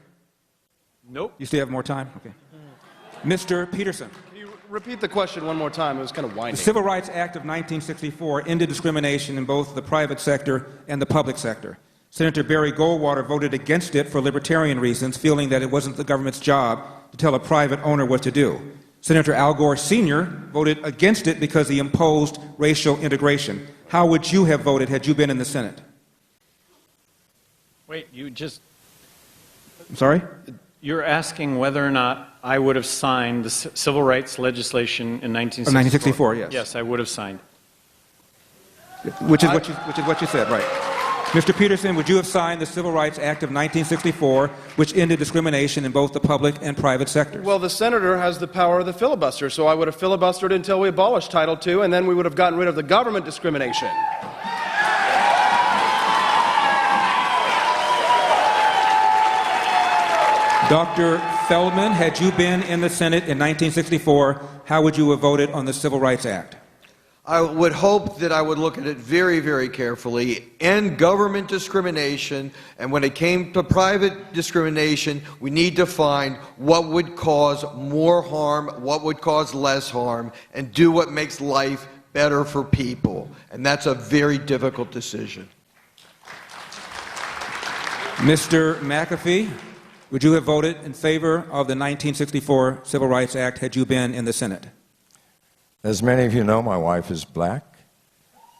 Nope. You still have more time? Okay. Mr. Petersen. Can you repeat the question one more time? It was kind of winding. The Civil Rights Act of 1964 ended discrimination in both the private sector and the public sector. Senator Barry Goldwater voted against it for libertarian reasons, feeling that it wasn't the government's job to tell a private owner what to do. Senator Al Gore Sr. voted against it because he imposed racial integration. How would you have voted had you been in the Senate? Wait, you just... I'm sorry? You're asking whether or not I would have signed the civil rights legislation in 1964, yes. Yes, I would have signed. Which is what you said, right. Mr. Petersen, would you have signed the Civil Rights Act of 1964, which ended discrimination in both the public and private sectors? Well, the senator has the power of the filibuster, so I would have filibustered until we abolished Title II, and then we would have gotten rid of the government discrimination. Dr. Feldman, had you been in the Senate in 1964, how would you have voted on the Civil Rights Act? I would hope that I would look at it very, very carefully, end government discrimination, and when it came to private discrimination, we need to find what would cause more harm, what would cause less harm, and do what makes life better for people. And that's a very difficult decision. Mr. McAfee, would you have voted in favor of the 1964 Civil Rights Act had you been in the Senate? As many of you know, my wife is black,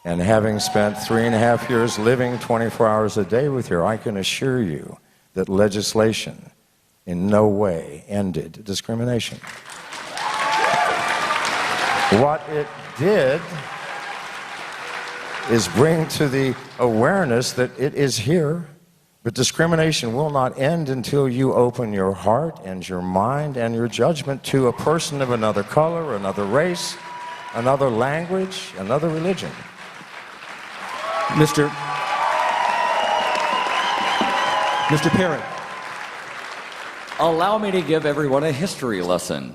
and having spent 3.5 years living 24 hours a day with her, I can assure you that legislation in no way ended discrimination. What it did is bring to the awareness that it is here, but discrimination will not end until you open your heart and your mind and your judgment to a person of another color, another race, another language, another religion. Mr. Perry. Allow me to give everyone a history lesson.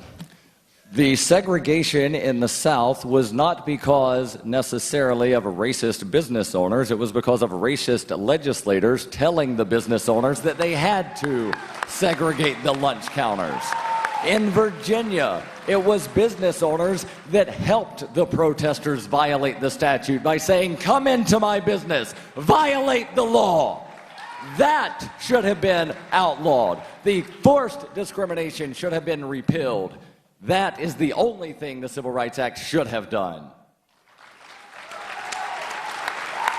The segregation in the South was not because necessarily of racist business owners. It was because of racist legislators telling the business owners that they had to segregate the lunch counters. In Virginia, it was business owners that helped the protesters violate the statute by saying, "Come into my business, violate the law." That should have been outlawed. The forced discrimination should have been repealed. That is the only thing the Civil Rights Act should have done.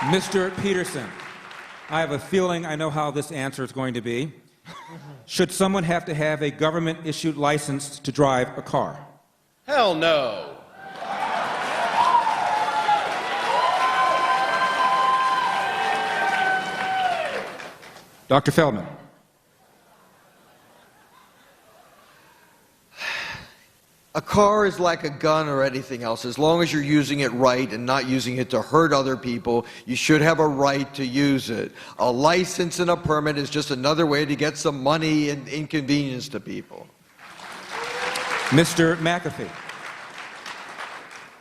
Mr. Petersen, I have a feeling I know how this answer is going to be. Should someone have to have a government-issued license to drive a car? Hell no. Dr. Feldman. A car is like a gun or anything else. As long as you're using it right and not using it to hurt other people, you should have a right to use it. A license and a permit is just another way to get some money and inconvenience to people. Mr. McAfee.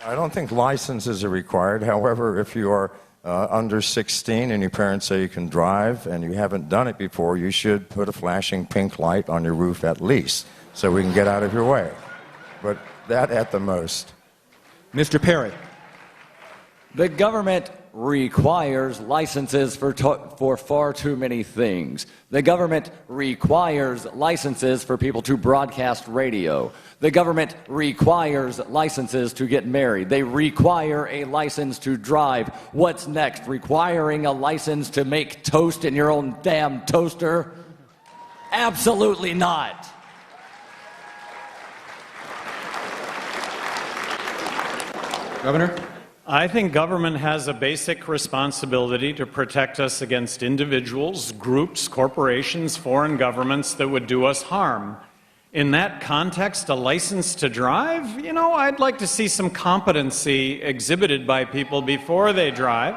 I don't think licenses are required. However, if you are under 16 and your parents say you can drive and you haven't done it before, you should put a flashing pink light on your roof at least so we can get out of your way. But that at the most. Mr. Perry. The government requires licenses for far too many things. The government requires licenses for people to broadcast radio. The government requires licenses to get married. They require a license to drive. What's next? Requiring a license to make toast in your own damn toaster? Absolutely not. Governor? I think government has a basic responsibility to protect us against individuals, groups, corporations, foreign governments that would do us harm. In that context, a license to drive? You know, I'd like to see some competency exhibited by people before they drive.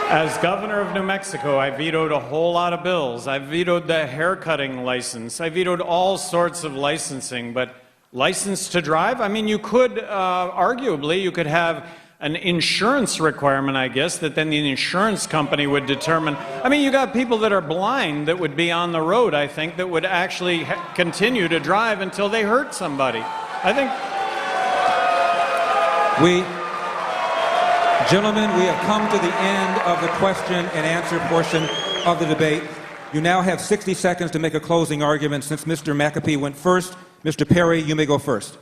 As governor of New Mexico, I vetoed a whole lot of bills. I vetoed the haircutting license. I vetoed all sorts of licensing, but license to drive? I mean, you could, arguably, you could have an insurance requirement, I guess, that then the insurance company would determine. I mean, you got people that are blind that would be on the road, I think, that would actually continue to drive until they hurt somebody. I think... Gentlemen, we have come to the end of the question and answer portion of the debate. You now have 60 seconds to make a closing argument. Since Mr. McAfee went first, Mr. Perry, you may go first.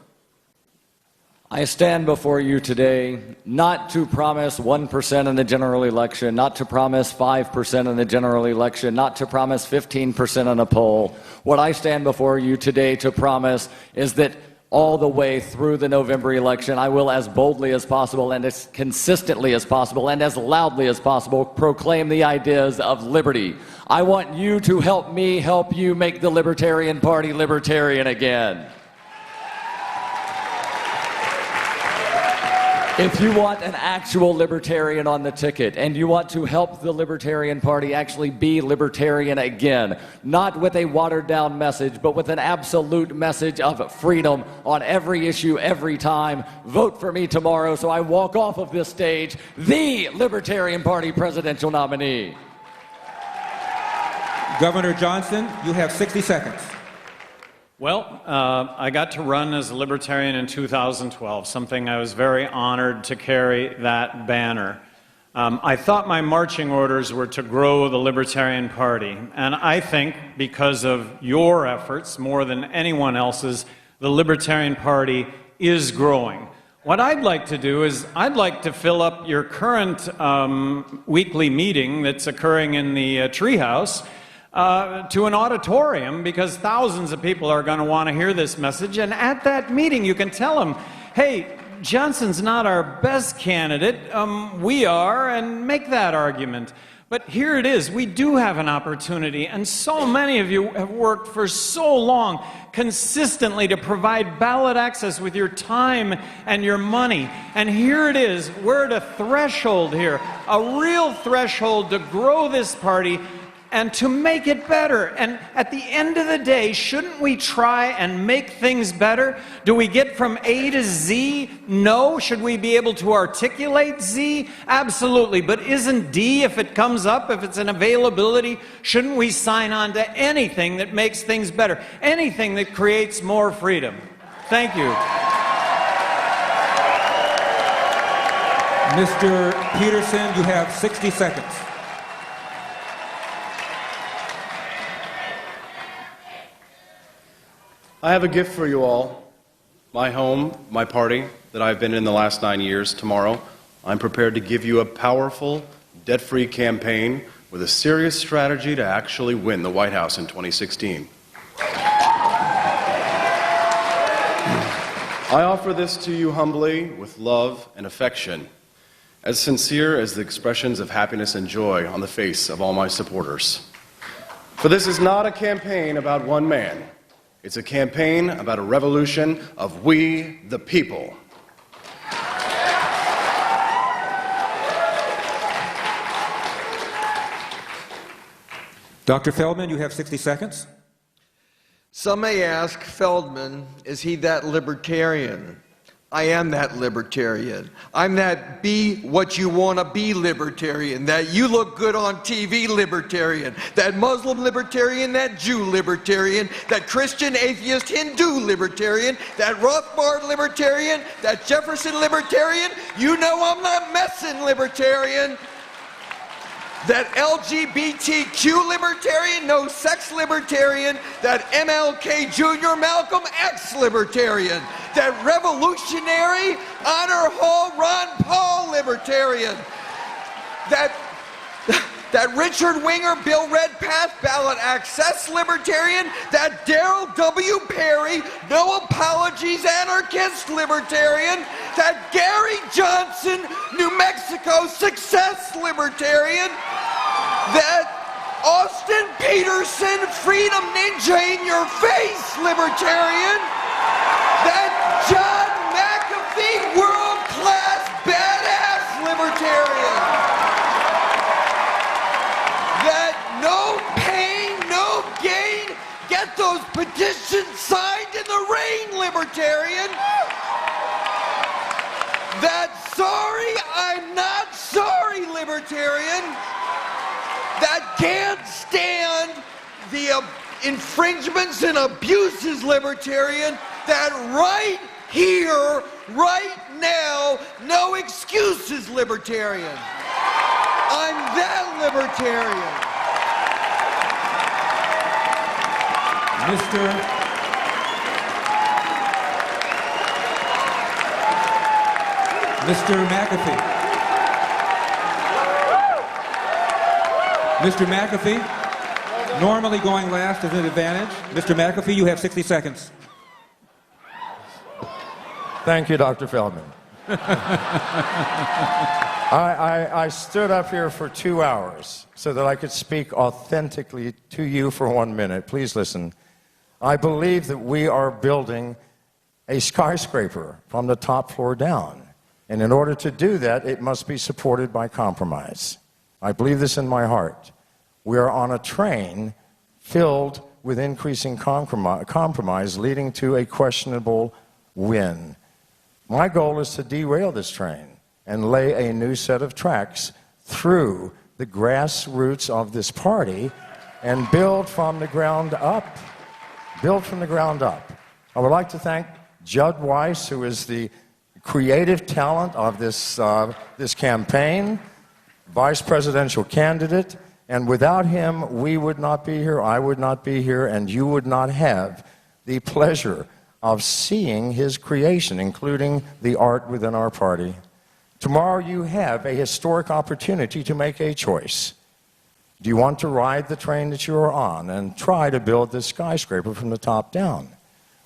I stand before you today not to promise 1% in the general election, not to promise 5% in the general election, not to promise 15% in a poll. What I stand before you today to promise is that all the way through the November election, I will, as boldly as possible and as consistently as possible and as loudly as possible, proclaim the ideas of liberty. I want you to help me help you make the Libertarian Party libertarian again. If you want an actual libertarian on the ticket and you want to help the Libertarian Party actually be libertarian again, not with a watered-down message, but with an absolute message of freedom on every issue, every time, vote for me tomorrow so I walk off of this stage, the Libertarian Party presidential nominee. Governor Johnson, you have 60 seconds. Well, I got to run as a Libertarian in 2012, something I was very honored to carry that banner. I thought my marching orders were to grow the Libertarian Party, and I think because of your efforts, more than anyone else's, the Libertarian Party is growing. What I'd like to do is I'd like to fill up your current weekly meeting that's occurring in the treehouse to an auditorium, because thousands of people are going to want to hear this message. And at that meeting, you can tell them, hey, Johnson's not our best candidate, we are, and make that argument. But here it is. We do have an opportunity, and so many of you have worked for so long consistently to provide ballot access with your time and your money. And here it is. We're at a threshold here, a real threshold to grow this party and to make it better. And at the end of the day, shouldn't we try and make things better? Do we get from A to Z? No. Should we be able to articulate Z? Absolutely. But isn't D, if it comes up, if it's an availability, shouldn't we sign on to anything that makes things better? Anything that creates more freedom? Thank you. Mr. Petersen, you have 60 seconds. I have a gift for you all. My home, my party that I've been in the last 9 years. Tomorrow, I'm prepared to give you a powerful, debt-free campaign with a serious strategy to actually win the White House in 2016. I offer this to you humbly, with love and affection, as sincere as the expressions of happiness and joy on the face of all my supporters. For this is not a campaign about one man. It's a campaign about a revolution of we, the people. Dr. Feldman, you have 60 seconds. Some may ask, Feldman, is he that libertarian? I am that libertarian. I'm that be what you want to be libertarian, that you look good on TV libertarian, that Muslim libertarian, that Jew libertarian, that Christian, atheist, Hindu libertarian, that Rothbard libertarian, that Jefferson libertarian. You know I'm not messing libertarian. That LGBTQ libertarian, no sex libertarian, that MLK Jr. Malcolm X libertarian, that revolutionary honor hall Ron Paul libertarian, that Richard Winger Bill Redpath ballot access libertarian, that Darryl W. Perry no apologies anarchist libertarian, that Gary Johnson New Mexico success libertarian, that Austin Petersen freedom ninja in your face libertarian, that John McAfee world-class badass libertarian, that no pain, no gain, get those petitions signed in the rain libertarian, that sorry I'm not sorry libertarian, that can't stand the infringements and abuses libertarian, that right here, right now, no excuses libertarian. I'm that libertarian. Mr. McAfee. Mr. McAfee, normally going last is an advantage. Mr. McAfee, you have 60 seconds. Thank you, Dr. Feldman. I stood up here for 2 hours so that I could speak authentically to you for 1 minute. Please listen. I believe that we are building a skyscraper from the top floor down. And in order to do that, it must be supported by compromise. I believe this in my heart. We are on a train filled with increasing compromise leading to a questionable win. My goal is to derail this train and lay a new set of tracks through the grassroots of this party and build from the ground up. Build from the ground up. I would like to thank Judd Weiss, who is the creative talent of this campaign, vice presidential candidate, and without him, we would not be here, I would not be here, and you would not have the pleasure of seeing his creation, including the art within our party. Tomorrow you have a historic opportunity to make a choice. Do you want to ride the train that you are on and try to build this skyscraper from the top down?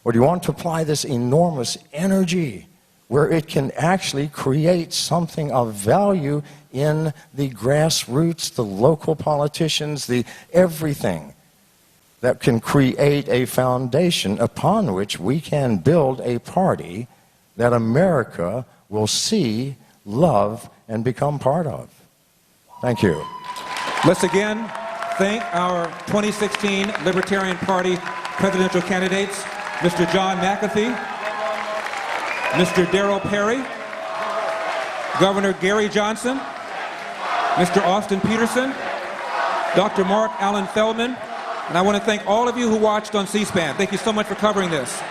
Or do you want to apply this enormous energy where it can actually create something of value in the grassroots, the local politicians, the everything that can create a foundation upon which we can build a party that America will see, love, and become part of? Thank you. Let's again thank our 2016 Libertarian Party presidential candidates, Mr. John McAfee, Mr. Darryl Perry, Governor Gary Johnson, Mr. Austin Petersen, Dr. Marc Allen Feldman, and I want to thank all of you who watched on C-SPAN. Thank you so much for covering this.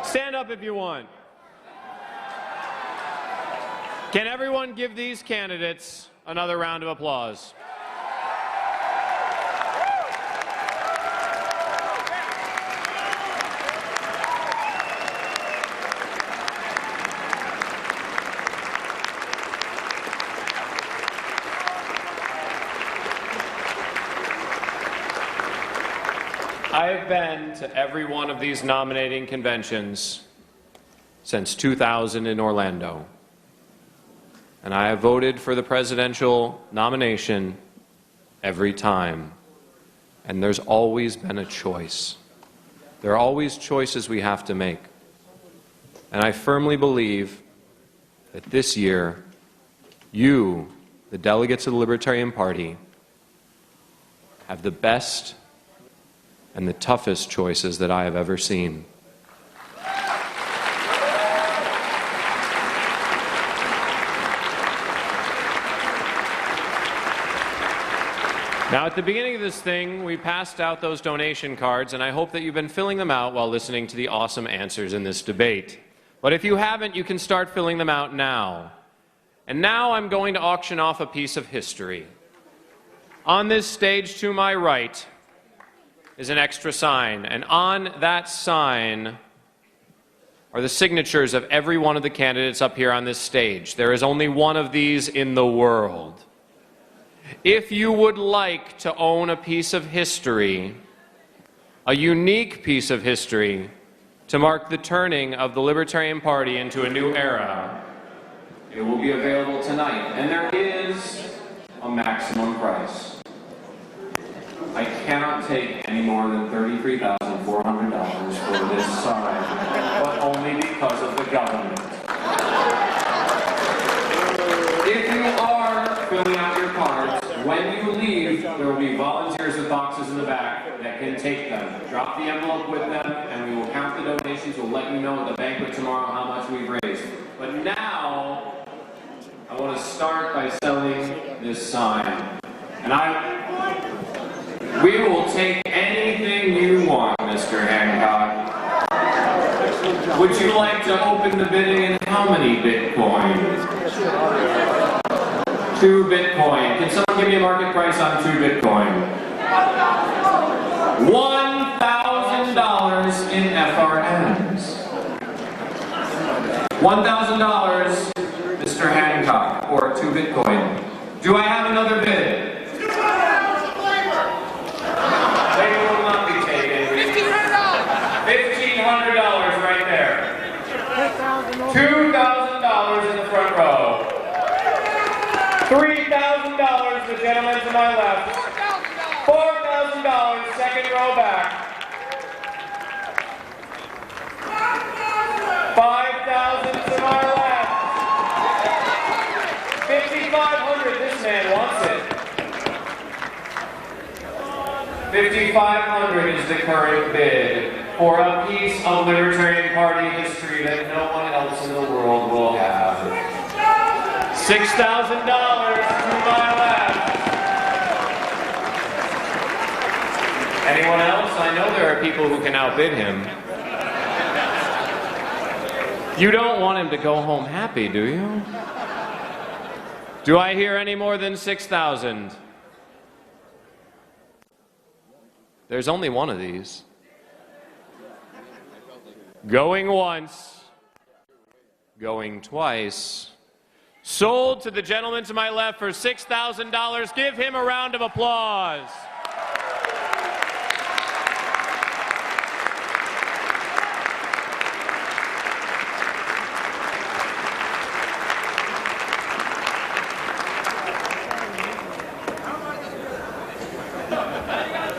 Stand up if you want. Can everyone give these candidates another round of applause? I have been to every one of these nominating conventions since 2000 in Orlando, and I have voted for the presidential nomination every time, and there's always been a choice. There are always choices we have to make, and I firmly believe that this year, you, the delegates of the Libertarian Party, have the best and the toughest choices that I have ever seen. Now, at the beginning of this thing, we passed out those donation cards, and I hope that you've been filling them out while listening to the awesome answers in this debate. But if you haven't, you can start filling them out now. And now I'm going to auction off a piece of history. On this stage to my right is an extra sign, and on that sign are the signatures of every one of the candidates up here on this stage. There is only one of these in the world. If you would like to own a piece of history, a unique piece of history, to mark the turning of the Libertarian Party into a new era, it will be available tonight, and there is a maximum price. I cannot take any more than $33,400 for this sign, but only because of the government. If you are filling out your cards, when you leave, there will be volunteers with boxes in the back that can take them. Drop the envelope with them, and we will count the donations. We'll let you know at the banquet tomorrow how much we've raised. But now, I want to start by selling this sign. And we will take anything you want, Mr. Hancock. Would you like to open the bidding in how many Bitcoin? 2 Bitcoin. Can someone give me a market price on 2 Bitcoin? $1,000 in FRNs. $1,000, Mr. Hancock, or 2 Bitcoin. Do I have another bid? They will not be taken. $1,500 right there. $2,000 in the front row. $3,000, the gentleman to my left. $4,000, second row back. $5,000 to my left. $5,500, this man wants it. $5,500 is the current bid for a piece of Libertarian Party history that no one else in the world will have. $6,000 to my left. Anyone else? I know there are people who can outbid him. You don't want him to go home happy, do you? Do I hear any more than 6,000? There's only one of these. Going once, going twice. Sold to the gentleman to my left for $6,000. Give him a round of applause.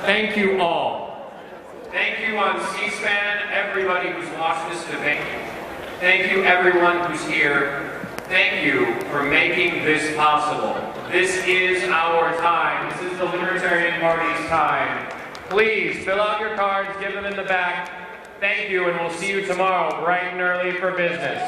Thank you all. Thank you on C-SPAN, everybody who's watched this debate. Thank you everyone who's here. Thank you for making this possible. This is our time. This is the Libertarian Party's time. Please fill out your cards, give them in the back. Thank you, and we'll see you tomorrow bright and early for business.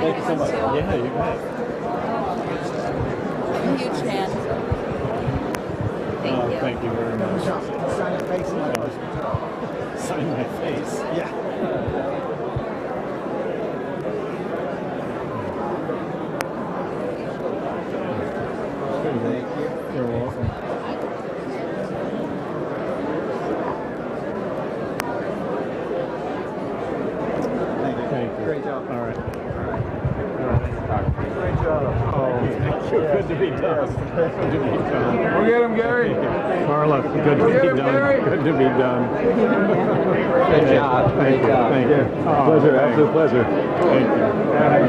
Thank you so much. Yeah, you bet. I'm a huge fan. Thank you. Thank you very much. Sign your face. Sign my face. Yeah. Thank you. You're welcome. Thank you. Great job. All right. Great job. Oh, thank you. Good to be done. Good to be done. Go get him, Gary. Carla, good to be done. Good to be done. Good job. Thank you. Thank you. Pleasure. Absolute pleasure. Thank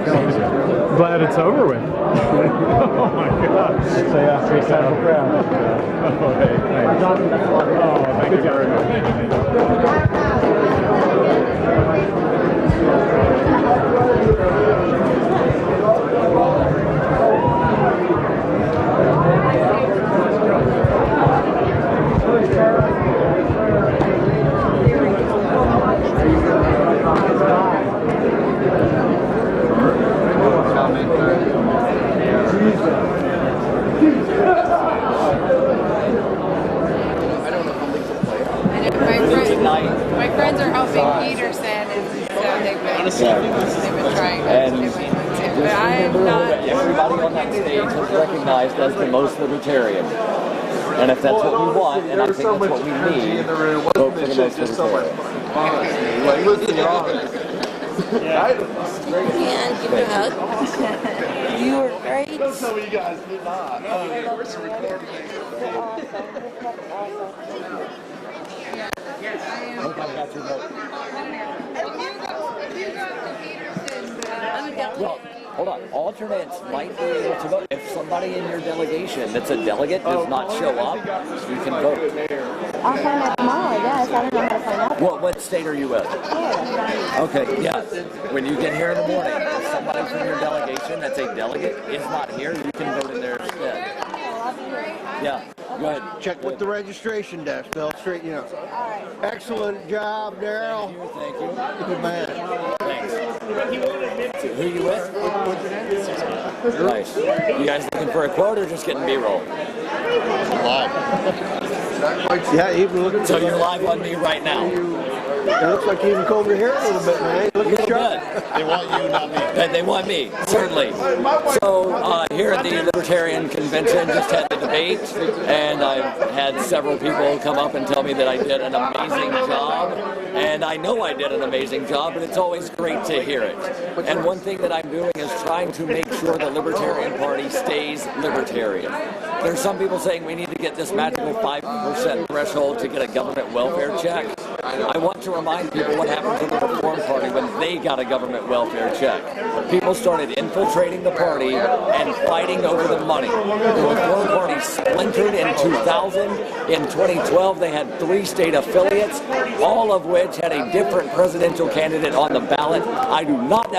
you. Glad it's over with. Oh my gosh. It's a pretty sample crowd. Oh, hey. Thanks. Oh, thank you very much. My friends are helping Petersen, and so they've been trying to do it. But I am not. Everybody on that stage is recognized as the most libertarian. And if that's what we want, and I think that's what we need, vote for the most libertarian. Like, listen, and give me a hug. You were great. Don't tell me you guys did not. I hope I got your vote. Well, hold on. Alternates might be able to vote. If somebody in your delegation that's a delegate does not show up, you can vote. I'll find out tomorrow, I guess. I don't know how to find out. What state are you in? Okay, yeah. When you get here in the morning, if somebody from your delegation that's a delegate is not here, you can vote in their stead. Yeah, go ahead. Check with the registration desk. They'll straighten you out. Excellent job, Darryl. Thank you. Good man. Thanks. Who you with? Nice. You guys looking for a quote or just getting B-roll? Live. Yeah, even looking. So you're live on me right now. It looks like you even combed your hair a little bit, man. Looking sharp. They want you, not me. They want me, certainly. So here at the Libertarian Convention, just had the debate, and I've had several people come up and tell me that I did an amazing job. And I know I did an amazing job, but it's always great to hear it. And one thing that I'm doing is trying to make sure the Libertarian Party stays libertarian. There's some people saying we need to get this magical 5% threshold to get a government welfare check. I want to remind people what happened to the Reform Party when they got a government welfare check. People started infiltrating the party and fighting over the money. The Reform Party splintered in 2000. In 2012, they had 3 state affiliates, all of which had a different presidential candidate on the ballot. I do not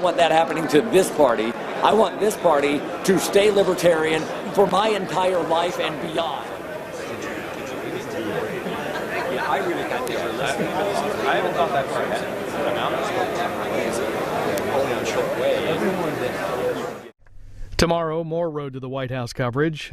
want that happening to this party. I want this party to stay libertarian for my entire life and beyond. I really can't think of that. I haven't thought that far ahead. Only on short way. Tomorrow, more Road to the White House coverage.